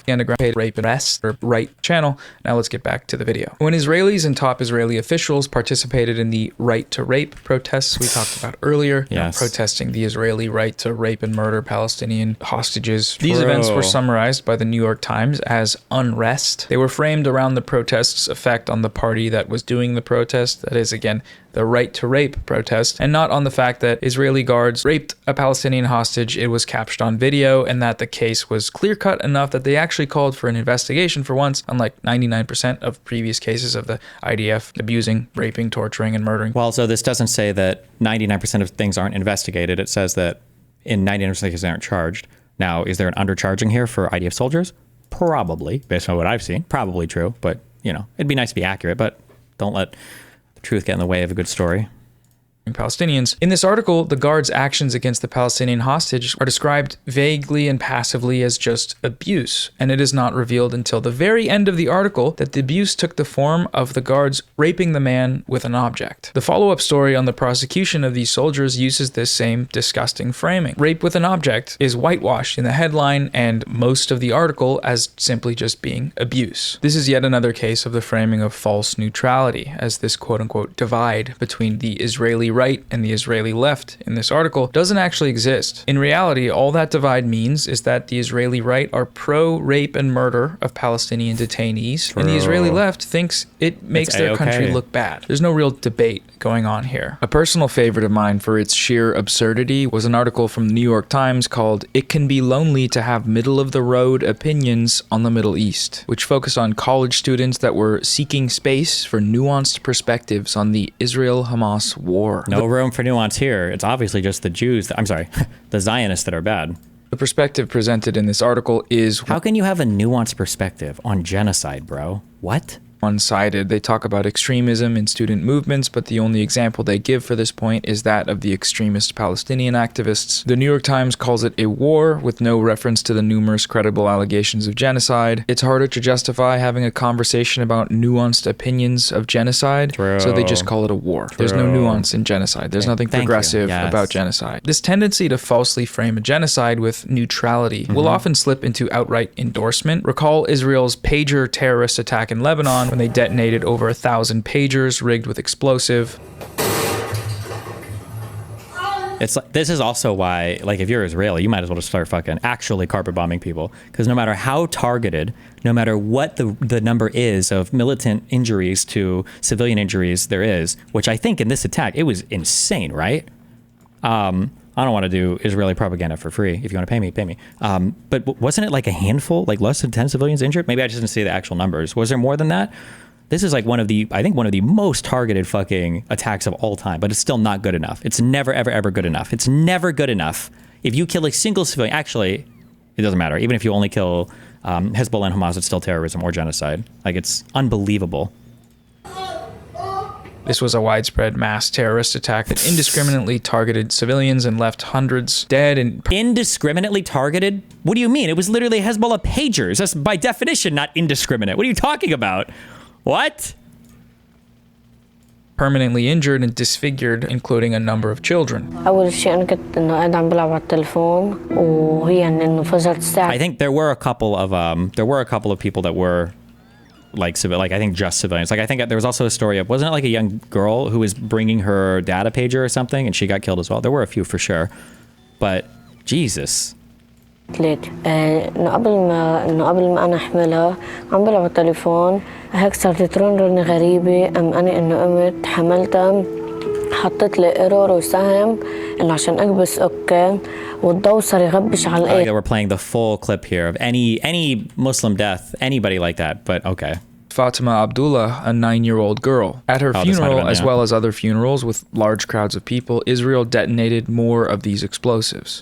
Propaganda, rape and arrest, or right channel. Now let's get back to the video. When Israelis and top Israeli officials participated in the right to rape protests we talked about earlier, protesting the Israeli right to rape and murder Palestinian hostages, these events were summarized by the New York Times as unrest. They were framed around the protest's effect on the party that was doing the protest, that is, again, the right to rape protest, and not on the fact that Israeli guards raped a Palestinian hostage, it was captured on video, and that the case was clear-cut enough that they actually called for an investigation for once, unlike 99% of previous cases of the IDF abusing, raping, torturing, and murdering. Well, so this doesn't say that 99% of things aren't investigated. It says that in 99% of cases they aren't charged. Now, is there an undercharging here for IDF soldiers? Probably, based on what I've seen. Probably true, but, you know, it'd be nice to be accurate, but don't let truth get in the way of a good story. Palestinians. In this article, the guards' actions against the Palestinian hostage are described vaguely and passively as just abuse, and it is not revealed until the very end of the article that the abuse took the form of the guards raping the man with an object. The follow-up story on the prosecution of these soldiers uses this same disgusting framing. Rape with an object is whitewashed in the headline and most of the article as simply just being abuse. This is yet another case of the framing of false neutrality, as this quote-unquote divide between the Israeli right and the Israeli left in this article doesn't actually exist. In reality, all that divide means is that the Israeli right are pro-rape and murder of Palestinian detainees, and the Israeli left thinks it makes their country look bad. There's no real debate going on here. A personal favorite of mine for its sheer absurdity was an article from the New York Times called "It Can Be Lonely to Have Middle-of-the-Road Opinions on the Middle East," which focused on college students that were seeking space for nuanced perspectives on the Israel-Hamas war. No room for nuance here. It's obviously just the Jews, the Zionists that are bad. The perspective presented in this article is... How can you have a nuanced perspective on genocide, bro? What? One-sided. They talk about extremism in student movements, but the only example they give for this point is that of the extremist Palestinian activists. The New York Times calls it a war with no reference to the numerous credible allegations of genocide. It's harder to justify having a conversation about nuanced opinions of genocide, so they just call it a war. There's no nuance in genocide. There's nothing progressive about genocide. This tendency to falsely frame a genocide with neutrality will often slip into outright endorsement. Recall Israel's pager terrorist attack in Lebanon, when they detonated over 1,000 pagers rigged with explosive. It's like, this is also why, like, if you're Israeli, you might as well just start fucking actually carpet bombing people, because no matter how targeted, no matter what the number is of militant injuries to civilian injuries there is, which I think in this attack, it was insane, right? I don't want to do Israeli propaganda for free. If you want to pay me, pay me. But wasn't it like a handful, like less than 10 civilians injured? Maybe I just didn't see the actual numbers. Was there more than that? This is like I think one of the most targeted fucking attacks of all time, but it's still not good enough. It's never, ever, ever good enough. It's never good enough. If you kill a single civilian, actually, it doesn't matter. Even if you only kill Hezbollah and Hamas, it's still terrorism or genocide. Like, it's unbelievable. This was a widespread mass terrorist attack that indiscriminately targeted civilians and left hundreds dead and... Indiscriminately targeted? What do you mean? It was literally Hezbollah pagers. That's by definition not indiscriminate. What are you talking about? What? Permanently injured and disfigured, including a number of children. I think there were a couple of people that were like I think just civilians. Like, I think there was also a story of, wasn't it like a young girl who was bringing her dad a pager or something, and she got killed as well? There were a few for sure, but Jesus. قبل ما أنا أحملها عم بلعب التليفون هيك صارت ترن غريبة أنا إنه قمت حملتها حطيت لي ايرور وسهم إنه عشان أكبس أوكي والضوء صار يغبش على الأي. They were playing the full clip here of any Muslim death, anybody like that, but okay. Fatima Abdullah, a 9-year-old girl. At her funeral, as well as other funerals with large crowds of people, Israel detonated more of these explosives.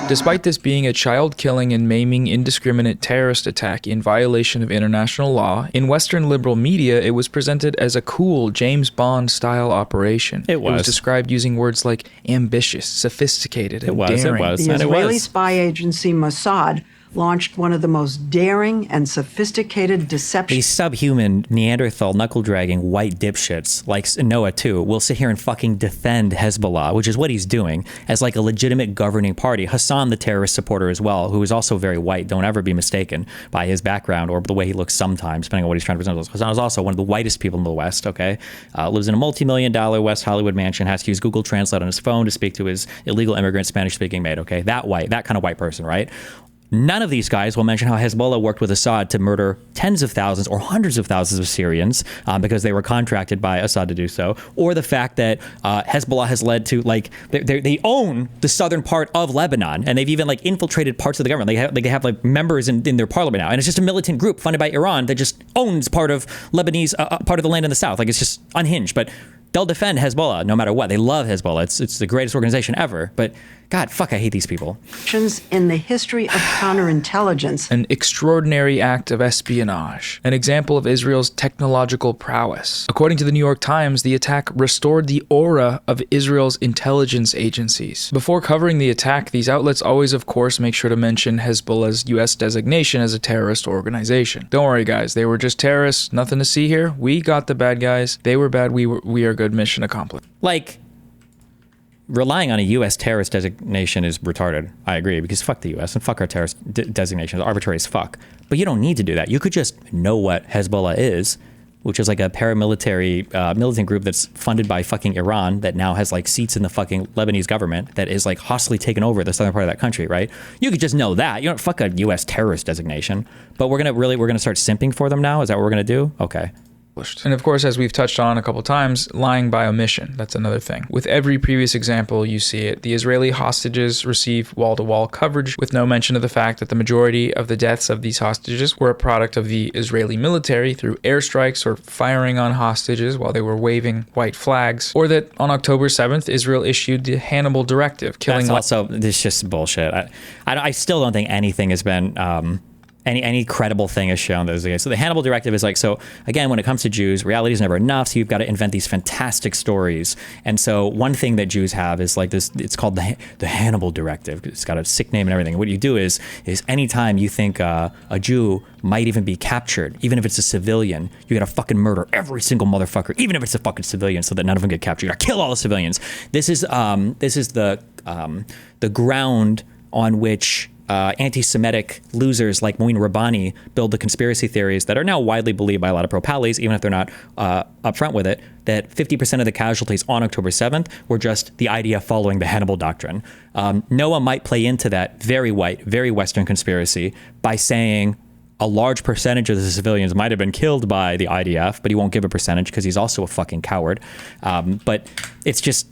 Despite this being a child-killing and maiming indiscriminate terrorist attack in violation of international law, in Western liberal media it was presented as a cool James Bond-style operation. It was described using words like ambitious, sophisticated, and daring. The Israeli spy agency Mossad launched one of the most daring and sophisticated deceptions. These subhuman, Neanderthal, knuckle-dragging, white dipshits, like Noah too, will sit here and fucking defend Hezbollah, which is what he's doing, as like a legitimate governing party. Hassan, the terrorist supporter as well, who is also very white, don't ever be mistaken by his background or the way he looks sometimes, depending on what he's trying to present. Hassan is also one of the whitest people in the West, okay? Lives in a multi-million-dollar West Hollywood mansion, has to use Google Translate on his phone to speak to his illegal immigrant Spanish-speaking mate, okay? That kind of white person, right? None of these guys will mention how Hezbollah worked with Assad to murder tens of thousands or hundreds of thousands of Syrians because they were contracted by Assad to do so, or the fact that Hezbollah has led to, like, they own the southern part of Lebanon, and they've even like infiltrated parts of the government. They have like members in their parliament now, and it's just a militant group funded by Iran that just owns part of Lebanese part of the land in the south. Like, it's just unhinged, but they'll defend Hezbollah no matter what. They love Hezbollah. It's the greatest organization ever, but God, fuck, I hate these people. In the history of counterintelligence. An extraordinary act of espionage. An example of Israel's technological prowess. According to the New York Times, the attack restored the aura of Israel's intelligence agencies. Before covering the attack, these outlets always, of course, make sure to mention Hezbollah's U.S. designation as a terrorist organization. Don't worry, guys. They were just terrorists. Nothing to see here. We got the bad guys. They were bad. We are good. Mission accomplished. Like, relying on a U.S. terrorist designation is retarded. I agree, because fuck the U.S. and fuck our terrorist designations. Arbitrary as fuck. But you don't need to do that. You could just know what Hezbollah is, which is like a paramilitary militant group that's funded by fucking Iran that now has like seats in the fucking Lebanese government that is like hostily taken over the southern part of that country, right? You could just know that. You don't fuck a U.S. terrorist designation. But we're gonna start simping for them now? Is that what we're gonna do? Okay. And of course, as we've touched on a couple times, lying by omission. That's another thing. With every previous example, you see it. The Israeli hostages receive wall-to-wall coverage with no mention of the fact that the majority of the deaths of these hostages were a product of the Israeli military through airstrikes or firing on hostages while they were waving white flags, or that on October 7th, Israel issued the Hannibal Directive, killing... That's also, this is just bullshit. I still don't think anything has been... Any credible thing is shown that is the case. So the Hannibal Directive is like, so again, when it comes to Jews, reality is never enough, so you've got to invent these fantastic stories. And so one thing that Jews have is like this, it's called the Hannibal Directive. It's got a sick name and everything. What you do is anytime you think a Jew might even be captured, even if it's a civilian, you gotta fucking murder every single motherfucker, even if it's a fucking civilian, so that none of them get captured. You gotta kill all the civilians. This is the ground on which anti-Semitic losers like Moin Rabbani build the conspiracy theories that are now widely believed by a lot of pro-Pallies, even if they're not upfront with it, that 50% of the casualties on October 7th were just the IDF following the Hannibal Doctrine. Noah might play into that very white, very Western conspiracy by saying a large percentage of the civilians might have been killed by the IDF, but he won't give a percentage because he's also a fucking coward. But it's just...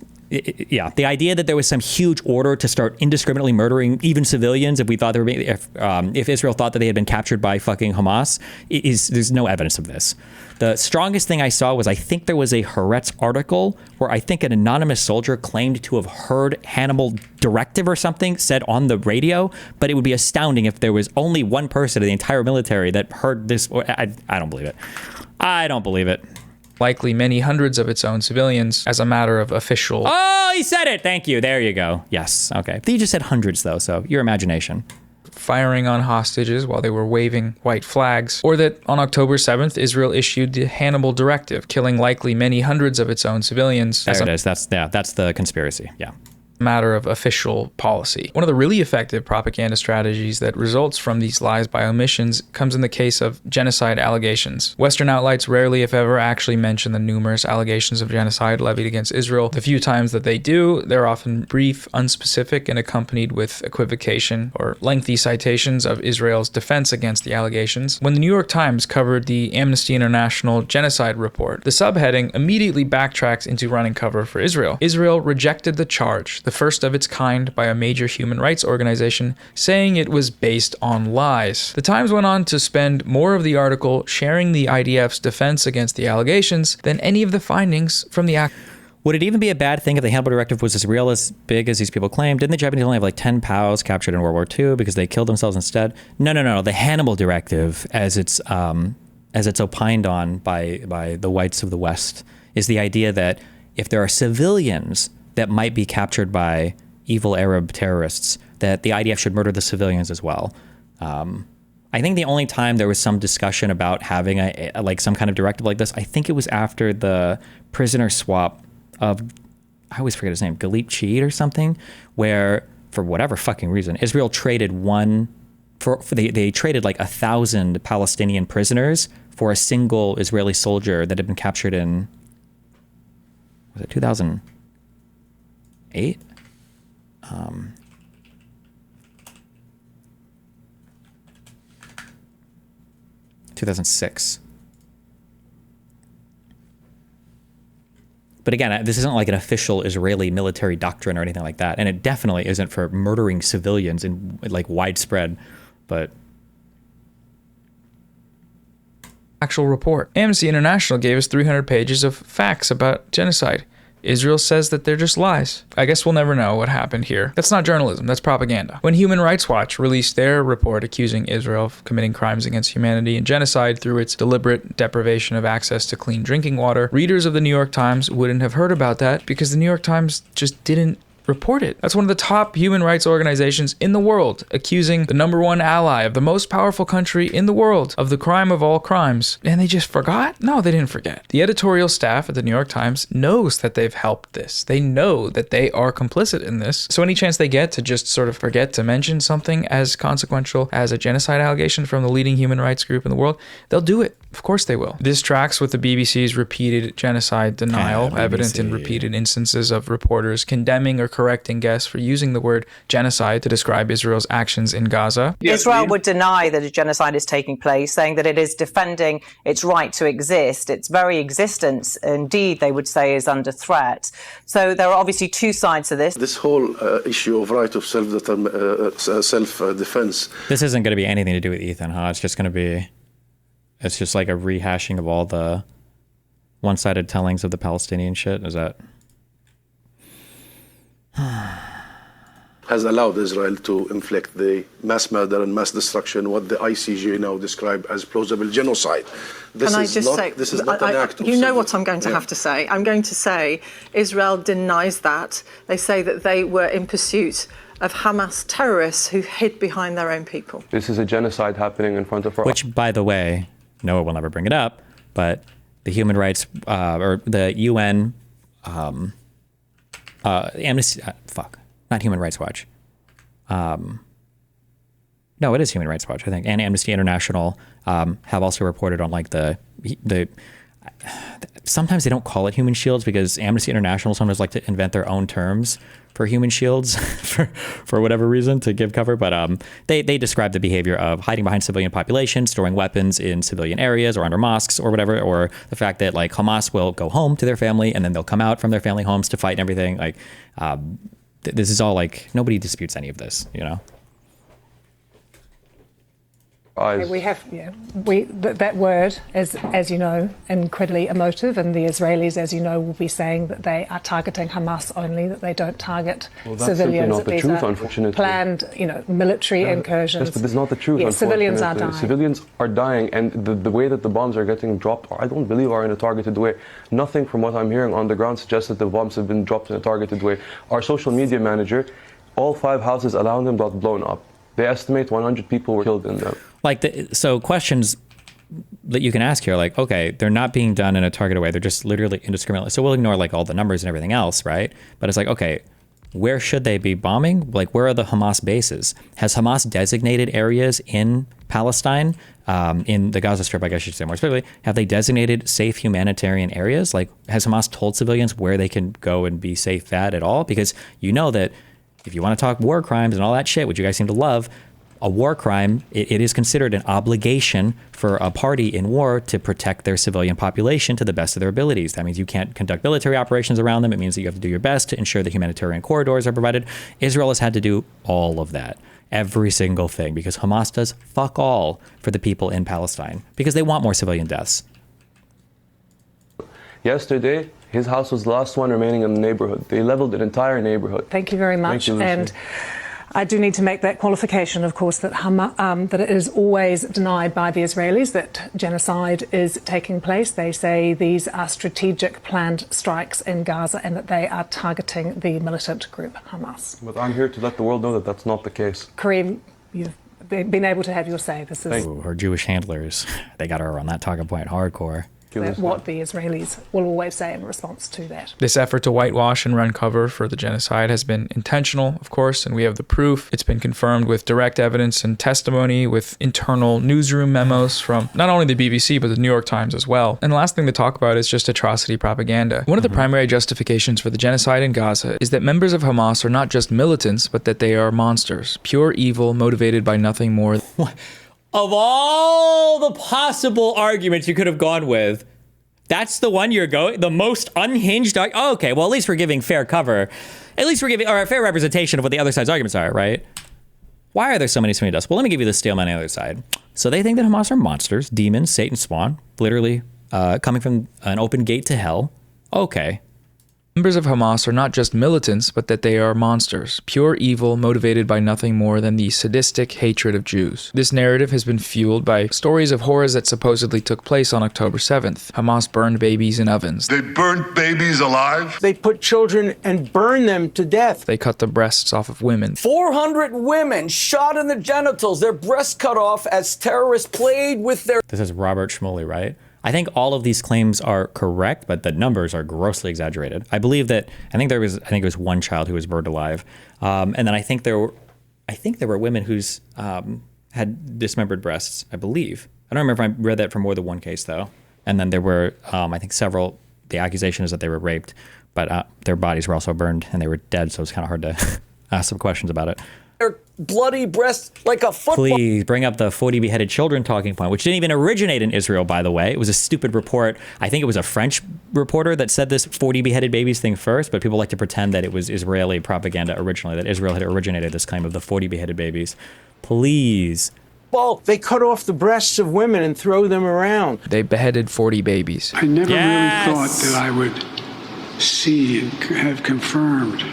Yeah, the idea that there was some huge order to start indiscriminately murdering even civilians if we thought they were being, if Israel thought that they had been captured by fucking Hamas, there's no evidence of this. The strongest thing I saw was, I think there was a Haaretz article where I think an anonymous soldier claimed to have heard Hannibal Directive or something said on the radio, but it would be astounding if there was only one person in the entire military that heard this. I don't believe it. I don't believe it. Likely many hundreds of its own civilians as a matter of official... Oh, he said it! Thank you. There you go. Yes. Okay. You just said hundreds, though, so your imagination. Firing on hostages while they were waving white flags, or that on October 7th, Israel issued the Hannibal Directive, killing likely many hundreds of its own civilians. There it is. That's the conspiracy. Yeah. Matter of official policy. One of the really effective propaganda strategies that results from these lies by omissions comes in the case of genocide allegations. Western outlets rarely, if ever, actually mention the numerous allegations of genocide levied against Israel. The few times that they do, they're often brief, unspecific, and accompanied with equivocation or lengthy citations of Israel's defense against the allegations. When the New York Times covered the Amnesty International genocide report, the subheading immediately backtracks into running cover for Israel. Israel rejected the charge, the first of its kind by a major human rights organization, saying it was based on lies. The Times went on to spend more of the article sharing the IDF's defense against the allegations than any of the findings from the act. Would it even be a bad thing if the Hannibal Directive was as real, as big as these people claim? Didn't the Japanese only have like 10 POWs captured in World War II because they killed themselves instead? No. The Hannibal Directive, as it's opined on by the whites of the West, is the idea that if there are civilians that might be captured by evil Arab terrorists, that the IDF should murder the civilians as well. I think the only time there was some discussion about having like some kind of directive like this, I think it was after the prisoner swap of, I always forget his name, Galip Cheat or something, where for whatever fucking reason, Israel traded they traded like 1,000 Palestinian prisoners for a single Israeli soldier that had been captured in, was it 2008? 2006. But again, this isn't like an official Israeli military doctrine or anything like that. And it definitely isn't for murdering civilians in like widespread, but actual report. Amnesty International gave us 300 pages of facts about genocide. Israel says that they're just lies. I guess we'll never know what happened here. That's not journalism, that's propaganda. When Human Rights Watch released their report accusing Israel of committing crimes against humanity and genocide through its deliberate deprivation of access to clean drinking water, readers of the New York Times wouldn't have heard about that because the New York Times just didn't report it. That's one of the top human rights organizations in the world, accusing the #1 ally of the most powerful country in the world of the crime of all crimes. And they just forgot? No, they didn't forget. The editorial staff at the New York Times knows that they've helped this. They know that they are complicit in this. So any chance they get to just sort of forget to mention something as consequential as a genocide allegation from the leading human rights group in the world, they'll do it. Of course they will. This tracks with the BBC's repeated genocide denial, evident in repeated instances of reporters condemning or correcting guests for using the word genocide to describe Israel's actions in Gaza. Israel would deny that a genocide is taking place, saying that it is defending its right to exist. Its very existence, indeed, they would say, is under threat. So there are obviously two sides to this. This whole issue of right of self-defense. This isn't going to be anything to do with Ethan, huh? It's just going to be... It's just like a rehashing of all the one-sided tellings of the Palestinian shit. Is that? Has allowed Israel to inflict the mass murder and mass destruction, what the ICJ now describe as plausible genocide. This is not an act of you know what I'm going to have to say. I'm going to say Israel denies that. They say that they were in pursuit of Hamas terrorists who hid behind their own people. This is a genocide happening in front of our... Which, by the way, Noah will never bring it up, but the human rights, or the UN, Amnesty, not Human Rights Watch. No, it is Human Rights Watch, I think, and Amnesty International have also reported on like the sometimes they don't call it human shields because Amnesty International sometimes like to invent their own terms for human shields for whatever reason to give cover. But they describe the behavior of hiding behind civilian populations, storing weapons in civilian areas or under mosques or whatever, or the fact that like Hamas will go home to their family and then they'll come out from their family homes to fight and everything. Like this is all like, nobody disputes any of this, you know? We have, that word is, as you know, incredibly emotive, and the Israelis, as you know, will be saying that they are targeting Hamas only, that they don't target civilians. Not the truth, unfortunately. Planned, military incursions. Yes, but this is not the truth. Yes, civilians are dying. Civilians are dying, and the way that the bombs are getting dropped, I don't believe are in a targeted way. Nothing from what I'm hearing on the ground suggests that the bombs have been dropped in a targeted way. Our social media manager, all 5 houses around him got blown up. They estimate 100 people were killed in them. So questions that you can ask here, like, okay, they're not being done in a targeted way. They're just literally indiscriminately. So we'll ignore like all the numbers and everything else, right? But it's like, okay, where should they be bombing? Like, where are the Hamas bases? Has Hamas designated areas in Palestine, in the Gaza Strip, I guess I should say more specifically? Have they designated safe humanitarian areas? Like, has Hamas told civilians where they can go and be safe at all? Because you know that if you want to talk war crimes and all that shit, which you guys seem to love, a war crime, it is considered an obligation for a party in war to protect their civilian population to the best of their abilities. That means you can't conduct military operations around them. It means that you have to do your best to ensure that humanitarian corridors are provided. Israel has had to do all of that, every single thing, because Hamas does fuck all for the people in Palestine, because they want more civilian deaths. Yesterday, his house was the last one remaining in the neighborhood. They leveled an entire neighborhood. Thank you very much. And I do need to make that qualification, of course, that that it is always denied by the Israelis that genocide is taking place. They say these are strategic planned strikes in Gaza and that they are targeting the militant group Hamas. But I'm here to let the world know that that's not the case. Kareem, been able to have your say. This is Her Jewish handlers, they got her on that talking point hardcore. what the Israelis will always say in response to that. This effort to whitewash and run cover for the genocide has been intentional, of course, and we have the proof. It's been confirmed with direct evidence and testimony, with internal newsroom memos from not only the BBC, but the New York Times as well. And the last thing to talk about is just atrocity propaganda. One of the primary justifications for the genocide in Gaza is that members of Hamas are not just militants, but that they are monsters, pure evil, motivated by nothing more. Of all the possible arguments you could have gone with, that's the one you're going, the most unhinged. Oh, okay, well, at least we're giving fair cover. At least we're giving, or a fair representation of what the other side's arguments are, right? Why are there so many swing deaths? Well, let me give you the stalemate on the other side. So they think that Hamas are monsters, demons, Satan spawn, literally coming from an open gate to hell. Okay. Members of Hamas are not just militants, but that they are monsters, pure evil, motivated by nothing more than the sadistic hatred of Jews. This narrative has been fueled by stories of horrors that supposedly took place on October 7th. Hamas burned babies in ovens. They burnt babies alive. They put children and burned them to death. They cut the breasts off of women. 400 women shot in the genitals, their breasts cut off as terrorists played with their... This is Robert Schmoley, right? I think all of these claims are correct, but the numbers are grossly exaggerated. I believe that, I think it was one child who was burned alive. And then I think there were women who's had dismembered breasts, I believe. I don't remember if I read that from more than one case though. And then there were, I think several, the accusation is that they were raped, but their bodies were also burned and they were dead. So it's kind of hard to ask some questions about it. Their bloody breasts like a football. Please bring up the 40 beheaded children talking point, which didn't even originate in Israel, by the way. It was a stupid report. I think it was a French reporter that said this 40 beheaded babies thing first, but people like to pretend that it was Israeli propaganda originally, that Israel had originated this claim of the 40 beheaded babies. Please. Well, they cut off the breasts of women and throw them around. They beheaded 40 babies. I never really thought that I would see and have confirmed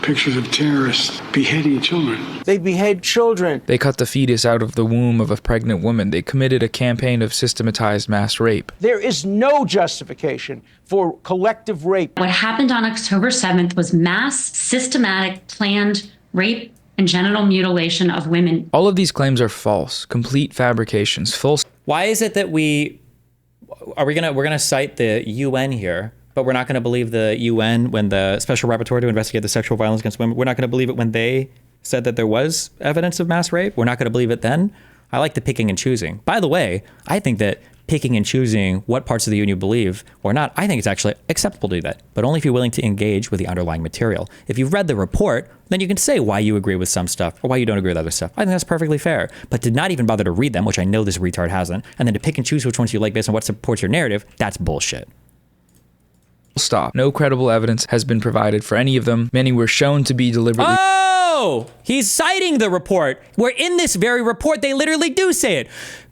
pictures of terrorists beheading children. They behead children. They cut the fetus out of the womb of a pregnant woman. They committed a campaign of systematized mass rape. There is no justification for collective rape. What happened on October 7th was mass, systematic, planned rape and genital mutilation of women. All of these claims are false, complete fabrications, Why is it that we're gonna cite the UN here, but we're not going to believe the UN when the Special Rapporteur to investigate the sexual violence against women, we're not going to believe it when they said that there was evidence of mass rape? We're not going to believe it then? I like the picking and choosing. By the way, I think that picking and choosing what parts of the UN you believe or not, I think it's actually acceptable to do that, but only if you're willing to engage with the underlying material. If you've read the report, then you can say why you agree with some stuff or why you don't agree with other stuff. I think that's perfectly fair. But to not even bother to read them, which I know this retard hasn't, and then to pick and choose which ones you like based on what supports your narrative, that's bullshit. Stop. No credible evidence has been provided for any of them. Many were shown to be deliberately... Oh! He's citing the report, where in this very report, they literally do say it.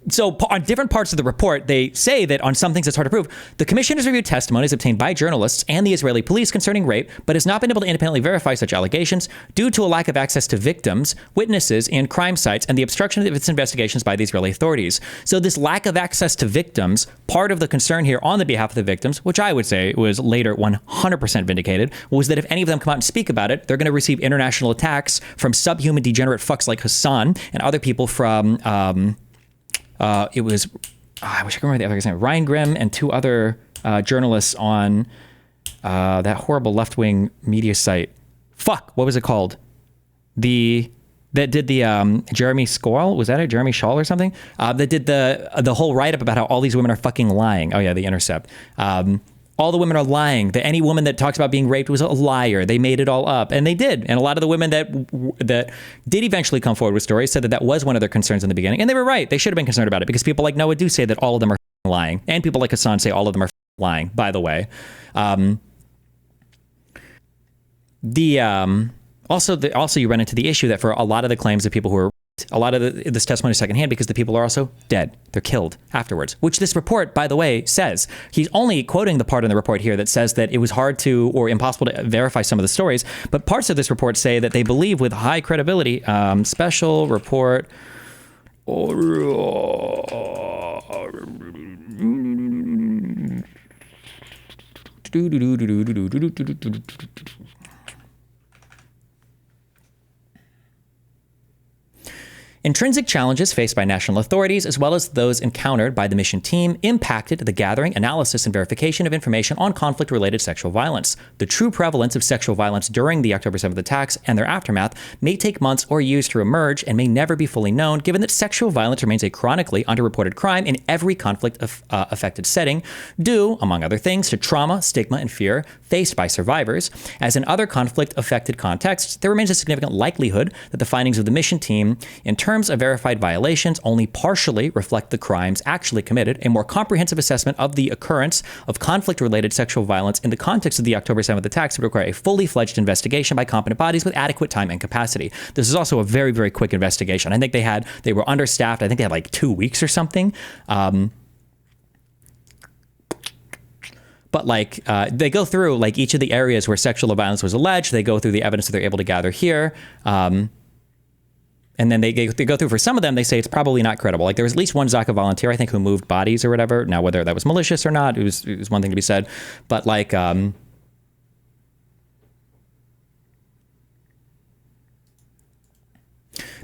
So on different parts of the report, they say that on some things it's hard to prove. The commission has reviewed testimonies obtained by journalists and the Israeli police concerning rape, but has not been able to independently verify such allegations due to a lack of access to victims, witnesses, and crime sites, and the obstruction of its investigations by the Israeli authorities. So this lack of access to victims, part of the concern here on the behalf of the victims, which I would say was later 100% vindicated, was that if any of them come out and speak about it, they're going to receive international attacks from subhuman degenerate fucks like Hassan and other people from... I wish I could remember the other guy's name. Ryan Grimm and two other journalists on that horrible left-wing media site. Fuck, what was it called? That did the Jeremy Scoil, was that it? Jeremy Shaw or something? That did the whole write-up about how all these women are fucking lying. Oh yeah, The Intercept. All the women are lying. Any woman that talks about being raped was a liar. They made it all up, and they did. And a lot of the women that did eventually come forward with stories said that that was one of their concerns in the beginning, and they were right. They should have been concerned about it because people like Noah do say that all of them are lying, and people like Hassan say all of them are lying. By the way, also you run into the issue that for a lot of the claims of people who are a lot of this testimony is secondhand because the people are also dead. They're killed afterwards, which this report, by the way, says. He's only quoting the part in the report here that says that it was hard to or impossible to verify some of the stories, but parts of this report say that they believe with high credibility, special report Intrinsic challenges faced by national authorities, as well as those encountered by the mission team, impacted the gathering, analysis, and verification of information on conflict-related sexual violence. The true prevalence of sexual violence during the October 7th attacks and their aftermath may take months or years to emerge and may never be fully known, given that sexual violence remains a chronically underreported crime in every conflict-affected setting, due, among other things, to trauma, stigma, and fear faced by survivors. As in other conflict-affected contexts, there remains a significant likelihood that the findings of the mission team, in terms of verified violations, only partially reflect the crimes actually committed. A more comprehensive assessment of the occurrence of conflict-related sexual violence in the context of the October 7th attacks would require a fully fledged investigation by competent bodies with adequate time and capacity. This is also a very, very quick investigation. I think they were understaffed. I think they had like 2 weeks or something. But like they go through like each of the areas where sexual violence was alleged. They go through the evidence that they're able to gather here. And then they go through, for some of them, they say it's probably not credible. Like there was at least one Zaka volunteer, I think, who moved bodies or whatever. Now, whether that was malicious or not, it was one thing to be said. But like,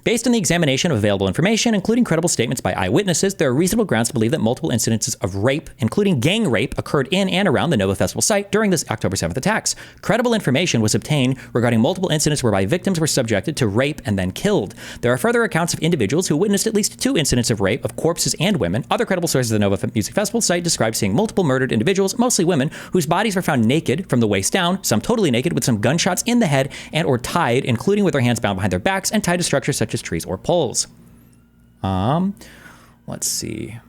based on the examination of available information, including credible statements by eyewitnesses, there are reasonable grounds to believe that multiple incidences of rape, including gang rape, occurred in and around the Nova Festival site during the October 7th attacks. Credible information was obtained regarding multiple incidents whereby victims were subjected to rape and then killed. There are further accounts of individuals who witnessed at least 2 incidents of rape of corpses and women. Other credible sources of the Nova Music Festival site describe seeing multiple murdered individuals, mostly women, whose bodies were found naked from the waist down, some totally naked with some gunshots in the head and or tied, including with their hands bound behind their backs and tied to structures such as trees or poles. Let's see.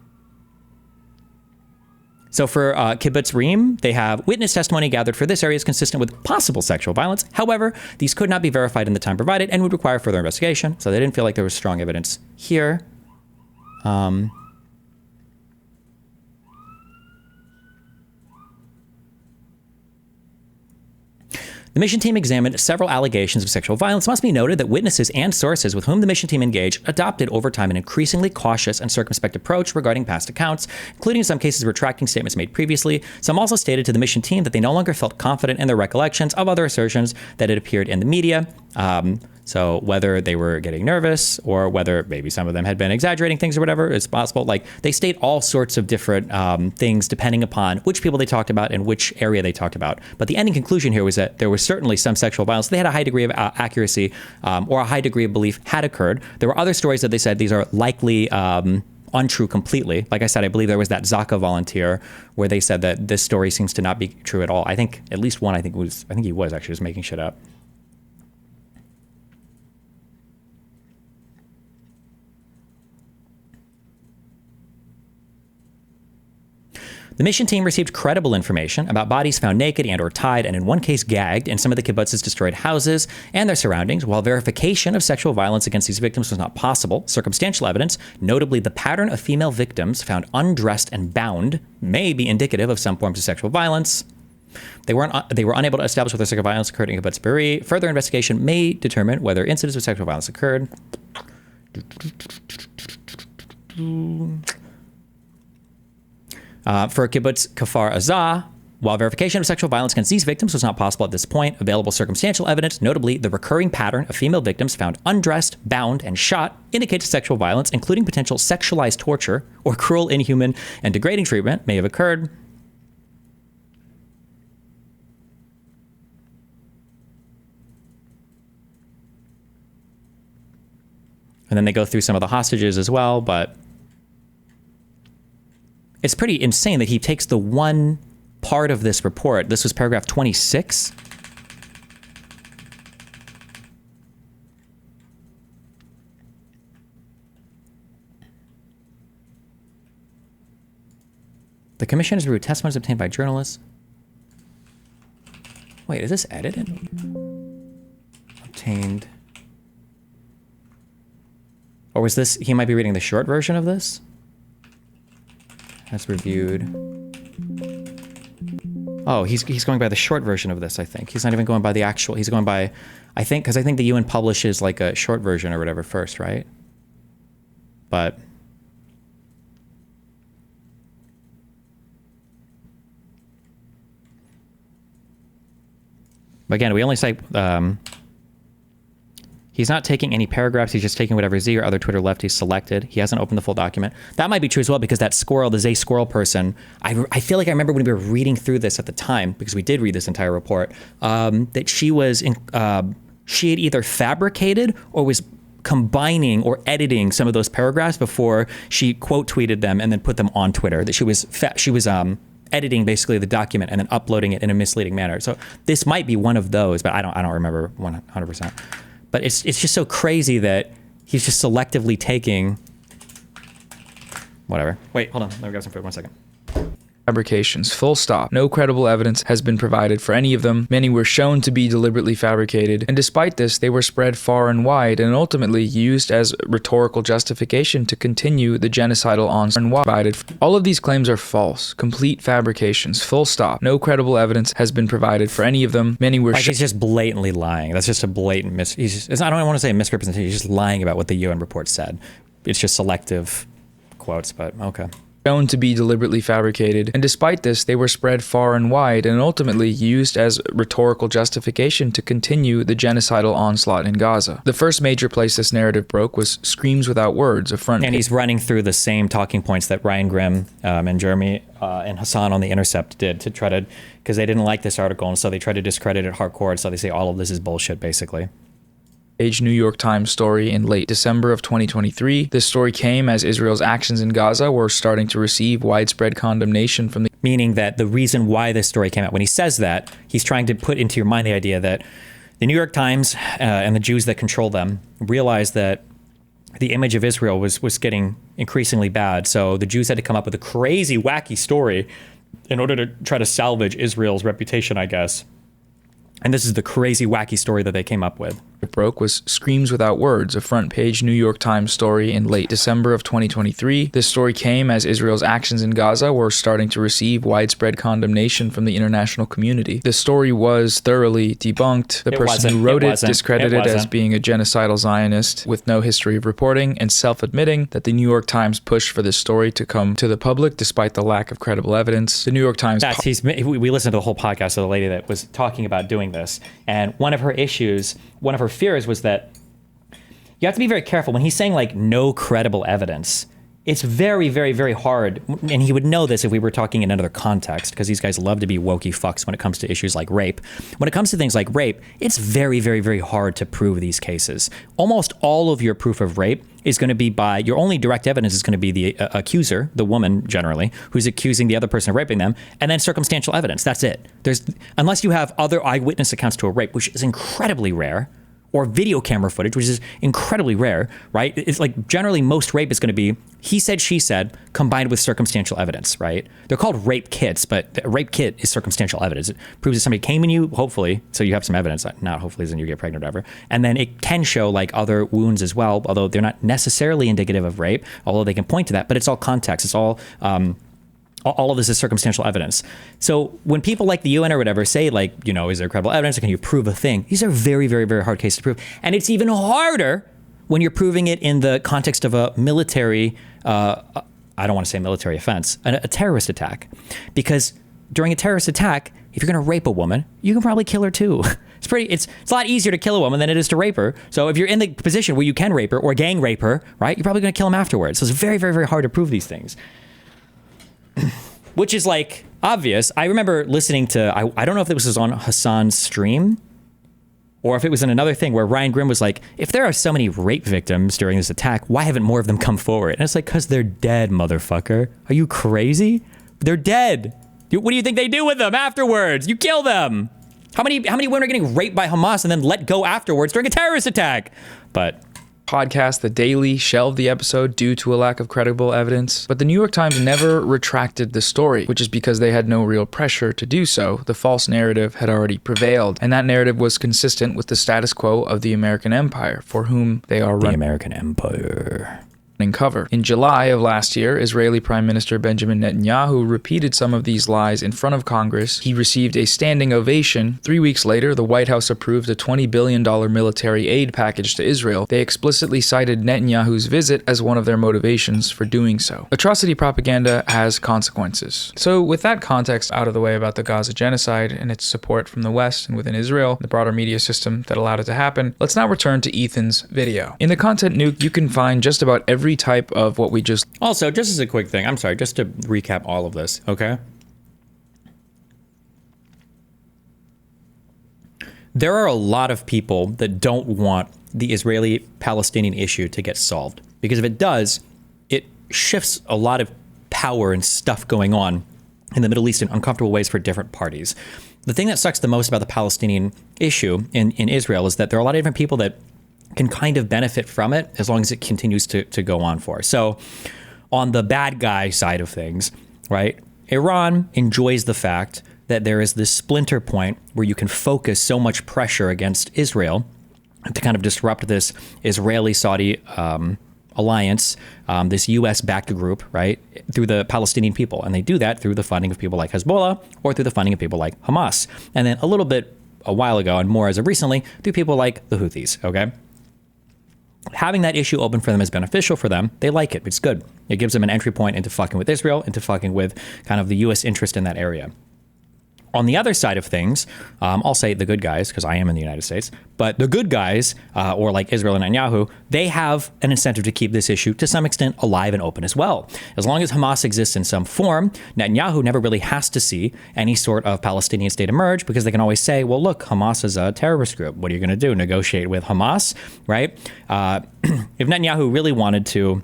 So for Kibbutz Reem, they have witness testimony gathered for this area is consistent with possible sexual violence. However, these could not be verified in the time provided and would require further investigation. So they didn't feel like there was strong evidence here. The mission team examined several allegations of sexual violence. It must be noted that witnesses and sources with whom the mission team engaged adopted over time an increasingly cautious and circumspect approach regarding past accounts, including in some cases retracting statements made previously. Some also stated to the mission team that they no longer felt confident in their recollections of other assertions that had appeared in the media. So whether they were getting nervous or whether maybe some of them had been exaggerating things or whatever, it's possible. Like they state all sorts of different things depending upon which people they talked about and which area they talked about. But the ending conclusion here was that there was certainly some sexual violence. They had a high degree of accuracy or a high degree of belief had occurred. There were other stories that they said these are likely untrue completely. Like I said, I believe there was that Zaka volunteer where they said that this story seems to not be true at all. I think at least one, I think he was actually just making shit up. The mission team received credible information about bodies found naked and or tied and in one case gagged in some of the kibbutz's destroyed houses and their surroundings. While verification of sexual violence against these victims was not possible, circumstantial evidence, notably the pattern of female victims found undressed and bound, may be indicative of some forms of sexual violence. They were unable to establish whether sexual violence occurred in Kibbutz Be'eri. Further investigation may determine whether incidents of sexual violence occurred. For Kibbutz Kfar Aza, while verification of sexual violence against these victims was not possible at this point, available circumstantial evidence, notably the recurring pattern of female victims found undressed, bound, and shot, indicates sexual violence, including potential sexualized torture or cruel, inhuman, and degrading treatment may have occurred. And then they go through some of the hostages as well, but it's pretty insane that he takes the one part of this report. This was paragraph 26. The commission has reviewed testimonies obtained by journalists. Wait, is this edited? Obtained. Or was this, he might be reading the short version of this? Has reviewed. Oh, he's going by the short version of this, I think. He's not even going by the actual, he's going by, I think, because I think the UN publishes like a short version or whatever first, right? But again, we only cite, He's not taking any paragraphs. He's just taking whatever Z or other Twitter lefties selected. He hasn't opened the full document. That might be true as well, because that squirrel, the Zay Squirrel person, I feel like I remember when we were reading through this at the time, because we did read this entire report, that she had either fabricated or was combining or editing some of those paragraphs before she quote tweeted them and then put them on Twitter. That she was editing basically the document and then uploading it in a misleading manner. So this might be one of those, but I don't remember 100%. But it's just so crazy that he's just selectively taking whatever. Wait, hold on. Let me grab some food. 1 second. Fabrications, full stop. No credible evidence has been provided for any of them. Many were shown to be deliberately fabricated, and despite this, they were spread far and wide and ultimately used as rhetorical justification to continue the genocidal onslaught. All of these claims are false, complete fabrications, full stop. No credible evidence has been provided for any of them. Many were he's just blatantly lying. That's just a blatant I don't want to say misrepresentation. He's just lying about what the UN report said. It's just selective quotes, but okay. Shown to be deliberately fabricated, and despite this, they were spread far and wide and ultimately used as rhetorical justification to continue the genocidal onslaught in Gaza. The first major place this narrative broke was Screams Without Words, a front page. And he's running through the same talking points that Ryan Grimm and Jeremy and Hassan on The Intercept did to try to, because they didn't like this article, and so they tried to discredit it hardcore, so they say all of this is bullshit, basically. New York Times story in late December of 2023. This story came as Israel's actions in Gaza were starting to receive widespread condemnation from the... Meaning that the reason why this story came out, when he says that, he's trying to put into your mind the idea that the New York Times and the Jews that control them realized that the image of Israel was getting increasingly bad. So the Jews had to come up with a crazy, wacky story in order to try to salvage Israel's reputation, I guess. And this is the crazy, wacky story that they came up with. It broke was Screams Without Words, a front page New York Times story in late December of 2023. This story came as Israel's actions in Gaza were starting to receive widespread condemnation from the international community. The story was thoroughly debunked. The person who wrote it discredited as being a genocidal Zionist with no history of reporting and self-admitting that the New York Times pushed for this story to come to the public despite the lack of credible evidence. The New York Times... We listened to the whole podcast of the lady that was talking about doing this, and one of her fears was that you have to be very careful when he's saying like no credible evidence. It's very, very, very hard, and he would know this if we were talking in another context, because these guys love to be wokey fucks when it comes to issues like rape. When it comes to things like rape, it's very, very, very hard to prove these cases. Almost all of your proof of rape is going to be by, your only direct evidence is going to be the accuser, the woman generally, who's accusing the other person of raping them, and then circumstantial evidence. That's it. Unless you have other eyewitness accounts to a rape, which is incredibly rare, or video camera footage, which is incredibly rare, right? It's like generally most rape is going to be he said, she said, combined with circumstantial evidence, right? They're called rape kits, but a rape kit is circumstantial evidence. It proves that somebody came in you, hopefully, so you have some evidence, not hopefully as in you get pregnant or whatever. And then it can show like other wounds as well, although they're not necessarily indicative of rape, although they can point to that, but it's all context. It's all of this is circumstantial evidence. So when people like the UN or whatever say like, you know, is there credible evidence or can you prove a thing? These are very, very, very hard cases to prove. And it's even harder when you're proving it in the context of a military, I don't want to say military offense, a terrorist attack. Because during a terrorist attack, if you're going to rape a woman, you can probably kill her too. It's a lot easier to kill a woman than it is to rape her. So if you're in the position where you can rape her or gang rape her, right, you're probably going to kill him afterwards. So it's very, very, very hard to prove these things. Which is like obvious. I remember listening to, I don't know if it was on Hassan's stream or if it was in another thing where Ryan Grimm was like, if there are so many rape victims during this attack, why haven't more of them come forward? And it's like, because they're dead, motherfucker. Are you crazy? They're dead. What do you think they do with them afterwards? You kill them. How many women are getting raped by Hamas and then let go afterwards during a terrorist attack? But podcast, The Daily, shelved the episode due to a lack of credible evidence, but the New York Times never retracted the story, which is because they had no real pressure to do so. The false narrative had already prevailed, and that narrative was consistent with the status quo of the American empire, for whom they are running. The American empire. cover. In July of last year, Israeli Prime Minister Benjamin Netanyahu repeated some of these lies in front of Congress. He received a standing ovation. 3 weeks later, the White House approved a $20 billion military aid package to Israel. They explicitly cited Netanyahu's visit as one of their motivations for doing so. Atrocity propaganda has consequences. So with that context out of the way about the Gaza genocide and its support from the West and within Israel, the broader media system that allowed it to happen, let's now return to Ethan's video. In the content nuke, you can find just about every type of what we just... Also, just as a quick thing, I'm sorry, just to recap all of this, okay? There are a lot of people that don't want the Israeli-Palestinian issue to get solved. Because if it does, it shifts a lot of power and stuff going on in the Middle East in uncomfortable ways for different parties. The thing that sucks the most about the Palestinian issue in Israel is that there are a lot of different people that can kind of benefit from it as long as it continues to go on for. So on the bad guy side of things, right, Iran enjoys the fact that there is this splinter point where you can focus so much pressure against Israel to kind of disrupt this Israeli-Saudi alliance, this U.S.-backed group, right, through the Palestinian people. And they do that through the funding of people like Hezbollah or through the funding of people like Hamas. And then a while ago and more as of recently, through people like the Houthis, okay? Having that issue open for them is beneficial for them. They like it. It's good. It gives them an entry point into fucking with Israel, into fucking with kind of the U.S. interest in that area. On the other side of things, I'll say the good guys, because I am in the United States, but the good guys, or like Israel and Netanyahu, they have an incentive to keep this issue to some extent alive and open as well. As long as Hamas exists in some form, Netanyahu never really has to see any sort of Palestinian state emerge, because they can always say, well, look, Hamas is a terrorist group. What are you going to do? Negotiate with Hamas, right? If Netanyahu really wanted to,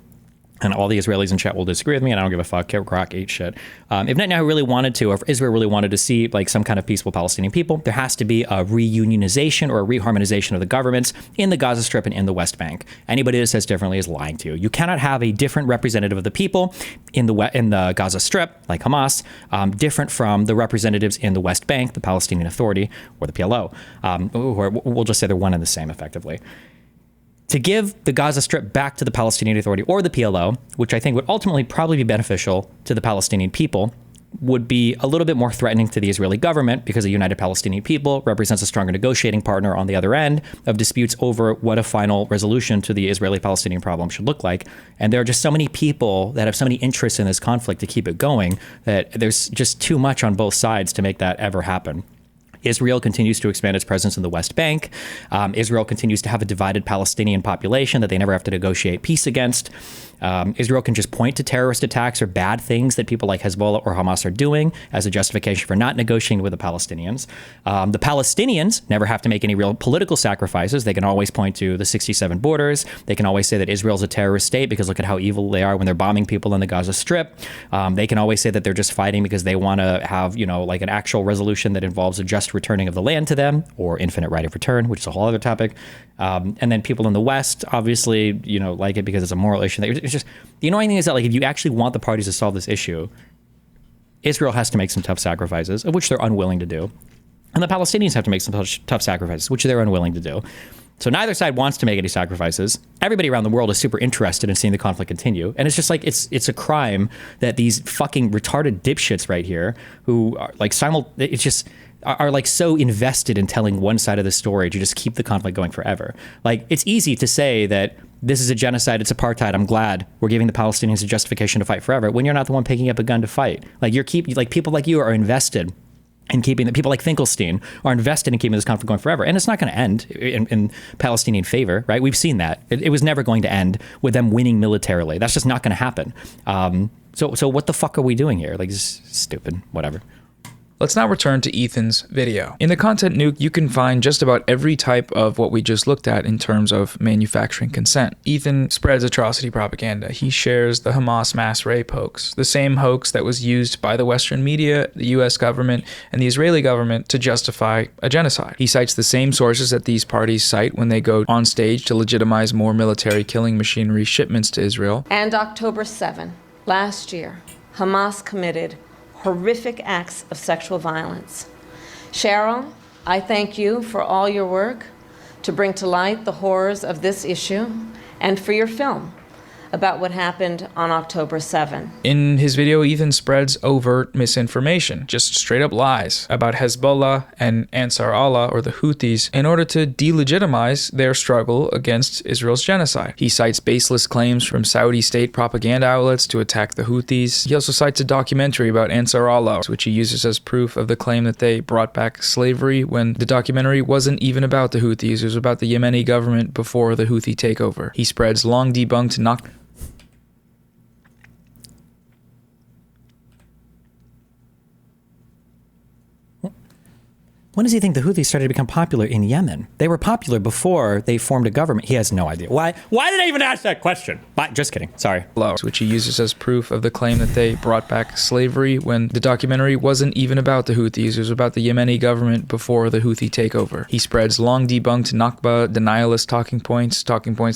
and all the Israelis in chat will disagree with me, and I don't give a fuck, rock, eat shit. If Netanyahu really wanted to, or if Israel really wanted to see like some kind of peaceful Palestinian people, there has to be a reunionization or a reharmonization of the governments in the Gaza Strip and in the West Bank. Anybody that says differently is lying to you. You cannot have a different representative of the people in the Gaza Strip, like Hamas, different from the representatives in the West Bank, the Palestinian Authority, or the PLO. Or we'll just say they're one and the same, effectively. To give the Gaza Strip back to the Palestinian Authority or the PLO, which I think would ultimately probably be beneficial to the Palestinian people, would be a little bit more threatening to the Israeli government, because a united Palestinian people represents a stronger negotiating partner on the other end of disputes over what a final resolution to the Israeli-Palestinian problem should look like. And there are just so many people that have so many interests in this conflict to keep it going that there's just too much on both sides to make that ever happen. Israel continues to expand its presence in the West Bank. Israel continues to have a divided Palestinian population that they never have to negotiate peace against. Israel can just point to terrorist attacks or bad things that people like Hezbollah or Hamas are doing as a justification for not negotiating with the Palestinians. The Palestinians never have to make any real political sacrifices. They can always point to the 67 borders. They can always say that Israel's a terrorist state because look at how evil they are when they're bombing people in the Gaza Strip. They can always say that they're just fighting because they want to have, like an actual resolution that involves a just returning of the land to them, or infinite right of return, which is a whole other topic. And then people in the West, obviously, like it because it's a moral issue. It's just, the annoying thing is that, like, if you actually want the parties to solve this issue, Israel has to make some tough sacrifices, of which they're unwilling to do. And the Palestinians have to make some tough sacrifices, which they're unwilling to do. So neither side wants to make any sacrifices. Everybody around the world is super interested in seeing the conflict continue. And it's just like, it's a crime that these fucking retarded dipshits right here who are like are like so invested in telling one side of the story to just keep the conflict going forever. Like, it's easy to say that this is a genocide, it's apartheid, I'm glad we're giving the Palestinians a justification to fight forever, when you're not the one picking up a gun to fight. Like, people like you are invested in keeping people like Finkelstein are invested in keeping this conflict going forever. And it's not going to end in Palestinian favor, right? We've seen that. It was never going to end with them winning militarily. That's just not going to happen. So what the fuck are we doing here? Like, this is stupid, whatever. Let's now return to Ethan's video. In the content nuke, you can find just about every type of what we just looked at in terms of manufacturing consent. Ethan spreads atrocity propaganda. He shares the Hamas mass rape hoax, the same hoax that was used by the Western media, the US government, and the Israeli government to justify a genocide. He cites the same sources that these parties cite when they go on stage to legitimize more military killing machinery shipments to Israel. And October 7, last year, Hamas committed horrific acts of sexual violence. Cheryl, I thank you for all your work to bring to light the horrors of this issue and for your film, about what happened on October 7. In his video, Ethan spreads overt misinformation, just straight up lies about Hezbollah and Ansar Allah, or the Houthis, in order to delegitimize their struggle against Israel's genocide. He cites baseless claims from Saudi state propaganda outlets to attack the Houthis. He also cites a documentary about Ansar Allah, which he uses as proof of the claim that they brought back slavery, when the documentary wasn't even about the Houthis. It was about the Yemeni government before the Houthi takeover. He spreads long debunked When does he think the Houthis started to become popular in Yemen? They were popular before they formed a government. He has no idea. Why did I even ask that question? Just kidding. Sorry. Which he uses as proof of the claim that they brought back slavery, when the documentary wasn't even about the Houthis. It was about the Yemeni government before the Houthi takeover. He spreads long debunked Nakba denialist talking points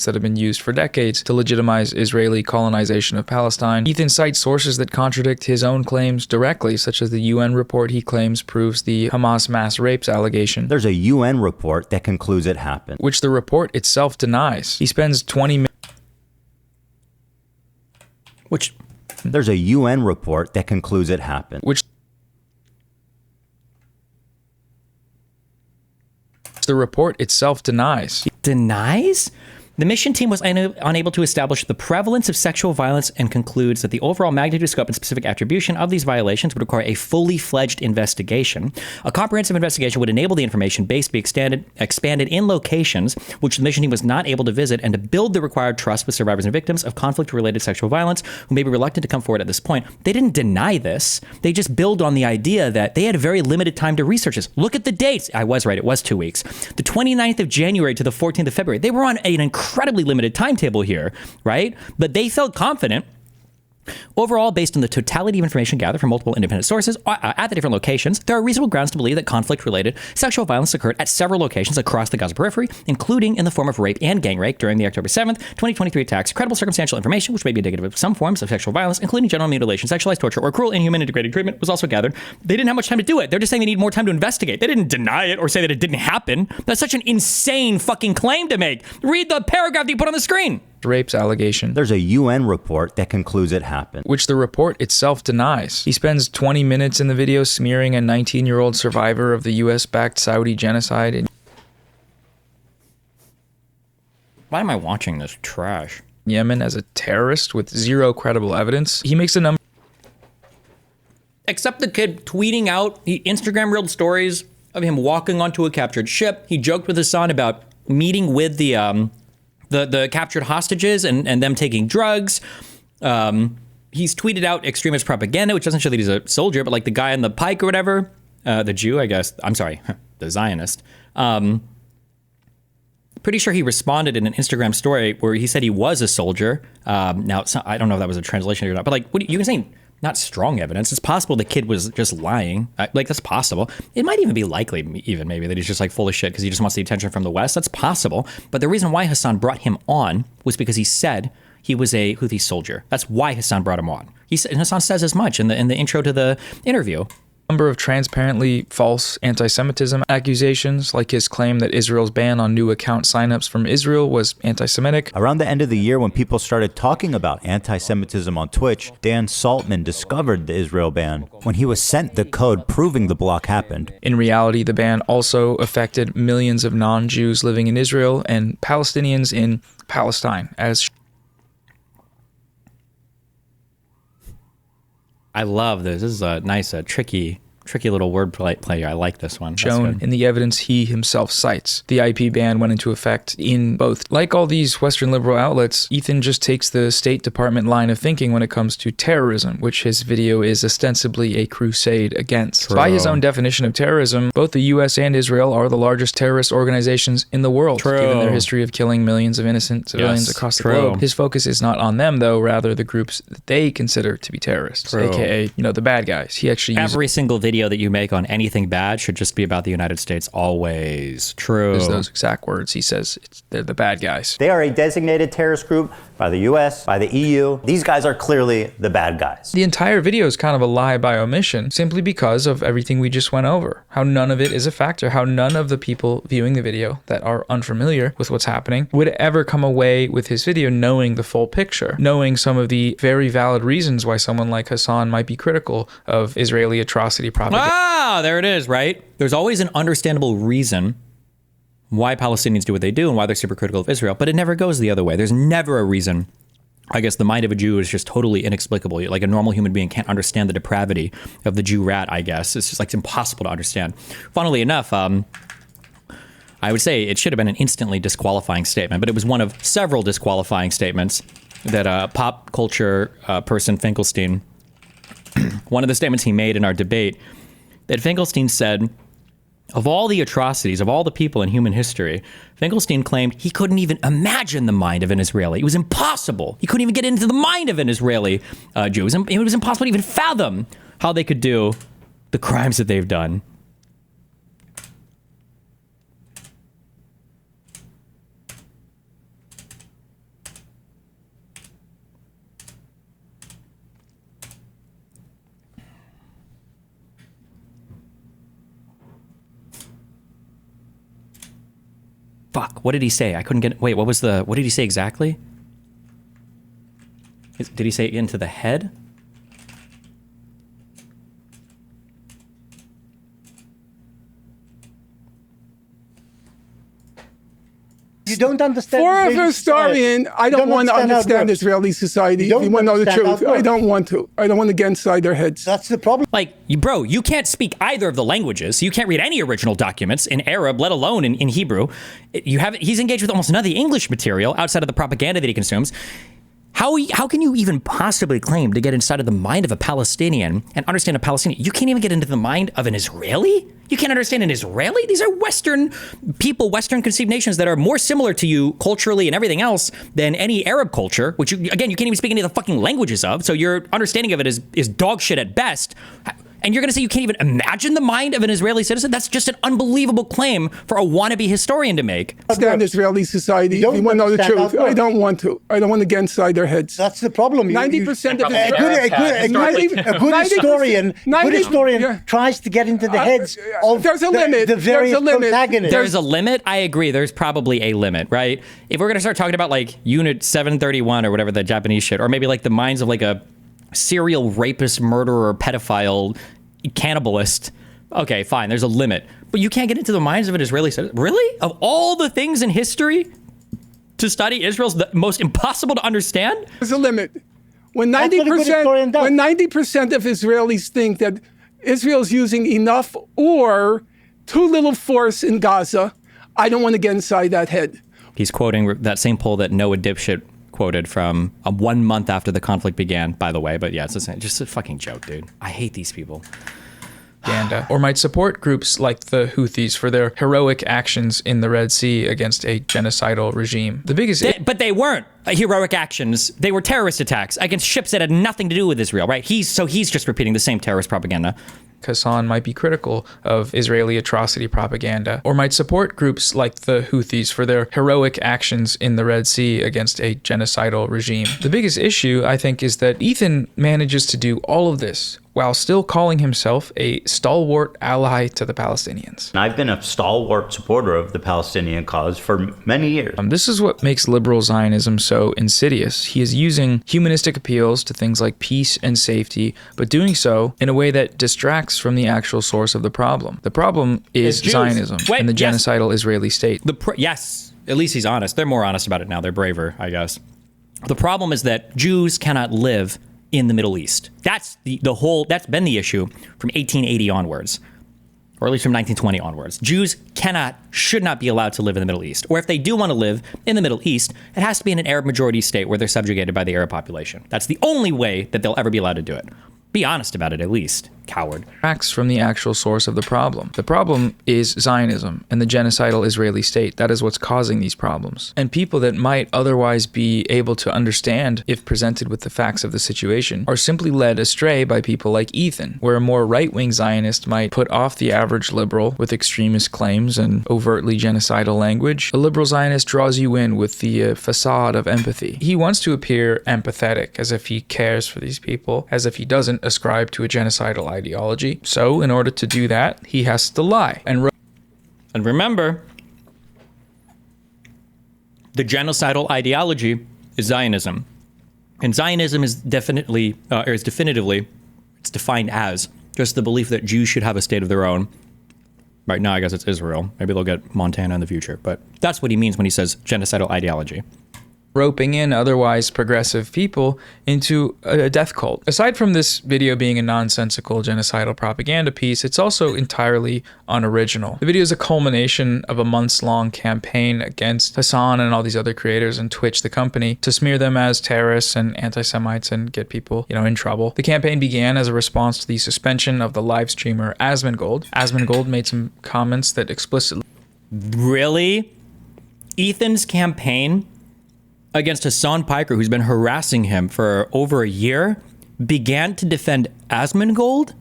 that have been used for decades to legitimize Israeli colonization of Palestine. Ethan cites sources that contradict his own claims directly, such as the UN report he claims proves the Hamas mass rapes allegation. There's a UN report that concludes it happened, which the report itself denies. He spends 20 minutes. There's a UN report that concludes it happened, which the report itself denies. Denies? The mission team was unable to establish the prevalence of sexual violence and concludes that the overall magnitude, scope, and specific attribution of these violations would require a fully fledged investigation. A comprehensive investigation would enable the information base to be expanded in locations which the mission team was not able to visit, and to build the required trust with survivors and victims of conflict-related sexual violence who may be reluctant to come forward at this point. They didn't deny this. They just build on the idea that they had a very limited time to research this. Look at the dates. I was right. It was 2 weeks. The 29th of January to the 14th of February. They were on an incredibly limited timetable here, right? But they felt confident. Overall, based on the totality of information gathered from multiple independent sources at the different locations, there are reasonable grounds to believe that conflict-related sexual violence occurred at several locations across the Gaza periphery, including in the form of rape and gang rape during the October 7th, 2023 attacks. Credible circumstantial information, which may be indicative of some forms of sexual violence, including genital mutilation, sexualized torture, or cruel, inhuman, and degrading treatment, was also gathered. They didn't have much time to do it. They're just saying they need more time to investigate. They didn't deny it or say that it didn't happen. That's such an insane fucking claim to make. Read the paragraph that you put on the screen. Rapes allegation. There's a UN report that concludes it happened, which the report itself denies. He spends 20 minutes in the video smearing a 19-year-old survivor of the US-backed Saudi genocide in Why am I watching this trash? Yemen as a terrorist with zero credible evidence. He makes a number. Except the kid tweeting out Instagram reeled stories of him walking onto a captured ship. He joked with his son about meeting with the captured hostages and them taking drugs. He's tweeted out extremist propaganda, which doesn't show that he's a soldier, but like the guy on the pike or whatever, the Jew, I guess. I'm sorry, the Zionist. Pretty sure he responded in an Instagram story where he said he was a soldier. Now, I don't know if that was a translation or not, but like, what you were saying, not strong evidence. It's possible the kid was just lying. Like, that's possible. It might even be likely, even maybe, that he's just like full of shit because he just wants the attention from the West. That's possible. But the reason why Hassan brought him on was because he said he was a Houthi soldier. That's why Hassan brought him on. And Hassan says as much in the intro to the interview. Number of transparently false anti-Semitism accusations, like his claim that Israel's ban on new account signups from Israel was anti-Semitic. Around the end of the year, when people started talking about anti-Semitism on Twitch, Dan Saltman discovered the Israel ban when he was sent the code proving the block happened. In reality, the ban also affected millions of non-Jews living in Israel and Palestinians in Palestine, as I love this. This is a nice, tricky little word play. I like this one. Shown in the evidence he himself cites. The IP ban went into effect in both. Like all these Western liberal outlets, Ethan just takes the State Department line of thinking when it comes to terrorism, which his video is ostensibly a crusade against. True. By his own definition of terrorism, both the US and Israel are the largest terrorist organizations in the world, given their history of killing millions of innocent civilians across the globe. His focus is not on them, though, rather the groups that they consider to be terrorists, aka, the bad guys. He actually every single video video that you make on anything bad should just be about the United States always. True. There's those exact words. He says they're the bad guys. They are a designated terrorist group by the US, by the EU. These guys are clearly the bad guys. The entire video is kind of a lie by omission, simply because of everything we just went over. How none of it is a factor, how none of the people viewing the video that are unfamiliar with what's happening would ever come away with his video knowing the full picture, knowing some of the very valid reasons why someone like Hasan might be critical of Israeli atrocity propaganda. Ah, there it is, right? There's always an understandable reason why Palestinians do what they do and why they're super critical of Israel, but it never goes the other way. There's never a reason. I guess the mind of a Jew is just totally inexplicable. Like a normal human being can't understand the depravity of the Jew rat, I guess. It's just like it's impossible to understand. Funnily enough, I would say it should have been an instantly disqualifying statement, but it was one of several disqualifying statements that pop culture person Finkelstein, one of the statements he made in our debate, that Finkelstein said, of all the atrocities, of all the people in human history, Finkelstein claimed he couldn't even imagine the mind of an Israeli. It was impossible. He couldn't even get into the mind of an Israeli Jew. It was impossible to even fathom how they could do the crimes that they've done. Fuck, what did he say? I couldn't get... Wait, what did he say exactly? Did he say into the head? You don't understand. For a historian, I don't want to understand Israeli society. If you want to know the truth, I don't want to. I don't want to get inside their heads. That's the problem. Like, bro, you can't speak either of the languages. You can't read any original documents in Arab, let alone in Hebrew. He's engaged with almost none of the English material outside of the propaganda that he consumes. How can you even possibly claim to get inside of the mind of a Palestinian and understand a Palestinian? You can't even get into the mind of an Israeli? You can't understand an Israeli? These are Western people, Western conceived nations that are more similar to you culturally and everything else than any Arab culture, which, you can't even speak any of the fucking languages of, so your understanding of it is dog shit at best. And you're going to say you can't even imagine the mind of an Israeli citizen? That's just an unbelievable claim for a wannabe historian to make. Understand Israeli society. If you want to know the truth, I don't want to. I don't want to get inside their heads. That's the problem. 90% of a good historian tries to get into the heads of there's a limit. The various protagonists. There's a limit. I agree. There's probably a limit, right? If we're going to start talking about like Unit 731 or whatever, the Japanese shit, or maybe like the minds of like a serial rapist, murderer, pedophile, cannibalist. Okay, fine, there's a limit. But you can't get into the minds of an Israeli citizen. Really? Of all the things in history to study, Israel's the most impossible to understand? There's a limit. When 90% of Israelis think that Israel's using enough or too little force in Gaza, I don't want to get inside that head. He's quoting that same poll that Noah Dipshit quoted from 1 month after the conflict began, by the way. But yeah, it's just a fucking joke, dude. I hate these people. Or might support groups like the Houthis for their heroic actions in the Red Sea against a genocidal regime. The biggest... But they weren't heroic actions. They were terrorist attacks against ships that had nothing to do with Israel, right? He's just repeating the same terrorist propaganda. Hasan might be critical of Israeli atrocity propaganda, or might support groups like the Houthis for their heroic actions in the Red Sea against a genocidal regime. The biggest issue, I think, is that Ethan manages to do all of this while still calling himself a stalwart ally to the Palestinians. I've been a stalwart supporter of the Palestinian cause for many years. This is what makes liberal Zionism so insidious. He is using humanistic appeals to things like peace and safety, but doing so in a way that distracts from the actual source of the problem. The problem is Zionism and the genocidal Israeli state. Yes, at least he's honest. They're more honest about it now. They're braver, I guess. The problem is that Jews cannot live in the Middle East. That's that's been the issue from 1880 onwards, or at least from 1920 onwards. Jews should not be allowed to live in the Middle East. Or if they do want to live in the Middle East, it has to be in an Arab majority state where they're subjugated by the Arab population. That's the only way that they'll ever be allowed to do it. Be honest about it, at least. coward. Facts from the actual source of the problem. The problem is Zionism and the genocidal Israeli state. That is what's causing these problems. And people that might otherwise be able to understand if presented with the facts of the situation are simply led astray by people like Ethan, where a more right-wing Zionist might put off the average liberal with extremist claims and overtly genocidal language. A liberal Zionist draws you in with the facade of empathy. He wants to appear empathetic, as if he cares for these people, as if he doesn't ascribe to a genocidal ideology. So, in order to do that, he has to lie. And remember, the genocidal ideology is Zionism. And Zionism is definitively, it's defined as just the belief that Jews should have a state of their own. Right now, I guess it's Israel. Maybe they'll get Montana in the future. But that's what he means when he says genocidal ideology. Roping in otherwise progressive people into a death cult. Aside from this video being a nonsensical genocidal propaganda piece, it's also entirely unoriginal. The video is a culmination of a months-long campaign against Hasan and all these other creators and Twitch, the company, to smear them as terrorists and anti-Semites and get people, in trouble. The campaign began as a response to the suspension of the live streamer Asmongold. Asmongold made some comments that explicitly... Really? Ethan's campaign against Hasan Piker, who's been harassing him for over a year, began to defend Asmongold?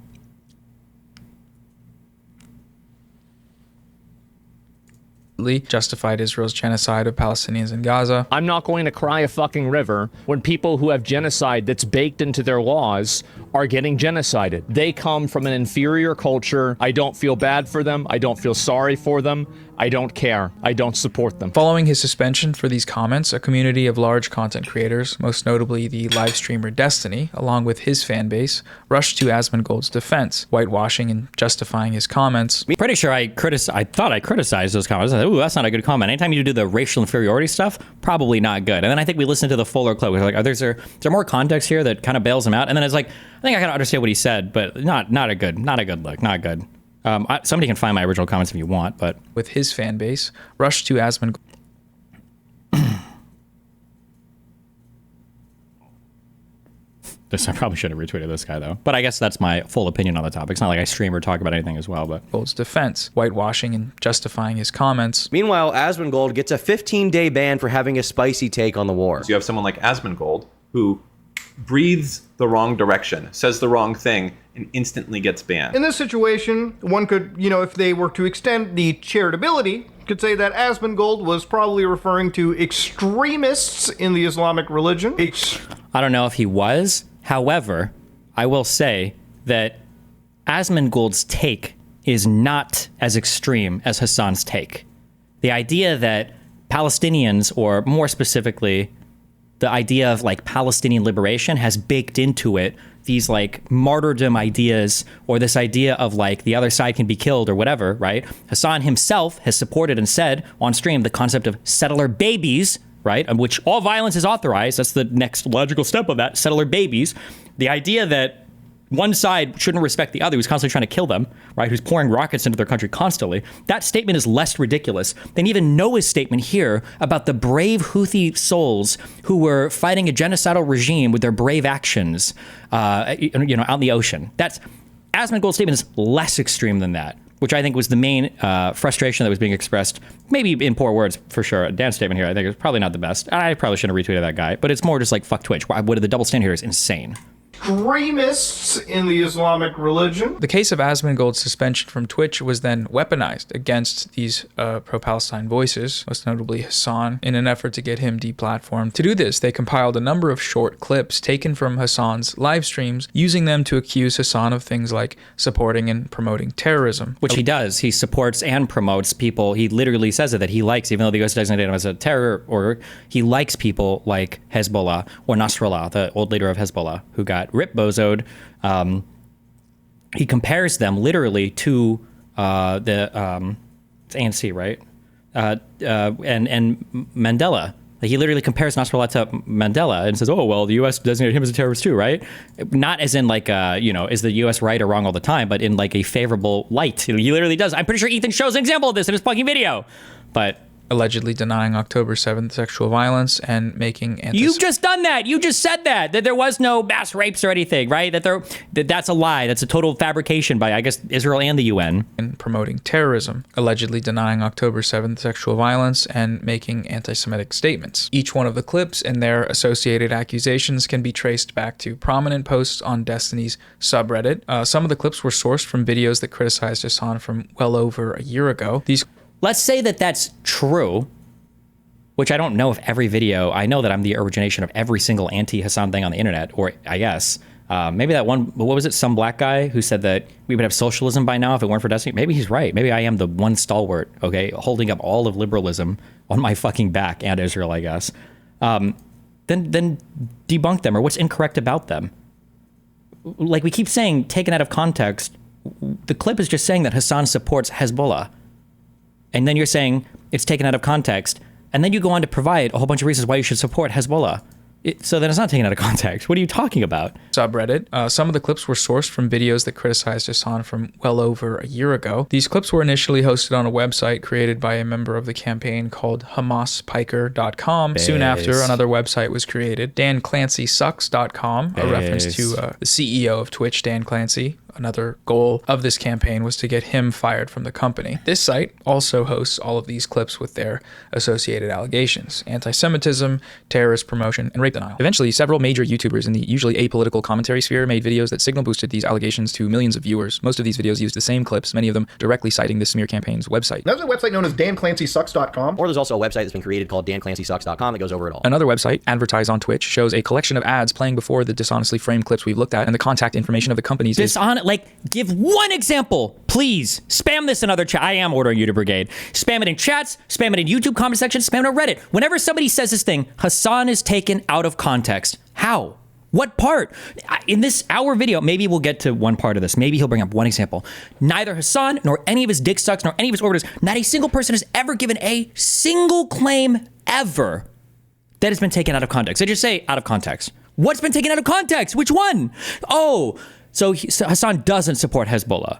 justified Israel's genocide of Palestinians in Gaza. I'm not going to cry a fucking river when people who have genocide that's baked into their laws are getting genocided. They come from an inferior culture. I don't feel bad for them. I don't feel sorry for them. I don't care. I don't support them. Following his suspension for these comments, a community of large content creators, most notably the live streamer Destiny, along with his fan base, rushed to Asmongold's defense, whitewashing and justifying his comments. Pretty sure I thought I criticized those comments. I said, ooh, that's not a good comment. Anytime you do the racial inferiority stuff, probably not good. And then I think we listened to the fuller clip. We're like, is there more context here that kind of bails him out? And then it's like, I think I kind of understand what he said, but not a good look, not good. Somebody can find my original comments if you want, but... With his fan base, rushed to Asmongold. I probably should have retweeted this guy, though. But I guess that's my full opinion on the topic. It's not like I stream or talk about anything as well, but... Gold's defense, whitewashing and justifying his comments. Meanwhile, Asmongold gets a 15-day ban for having a spicy take on the war. So you have someone like Asmongold, who breathes the wrong direction, says the wrong thing, and instantly gets banned. In this situation, one could, if they were to extend the charitability, could say that Asmongold was probably referring to extremists in the Islamic religion. I don't know if he was. However, I will say that Asmongold's take is not as extreme as Hasan's take. The idea that Palestinians, or more specifically, the idea of Palestinian liberation has baked into it these martyrdom ideas, or this idea of the other side can be killed or whatever, right? Hasan himself has supported and said on stream the concept of settler babies, right? On which all violence is authorized. That's the next logical step of that, settler babies. The idea that one side shouldn't respect the other, who's constantly trying to kill them, right? Who's pouring rockets into their country constantly. That statement is less ridiculous than even Noah's statement here about the brave Houthi souls who were fighting a genocidal regime with their brave actions, out in the ocean. That's Asmongold's statement is less extreme than that, which I think was the main frustration that was being expressed, maybe in poor words for sure. Dan's statement here, I think, is probably not the best. I probably shouldn't have retweeted that guy, but it's more just fuck Twitch. What the double standard here is insane. Extremists in the Islamic religion. The case of Asmongold's suspension from Twitch was then weaponized against these pro-Palestine voices, most notably Hasan, in an effort to get him deplatformed. To do this, they compiled a number of short clips taken from Hasan's live streams, using them to accuse Hasan of things like supporting and promoting terrorism. Which he does. He supports and promotes people. He literally says that he likes, even though the U.S. designated him as a terror order, he likes people like Hezbollah or Nasrallah, the old leader of Hezbollah, who got rip bozoed. He compares them literally to it's ANC, right? And Mandela. He literally compares Nasrallah to Mandela and says, oh, well, the U.S. designated him as a terrorist too, right? Not as in is the U.S. right or wrong all the time, but in a favorable light. He literally does. I'm pretty sure Ethan shows an example of this in his fucking video. But allegedly denying October 7th sexual violence and making You've just done that. You just said that there was no mass rapes or anything, right? That's a lie. That's a total fabrication by, I guess, Israel and the UN. And promoting terrorism, allegedly denying October 7th sexual violence and making anti-Semitic statements. Each one of the clips and their associated accusations can be traced back to prominent posts on Destiny's subreddit. Some of the clips were sourced from videos that criticized Hasan from well over a year ago. Let's say that that's true, which I don't know if every video, I know that I'm the origination of every single anti-Hasan thing on the internet, or I guess, maybe that one, what was it, some black guy who said that we would have socialism by now if it weren't for Destiny? Maybe he's right. Maybe I am the one stalwart, okay, holding up all of liberalism on my fucking back, and Israel, I guess. Then debunk them, or what's incorrect about them. Like we keep saying, taken out of context, the clip is just saying that Hasan supports Hezbollah. And then you're saying it's taken out of context. And then you go on to provide a whole bunch of reasons why you should support Hezbollah. So then it's not taken out of context. What are you talking about? Subreddit. Some of the clips were sourced from videos that criticized Hasan from well over a year ago. These clips were initially hosted on a website created by a member of the campaign called HamasPiker.com. Soon after, another website was created, DanClancySucks.com, a reference to the CEO of Twitch, Dan Clancy. Another goal of this campaign was to get him fired from the company. This site also hosts all of these clips with their associated allegations: anti-Semitism, terrorist promotion, and rape denial. Eventually, several major YouTubers in the usually apolitical commentary sphere made videos that signal boosted these allegations to millions of viewers. Most of these videos used the same clips, many of them directly citing the smear campaign's website. There's a website known as DanClancySucks.com. Or there's also a website that's been created called DanClancySucks.com that goes over it all. Another website, Advertise on Twitch, shows a collection of ads playing before the dishonestly framed clips we've looked at, and the contact information of the companies give one example, please. Spam this in other chat. I am ordering you to brigade. Spam it in chats, spam it in YouTube comment section, spam it on Reddit. Whenever somebody says this thing, Hasan is taken out of context. How? What part? In this hour video, maybe we'll get to one part of this. Maybe he'll bring up one example. Neither Hasan nor any of his dick sucks nor any of his orbiters, not a single person has ever given a single claim ever that has been taken out of context. They just say out of context. What's been taken out of context? Which one? Oh, so Hasan doesn't support Hezbollah.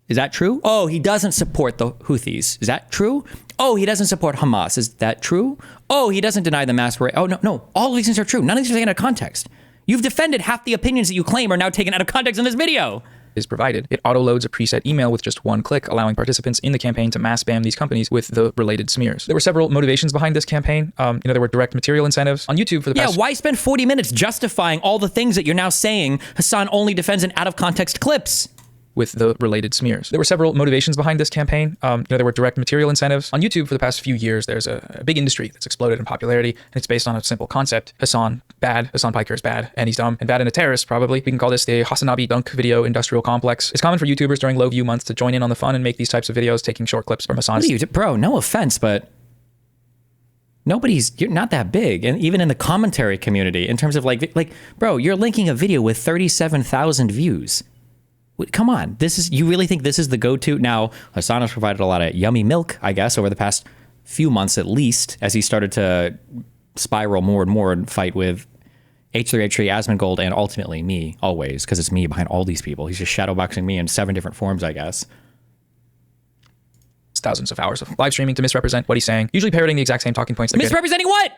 Is that true? Oh, he doesn't support the Houthis. Is that true? Oh, he doesn't support Hamas. Is that true? Oh, he doesn't deny the mass rape. Oh, no. All of these things are true. None of these are taken out of context. You've defended half the opinions that you claim are now taken out of context in this video. Is provided. It auto-loads a preset email with just one click, allowing participants in the campaign to mass spam these companies with the related smears. There were several motivations behind this campaign. There were direct material incentives on YouTube for the past... Yeah, why spend 40 minutes justifying all the things that you're now saying Hasan only defends in out-of-context clips? With the related smears. There were several motivations behind this campaign. There were direct material incentives. On YouTube for the past few years, there's a big industry that's exploded in popularity, and it's based on a simple concept. Hasan, bad. Hasan Piker is bad, and he's dumb, and bad and a terrorist, probably. We can call this the Hasanabi Dunk Video Industrial Complex. It's common for YouTubers during low view months to join in on the fun and make these types of videos, taking short clips from Hasan's... Bro, no offense, but you're not that big. And even in the commentary community, in terms of bro, you're linking a video with 37,000 views. Come on, you really think this is the go-to? Now, Hasan has provided a lot of yummy milk, I guess, over the past few months at least, as he started to spiral more and more and fight with H3H3, Asmongold, and ultimately me, always, because it's me behind all these people. He's just shadowboxing me in 7 different forms, I guess. Thousands of hours of live streaming to misrepresent what he's saying, usually parroting the exact same talking points. Misrepresenting what?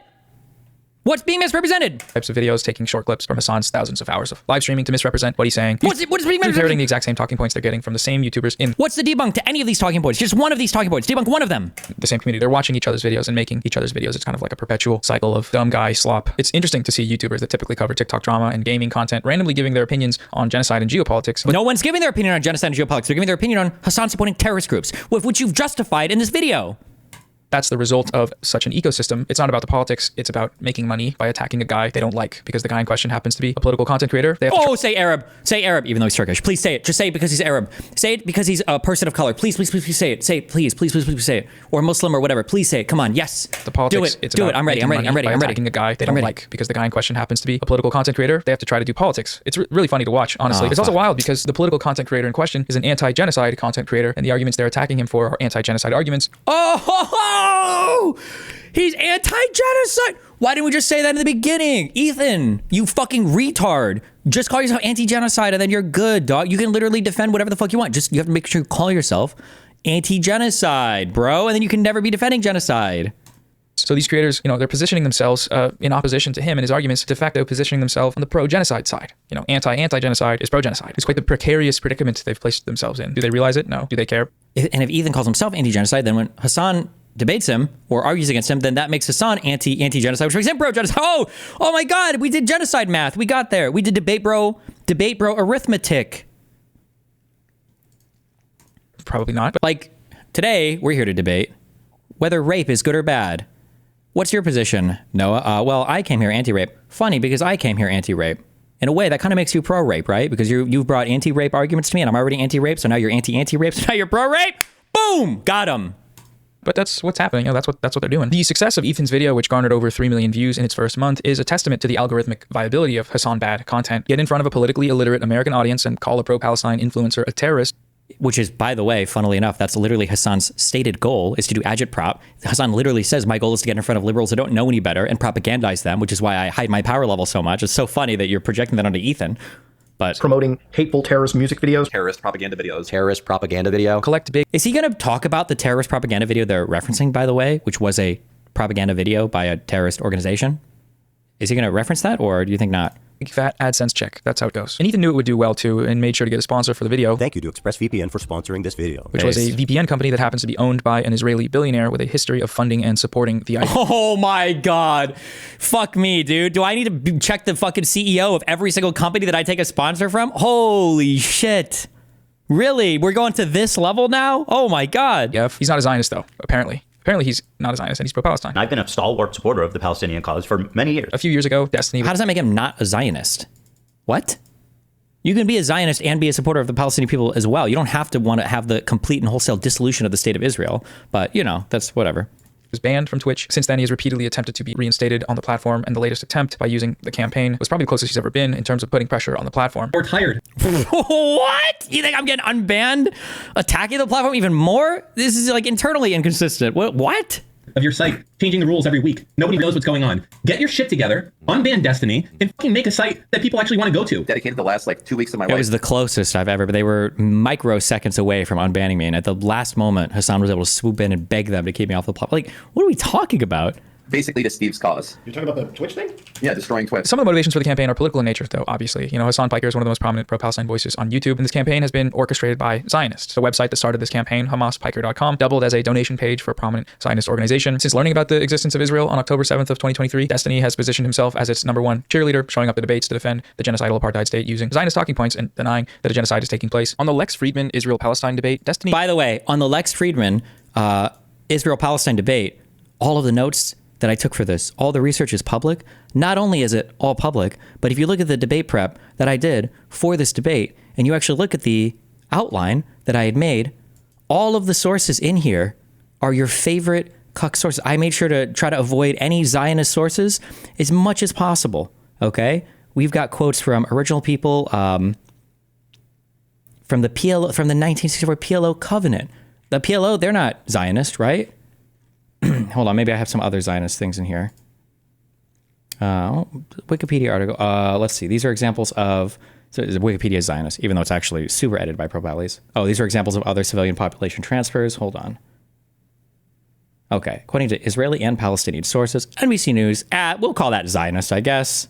What's being misrepresented? Types of videos taking short clips from Hasan's thousands of hours of live streaming to misrepresent what he's saying. What is being misrepresented? Parroting the exact same talking points they're getting from the same YouTubers in... What's the debunk to any of these talking points? Just one of these talking points. Debunk one of them. The same community. They're watching each other's videos and making each other's videos. It's kind of like a perpetual cycle of dumb guy slop. It's interesting to see YouTubers that typically cover TikTok drama and gaming content randomly giving their opinions on genocide and geopolitics. No one's giving their opinion on genocide and geopolitics. They're giving their opinion on Hasan supporting terrorist groups, which you've justified in this video. That's the result of such an ecosystem. It's not about the politics. It's about making money by attacking a guy they don't like because the guy in question happens to be a political content creator. They have say Arab. Say Arab, even though he's Turkish. Please say it. Just say it because he's Arab. Say it because he's a person of color. Please say it. Say it, please say it. Or Muslim or whatever. Please say it. Come on. Yes. The politics. Do it. I'm ready. Attacking a guy they don't like because the guy in question happens to be a political content creator. They have to try to do politics. It's really funny to watch, honestly. It's also wild because the political content creator in question is an anti-genocide content creator, and the arguments they're attacking him for are anti-genocide arguments. He's anti-genocide. Why didn't we just say that in the beginning? Ethan, you fucking retard. Just call yourself anti-genocide and then you're good, dog. You can literally defend whatever the fuck you want. You have to make sure you call yourself anti-genocide, bro. And then you can never be defending genocide. So these creators, they're positioning themselves in opposition to him and his arguments, de facto positioning themselves on the pro-genocide side. Anti-genocide is pro-genocide. It's quite the precarious predicament they've placed themselves in. Do they realize it? No. Do they care? And if Ethan calls himself anti-genocide, then when Hasan debates him or argues against him, then that makes Hasan anti-genocide, which makes him pro-genocide. Oh my God, we did genocide math. We got there. We did debate bro arithmetic. Probably not. Like today, we're here to debate whether rape is good or bad. What's your position, Noah? Well, I came here anti-rape. Funny, because I came here anti-rape. In a way, that kind of makes you pro-rape, right? Because you've brought anti-rape arguments to me, and I'm already anti-rape, so now you're anti-rape, so now you're pro-rape. Boom! Got him. But that's what's happening. That's what they're doing. The success of Ethan's video, which garnered over 3 million views in its first month, is a testament to the algorithmic viability of Hasan bad content. Get in front of a politically illiterate American audience and call a pro-Palestine influencer a terrorist. Which is, by the way, funnily enough, that's literally Hasan's stated goal, is to do agitprop. Hasan literally says, my goal is to get in front of liberals who don't know any better and propagandize them, which is why I hide my power level so much. It's so funny that you're projecting that onto Ethan. But promoting hateful terrorist music videos. Terrorist propaganda videos. Terrorist propaganda video. Collect big. Is he going to talk about the terrorist propaganda video they're referencing, by the way, which was a propaganda video by a terrorist organization? Is he going to reference that, or do you think not? Big fat AdSense check. That's how it goes. And Ethan knew it would do well too, and made sure to get a sponsor for the video. Thank you to ExpressVPN for sponsoring this video. Which was a VPN company that happens to be owned by an Israeli billionaire with a history of funding and supporting the idea. Oh my God. Fuck me, dude. Do I need to check the fucking CEO of every single company that I take a sponsor from? Holy shit. Really? We're going to this level now? Oh my God. Yeah, he's not a Zionist though, apparently. Apparently he's not a Zionist and he's pro-Palestine. I've been a stalwart supporter of the Palestinian cause for many years. A few years ago, Destiny... How does that make him not a Zionist? What? You can be a Zionist and be a supporter of the Palestinian people as well. You don't have to want to have the complete and wholesale dissolution of the state of Israel. But, that's whatever. Was banned from Twitch. Since then, he has repeatedly attempted to be reinstated on the platform, and the latest attempt by using the campaign was probably the closest he's ever been in terms of putting pressure on the platform. We're tired. What? You think I'm getting unbanned? Attacking the platform even more? This is like internally inconsistent. What? Of your site, changing the rules every week. Nobody knows what's going on. Get your shit together, unban Destiny, and fucking make a site that people actually want to go to. Dedicated the last 2 weeks of my life. It was the closest I've ever, but they were microseconds away from unbanning me. And at the last moment, Hasan was able to swoop in and beg them to keep me off the platform. Like, what are we talking about? Basically to Steve's cause. You're talking about the Twitch thing? Yeah, destroying Twitch. Some of the motivations for the campaign are political in nature, though, obviously. Hasan Piker is one of the most prominent pro-Palestine voices on YouTube, and this campaign has been orchestrated by Zionists. The website that started this campaign, HamasPiker.com, doubled as a donation page for a prominent Zionist organization. Since learning about the existence of Israel on October 7th of 2023, Destiny has positioned himself as its #1 cheerleader, showing up at debates to defend the genocidal apartheid state using Zionist talking points and denying that a genocide is taking place. On the Lex Friedman Israel-Palestine debate, Destiny... By the way, on the Lex Friedman Israel-Palestine debate, all of the notes that I took for this, all the research is public. Not only is it all public, but if you look at the debate prep that I did for this debate, and you actually look at the outline that I had made, all of the sources in here are your favorite cuck sources. I made sure to try to avoid any Zionist sources as much as possible, okay? We've got quotes from original people, from the PLO, from the 1964 PLO covenant. The PLO, they're not Zionist, right? Hold on, maybe I have some other Zionist things in here. Wikipedia article. Let's see. These are examples of... So Wikipedia is Zionist, even though it's actually super edited by pro-Pallies. Oh, these are examples of other civilian population transfers. Hold on. Okay. According to Israeli and Palestinian sources, NBC News, we'll call that Zionist, I guess.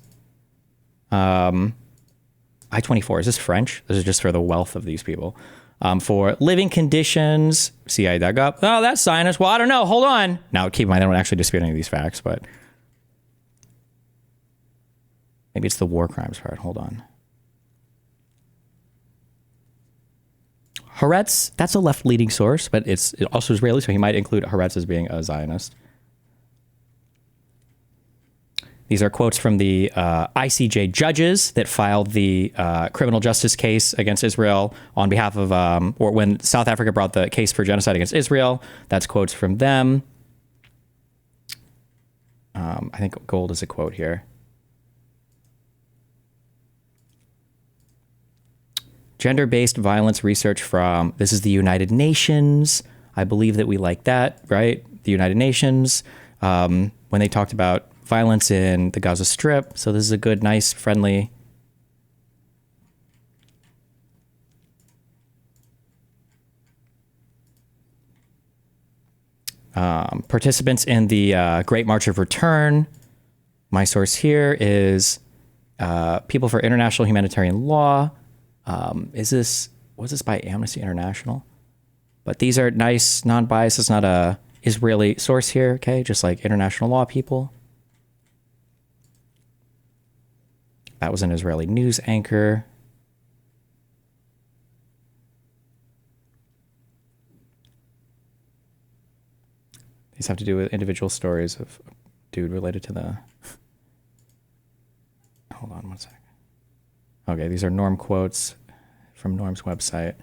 I-24, is this French? This is just for the wealth of these people. For living conditions, CIA.gov. Oh, that's Zionist. Well, I don't know. Hold on. Now, keep in mind, I don't actually dispute any of these facts, but maybe it's the war crimes part. Hold on. Haaretz, that's a left-leaning source, but it's also Israeli, so he might include Haaretz as being a Zionist. These are quotes from the ICJ judges that filed the criminal justice case against Israel on behalf of, or when South Africa brought the case for genocide against Israel. That's quotes from them. I think gold is a quote here. Gender-based violence research from, this is the United Nations. I believe that we like that, right? The United Nations, when they talked about violence in the Gaza Strip. So this is a good, nice, friendly. Participants in the Great March of Return. My source here is People for International Humanitarian Law. Was this by Amnesty International? But these are nice, non-biased. It's not a Israeli source here, okay? Just like international law people. That was an Israeli news anchor. These have to do with individual stories of a dude related to the... Hold on one second. Okay, these are Norm quotes from Norm's website.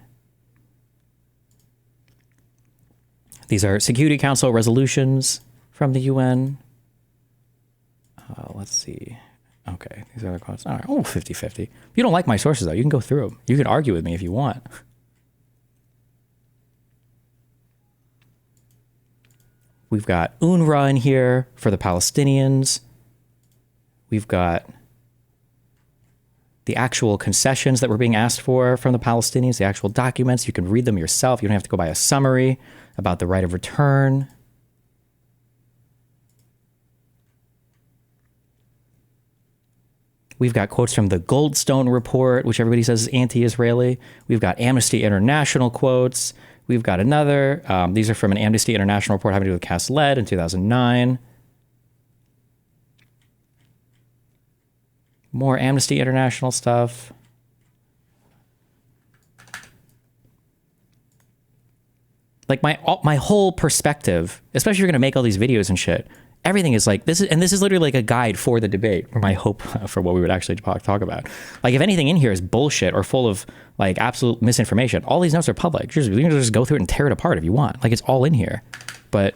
These are Security Council resolutions from the UN. Let's see. Okay, these are the quotes. All right, 50-50. If you don't like my sources, though, you can go through them. You can argue with me if you want. We've got UNRWA in here for the Palestinians. We've got the actual concessions that were being asked for from the Palestinians, the actual documents. You can read them yourself. You don't have to go by a summary about the right of return. We've got quotes from the Goldstone Report, which everybody says is anti-Israeli. We've got Amnesty International quotes. We've got another. These are from an Amnesty International report having to do with Cast Lead in 2009. More Amnesty International stuff. Like my whole perspective, especially if you're going to make all these videos and shit, everything is like, this is literally like a guide for the debate, or my hope for what we would actually talk about. Like, if anything in here is bullshit or full of like absolute misinformation, all these notes are public. You can just go through it and tear it apart if you want. Like, it's all in here. But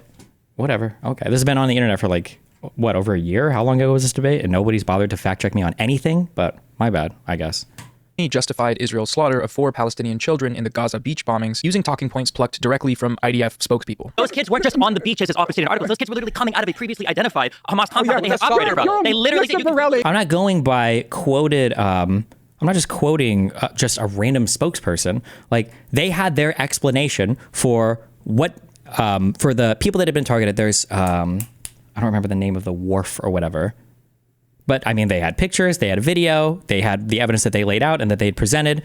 whatever. Okay, this has been on the internet for like, what, over a year? How long ago was this debate? And nobody's bothered to fact check me on anything, but my bad, I guess. He justified Israel's slaughter of 4 Palestinian children in the Gaza beach bombings using talking points plucked directly from IDF spokespeople. Those kids weren't just on the beaches as opposite articles. Those kids were literally coming out of a previously identified Hamas compound that they have operated from. They literally... I'm not going by quoted... I'm not just quoting just a random spokesperson. Like, they had their explanation for what... for the people that had been targeted, there's... I don't remember the name of the wharf or whatever. But, I mean, they had pictures, they had a video, they had the evidence that they laid out and that they had presented.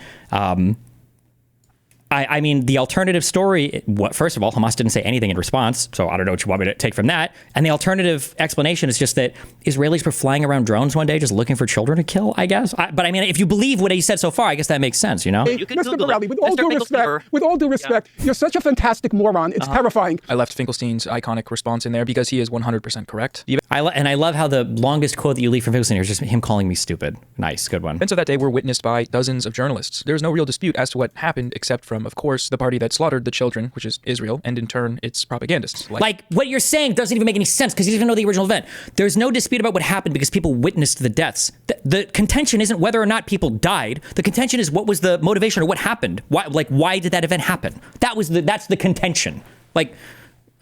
I mean, the alternative story, first of all, Hamas didn't say anything in response, so I don't know what you want me to take from that. And the alternative explanation is just that Israelis were flying around drones one day just looking for children to kill, I guess. But, I mean, if you believe what he said so far, I guess that makes sense, you know? Mr. Borelli, with all due respect, you're such a fantastic moron. It's terrifying. I left Finkelstein's iconic response in there because he is 100% correct. And I love how the longest quote that you leave from Finkelstein here is just him calling me stupid. Nice, good one. Events of that day were witnessed by dozens of journalists. There's no real dispute as to what happened, except from, of course, the party that slaughtered the children, which is Israel, and in turn, its propagandists. Like what you're saying doesn't even make any sense because you don't even know the original event. There's no dispute about what happened because people witnessed the deaths. The contention isn't whether or not people died. The contention is what was the motivation or what happened. Why did that event happen? That's the contention. Like,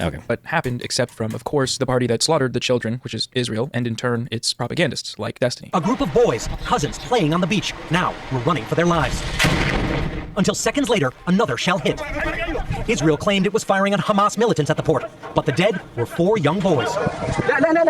okay. What happened, except from, of course, the party that slaughtered the children, which is Israel, and in turn, its propagandists, like Destiny. A group of boys, cousins, playing on the beach. Now, we're running for their lives. Until seconds later, another shell hit. Israel claimed it was firing on Hamas militants at the port, but the dead were 4 young boys.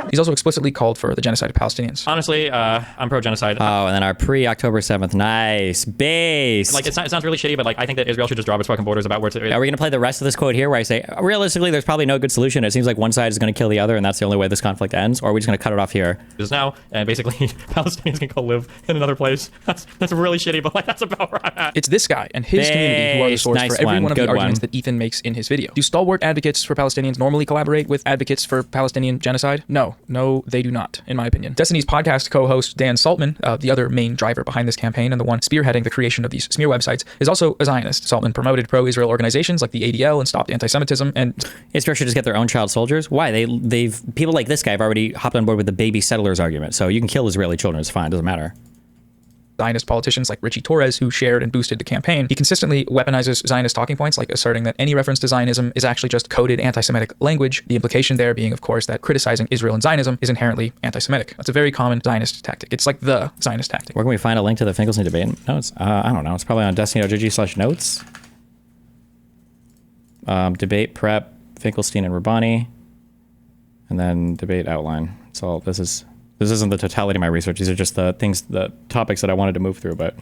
He's also explicitly called for the genocide of Palestinians. Honestly, I'm pro-genocide. Oh, and then our pre-October 7th, nice, base. Like, it sounds really shitty, but like, I think that Israel should just draw its fucking borders about where to... Are we going to play the rest of this quote here where I say, realistically, there's probably no good solution. It seems like one side is going to kill the other, and that's the only way this conflict ends, or are we just going to cut it off here? Just now, and basically, Palestinians can go live in another place. That's really shitty, but like, that's about where I'm at. It's this guy and his community who are the source for every one of the arguments that Ethan makes in his video. Do stalwart advocates for Palestinians normally collaborate with advocates for Palestinian genocide? No, they do not, in my opinion. Destiny's podcast co-host Dan Saltman, the other main driver behind this campaign and the one spearheading the creation of these smear websites, is also a Zionist. Saltman promoted pro-Israel organizations like the ADL and stopped anti-Semitism, and Israel should just get their own child soldiers. Why? They've people like this guy have already hopped on board with the baby settlers argument. So you can kill Israeli children, it's fine, doesn't matter. Zionist politicians like Richie Torres, who shared and boosted the campaign, he consistently weaponizes Zionist talking points, like asserting that any reference to Zionism is actually just coded anti-Semitic language, the implication there being, of course, that criticizing Israel and Zionism is inherently anti-Semitic. That's a very common Zionist tactic. It's like the Zionist tactic. Where can we find a link to the Finkelstein debate notes? I don't know. It's probably on destiny.gg/notes. Debate prep Finkelstein and Rabbani, and then debate outline. So this isn't the totality of my research. These are just the topics that I wanted to move through, but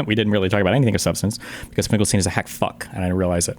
we didn't really talk about anything of substance because Finkelstein is a hack fuck, and I didn't realize it.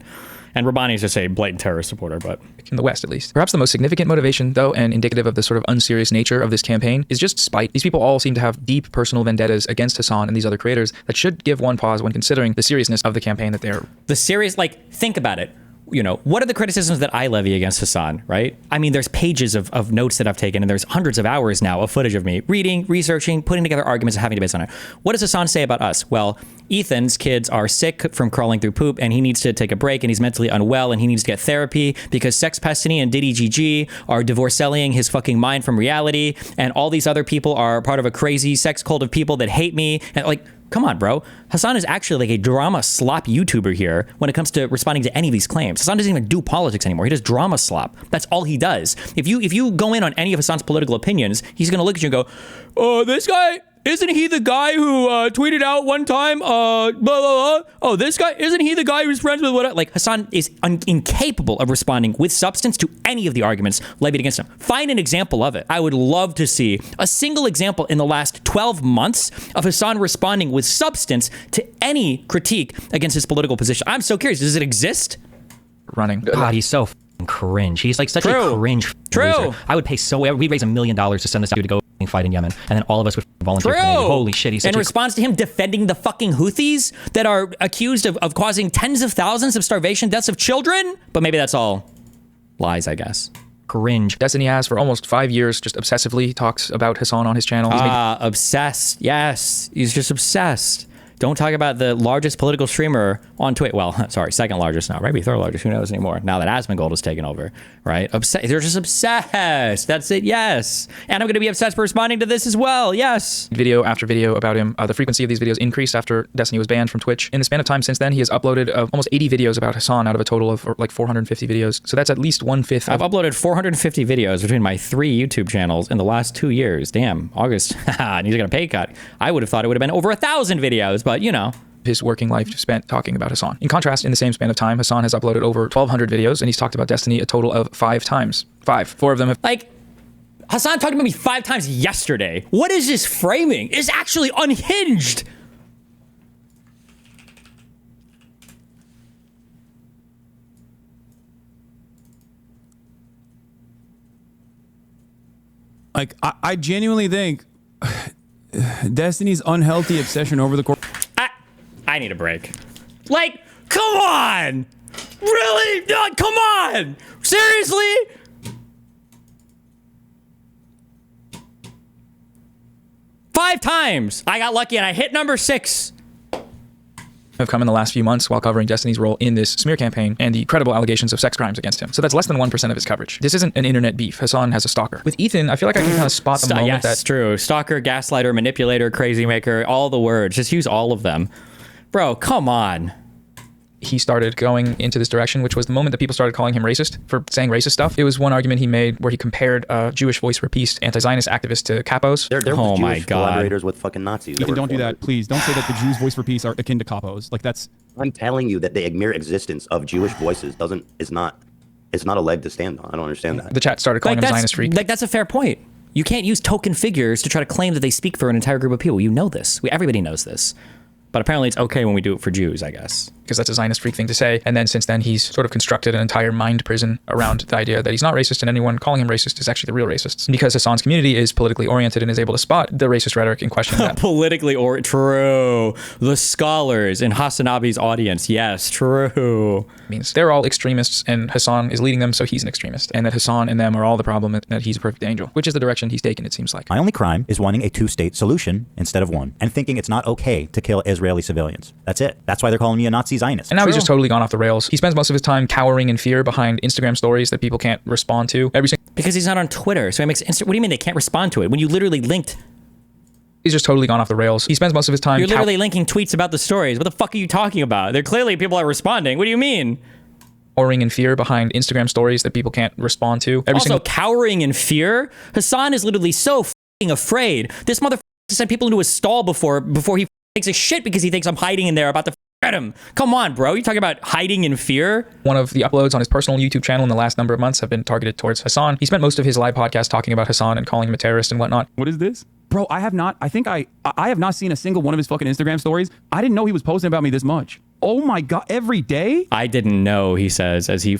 And Rabbani is just a blatant terrorist supporter, but... in the West, at least. Perhaps the most significant motivation, though, and indicative of the sort of unserious nature of this campaign, is just spite. These people all seem to have deep personal vendettas against Hasan and these other creators that should give one pause when considering the seriousness of the campaign that they're... think about it. You know, what are the criticisms that I levy against Hasan, right? I mean, there's pages of notes that I've taken, and there's hundreds of hours now of footage of me reading, researching, putting together arguments, and having debates on it. What does Hasan say about us? Well, Ethan's kids are sick from crawling through poop, and he needs to take a break, and he's mentally unwell, and he needs to get therapy because Sex Pestany and Diddy GG are divorcelling his fucking mind from reality, and all these other people are part of a crazy sex cult of people that hate me, and like... Come on, bro. Hasan is actually like a drama slop YouTuber here when it comes to responding to any of these claims. Hasan doesn't even do politics anymore. He does drama slop. That's all he does. If you go in on any of Hasan's political opinions, he's going to look at you and go, oh, this guy, isn't he the guy who tweeted out one time, blah, blah, blah. Oh, this guy, isn't he the guy who's friends with what? Like, Hasan is incapable of responding with substance to any of the arguments levied against him. Find an example of it. I would love to see a single example in the last 12 months of Hasan responding with substance to any critique against his political position. I'm so curious. Does it exist? Running. God, he's so cringe. He's like such a cringe loser. I would pay we'd raise $1 million to send this dude to go fight in Yemen, and then all of us would volunteer. Holy shit, he's such in response to him defending the fucking Houthis that are accused of causing tens of thousands of starvation deaths of children. But maybe that's all lies, I guess. Cringe. Destiny has for almost 5 years just obsessively talks about Hasan on his channel. Obsessed. Yes, he's just obsessed. Don't talk about the largest political streamer on Twitch. Well, sorry, second largest now. Maybe third largest. Who knows anymore? Now that Asmongold has taken over, right? They're just obsessed. That's it. Yes. And I'm going to be obsessed for responding to this as well. Yes. Video after video about him. The frequency of these videos increased after Destiny was banned from Twitch. In the span of time since then, he has uploaded almost 80 videos about Hasan out of a total of like 450 videos. So that's at least 1/5. I've uploaded 450 videos between my 3 YouTube channels in the last 2 years. Damn, August. And he's got a pay cut. I would have thought it would have been over 1,000 videos, but you know. His working life spent talking about Hasan. In contrast, in the same span of time, Hasan has uploaded over 1,200 videos, and he's talked about Destiny a total of 5 times. 4 of them have... Like, Hasan talked about me 5 times yesterday. What is this framing? It's actually unhinged. Like, I genuinely think Destiny's unhealthy obsession over the course... I need a break. Like, come on! Really? No, come on! Seriously? Five times! I got lucky and I hit number 6. Have come in the last few months while covering Destiny's role in this smear campaign and the credible allegations of sex crimes against him. So that's less than 1% of his coverage. This isn't an internet beef. Hasan has a stalker. With Ethan, I feel like I can kind of spot the moment that's true. Stalker, gaslighter, manipulator, crazy maker, all the words. Just use all of them. Bro, come on. He started going into this direction, which was the moment that people started calling him racist for saying racist stuff. It was one argument he made where he compared Jewish Voice for Peace anti-Zionist activists to capos. They're oh Jewish my God. collaborators with fucking Nazis. Ethan, don't do that, please. Don't say that the Jews' Voice for Peace are akin to capos. Like, that's... I'm telling you that the mere existence of Jewish voices is not a leg to stand on. I don't understand that. The chat started calling him Zionist freak. Like, that's a fair point. You can't use token figures to try to claim that they speak for an entire group of people. You know this. Everybody knows this. But apparently it's okay when we do it for Jews, I guess. Because that's a Zionist freak thing to say. And then since then, he's sort of constructed an entire mind prison around the idea that he's not racist and anyone calling him racist is actually the real racists. And because Hasan's community is politically oriented and is able to spot the racist rhetoric in question. True. The scholars in Hasanabi's audience. Yes, true. Means they're all extremists and Hasan is leading them, so he's an extremist. And that Hasan and them are all the problem and that he's a perfect angel, which is the direction he's taken, it seems like. My only crime is wanting a 2-state solution instead of one and thinking it's not okay to kill Israeli civilians. That's it. That's why they're calling me a Nazi Zionist. And now he's just totally gone off the rails. He spends most of his time cowering in fear behind Instagram stories that people can't respond to. Because he's not on Twitter, so he makes what do you mean they can't respond to it? When you literally linked... He's just totally gone off the rails. He spends most of his time... You're literally linking tweets about the stories. What the fuck are you talking about? They're clearly people are responding. What do you mean? Cowering in fear behind Instagram stories that people can't respond to. Cowering in fear? Hasan is literally so fucking afraid. This motherfucker sent people into a stall before he takes a shit because he thinks I'm hiding in there about to Get him. Come on, bro. You talking about hiding in fear? One of the uploads on his personal YouTube channel in the last number of months have been targeted towards Hasan. He spent most of his live podcast talking about Hasan and calling him a terrorist and whatnot. What is this? Bro, I have not seen a single one of his fucking Instagram stories. I didn't know he was posting about me this much. Oh my God, every day? I didn't know, he says, as he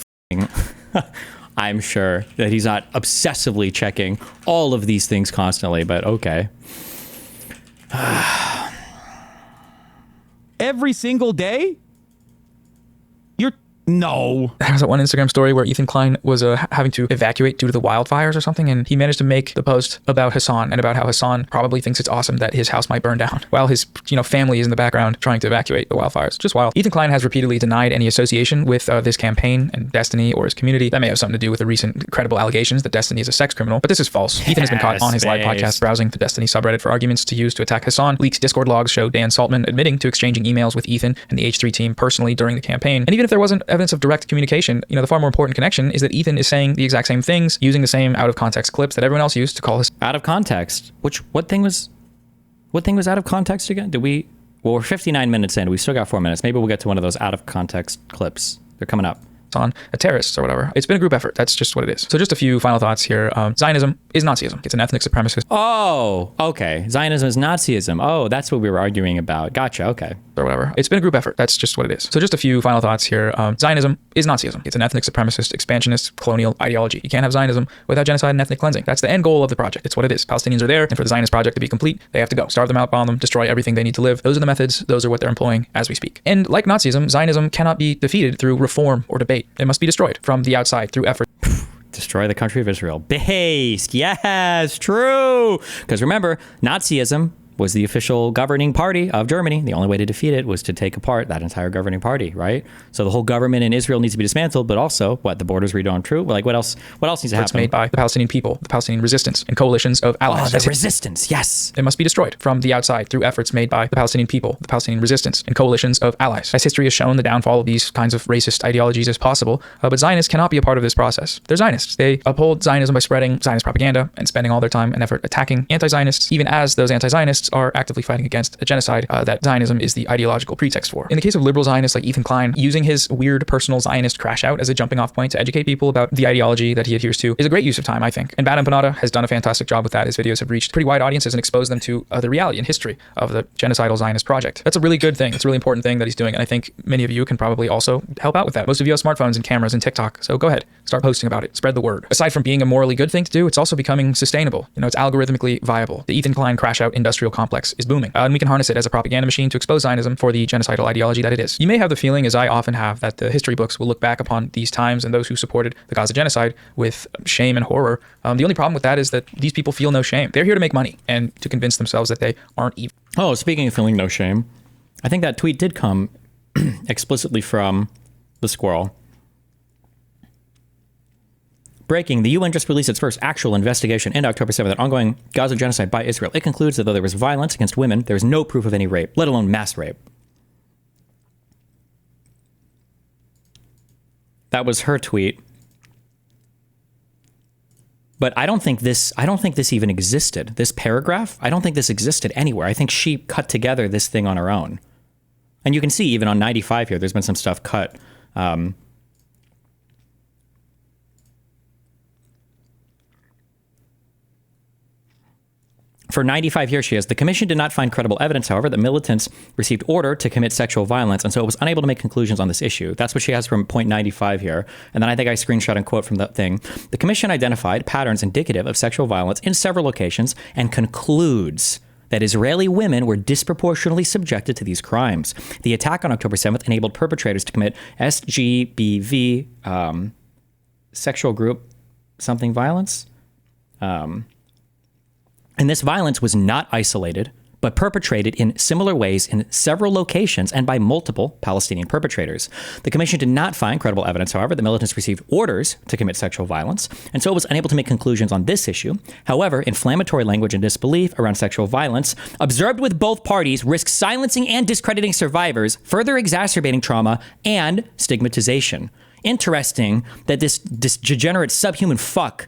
I'm sure that he's not obsessively checking all of these things constantly, but okay. Every single day? No. There was that one Instagram story where Ethan Klein was having to evacuate due to the wildfires or something, and he managed to make the post about Hasan and about how Hasan probably thinks it's awesome that his house might burn down while his family is in the background trying to evacuate the wildfires. Just wild. Ethan Klein has repeatedly denied any association with this campaign and Destiny or his community. That may have something to do with the recent credible allegations that Destiny is a sex criminal, but this is false. Ethan has been caught on his live podcast browsing the Destiny subreddit for arguments to use to attack Hasan. Leaks Discord logs show Dan Saltman admitting to exchanging emails with Ethan and the H3 team personally during the campaign. And even if there wasn't evidence of direct communication, the far more important connection is that Ethan is saying the exact same things, using the same out of context clips that everyone else used to call his out of context. What thing was out of context again? We're 59 minutes in. We still got 4 minutes. Maybe we'll get to one of those out of context clips. They're coming up. On a terrorist or whatever. It's been a group effort. That's just what it is. So just a few final thoughts here. Zionism is Nazism. It's an ethnic supremacist. Oh, okay. Zionism is Nazism. Oh, that's what we were arguing about. Gotcha. Okay. Or whatever. It's been a group effort. That's just what it is. So just a few final thoughts here. Zionism is Nazism. It's an ethnic supremacist, expansionist, colonial ideology. You can't have Zionism without genocide and ethnic cleansing. That's the end goal of the project. It's what it is. Palestinians are there, and for the Zionist project to be complete, they have to go. Starve them out, bomb them, destroy everything they need to live. Those are the methods. Those are what they're employing as we speak. And like Nazism, Zionism cannot be defeated through reform or debate. It must be destroyed from the outside through effort. Destroy the country of Israel. Based. Yes, true. Because remember, Nazism was the official governing party of Germany. The only way to defeat it was to take apart that entire governing party, right? So the whole government in Israel needs to be dismantled, but also, the borders redrawn true? Like, what else needs to happen? It's made by the Palestinian people, the Palestinian resistance, and coalitions of allies. Oh, the resistance, yes. It must be destroyed from the outside through efforts made by the Palestinian people, the Palestinian resistance, and coalitions of allies. As history has shown, the downfall of these kinds of racist ideologies is possible, but Zionists cannot be a part of this process. They're Zionists. They uphold Zionism by spreading Zionist propaganda and spending all their time and effort attacking anti-Zionists, even as those anti-Zionists are actively fighting against a genocide that Zionism is the ideological pretext for. In the case of liberal Zionists like Ethan Klein, using his weird personal Zionist crash out as a jumping off point to educate people about the ideology that he adheres to is a great use of time, I think. And Bad Empanada has done a fantastic job with that. His videos have reached pretty wide audiences and exposed them to the reality and history of the genocidal Zionist project. That's a really good thing. It's a really important thing that he's doing, and I think many of you can probably also help out with that. Most of you have smartphones and cameras and TikTok, so go ahead, start posting about it, spread the word. Aside from being a morally good thing to do, it's also becoming sustainable. It's algorithmically viable. The Ethan Klein crash out industrial complex is booming, and we can harness it as a propaganda machine to expose Zionism for the genocidal ideology that it is. You may have the feeling, as I often have, that the history books will look back upon these times and those who supported the Gaza genocide with shame and horror. The only problem with that is that these people feel no shame. They're here to make money and to convince themselves that they aren't evil. Oh, speaking of feeling no shame, I think that tweet did come explicitly from the squirrel. Breaking, the UN just released its first actual investigation in October 7th on ongoing Gaza genocide by Israel. It concludes that though there was violence against women, there is no proof of any rape, let alone mass rape. That was her tweet. But I don't think this even existed. This paragraph, I don't think this existed anywhere. I think she cut together this thing on her own. And you can see even on 95 here, there's been some stuff cut. For 95 here, she has, the commission did not find credible evidence, however, that militants received order to commit sexual violence, and so it was unable to make conclusions on this issue. That's what she has from point 95 here. And then I think I screenshot and quote from that thing. The commission identified patterns indicative of sexual violence in several locations and concludes that Israeli women were disproportionately subjected to these crimes. The attack on October 7th enabled perpetrators to commit SGBV, sexual group something violence. And this violence was not isolated, but perpetrated in similar ways in several locations and by multiple Palestinian perpetrators. The commission did not find credible evidence, however, that militants received orders to commit sexual violence, and so it was unable to make conclusions on this issue. However, inflammatory language and disbelief around sexual violence observed with both parties risks silencing and discrediting survivors, further exacerbating trauma and stigmatization. Interesting that this degenerate subhuman fuck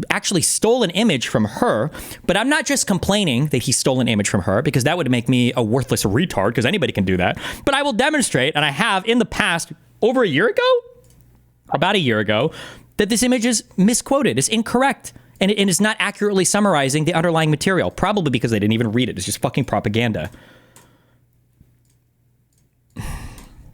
actually stole an image from her, but I'm not just complaining that he stole an image from her, because that would make me a worthless retard, because anybody can do that. But I will demonstrate, and I have in the past, over a year ago, about a year ago, that this image is misquoted, it's incorrect, and it is not accurately summarizing the underlying material, probably because they didn't even read it. It's just fucking propaganda.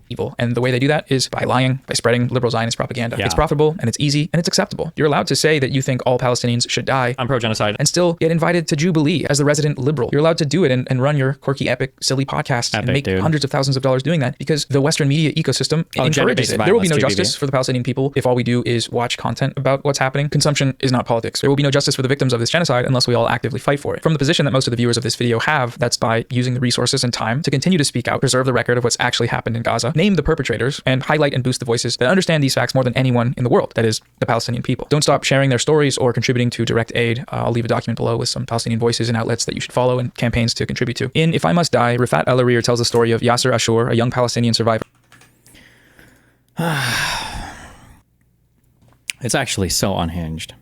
Evil. And the way they do that is by lying, by spreading liberal Zionist propaganda. It's profitable and it's easy and it's acceptable. You're allowed to say that you think all Palestinians should die. I'm pro-genocide. And still get invited to Jubilee as the resident liberal. You're allowed to do it and run your quirky, epic, silly podcast and make hundreds of thousands of dollars doing that, because the Western media ecosystem encourages it. There will be no justice for the Palestinian people if all we do is watch content about what's happening. Consumption is not politics. There will be no justice for the victims of this genocide unless we all actively fight for it. From the position that most of the viewers of this video have, that's by using the resources and time to continue to speak out, preserve the record of what's actually happened in Gaza, name the perpetrators, and highlight and boost the voices that understand these facts more than anyone in the world, that is, the Palestinian people. Don't stop sharing their stories or contributing to direct aid. I'll leave a document below with some Palestinian voices and outlets that you should follow and campaigns to contribute to. In If I Must Die, Rafat El-Arir tells the story of Yasser Ashur, a young Palestinian survivor. It's actually so unhinged.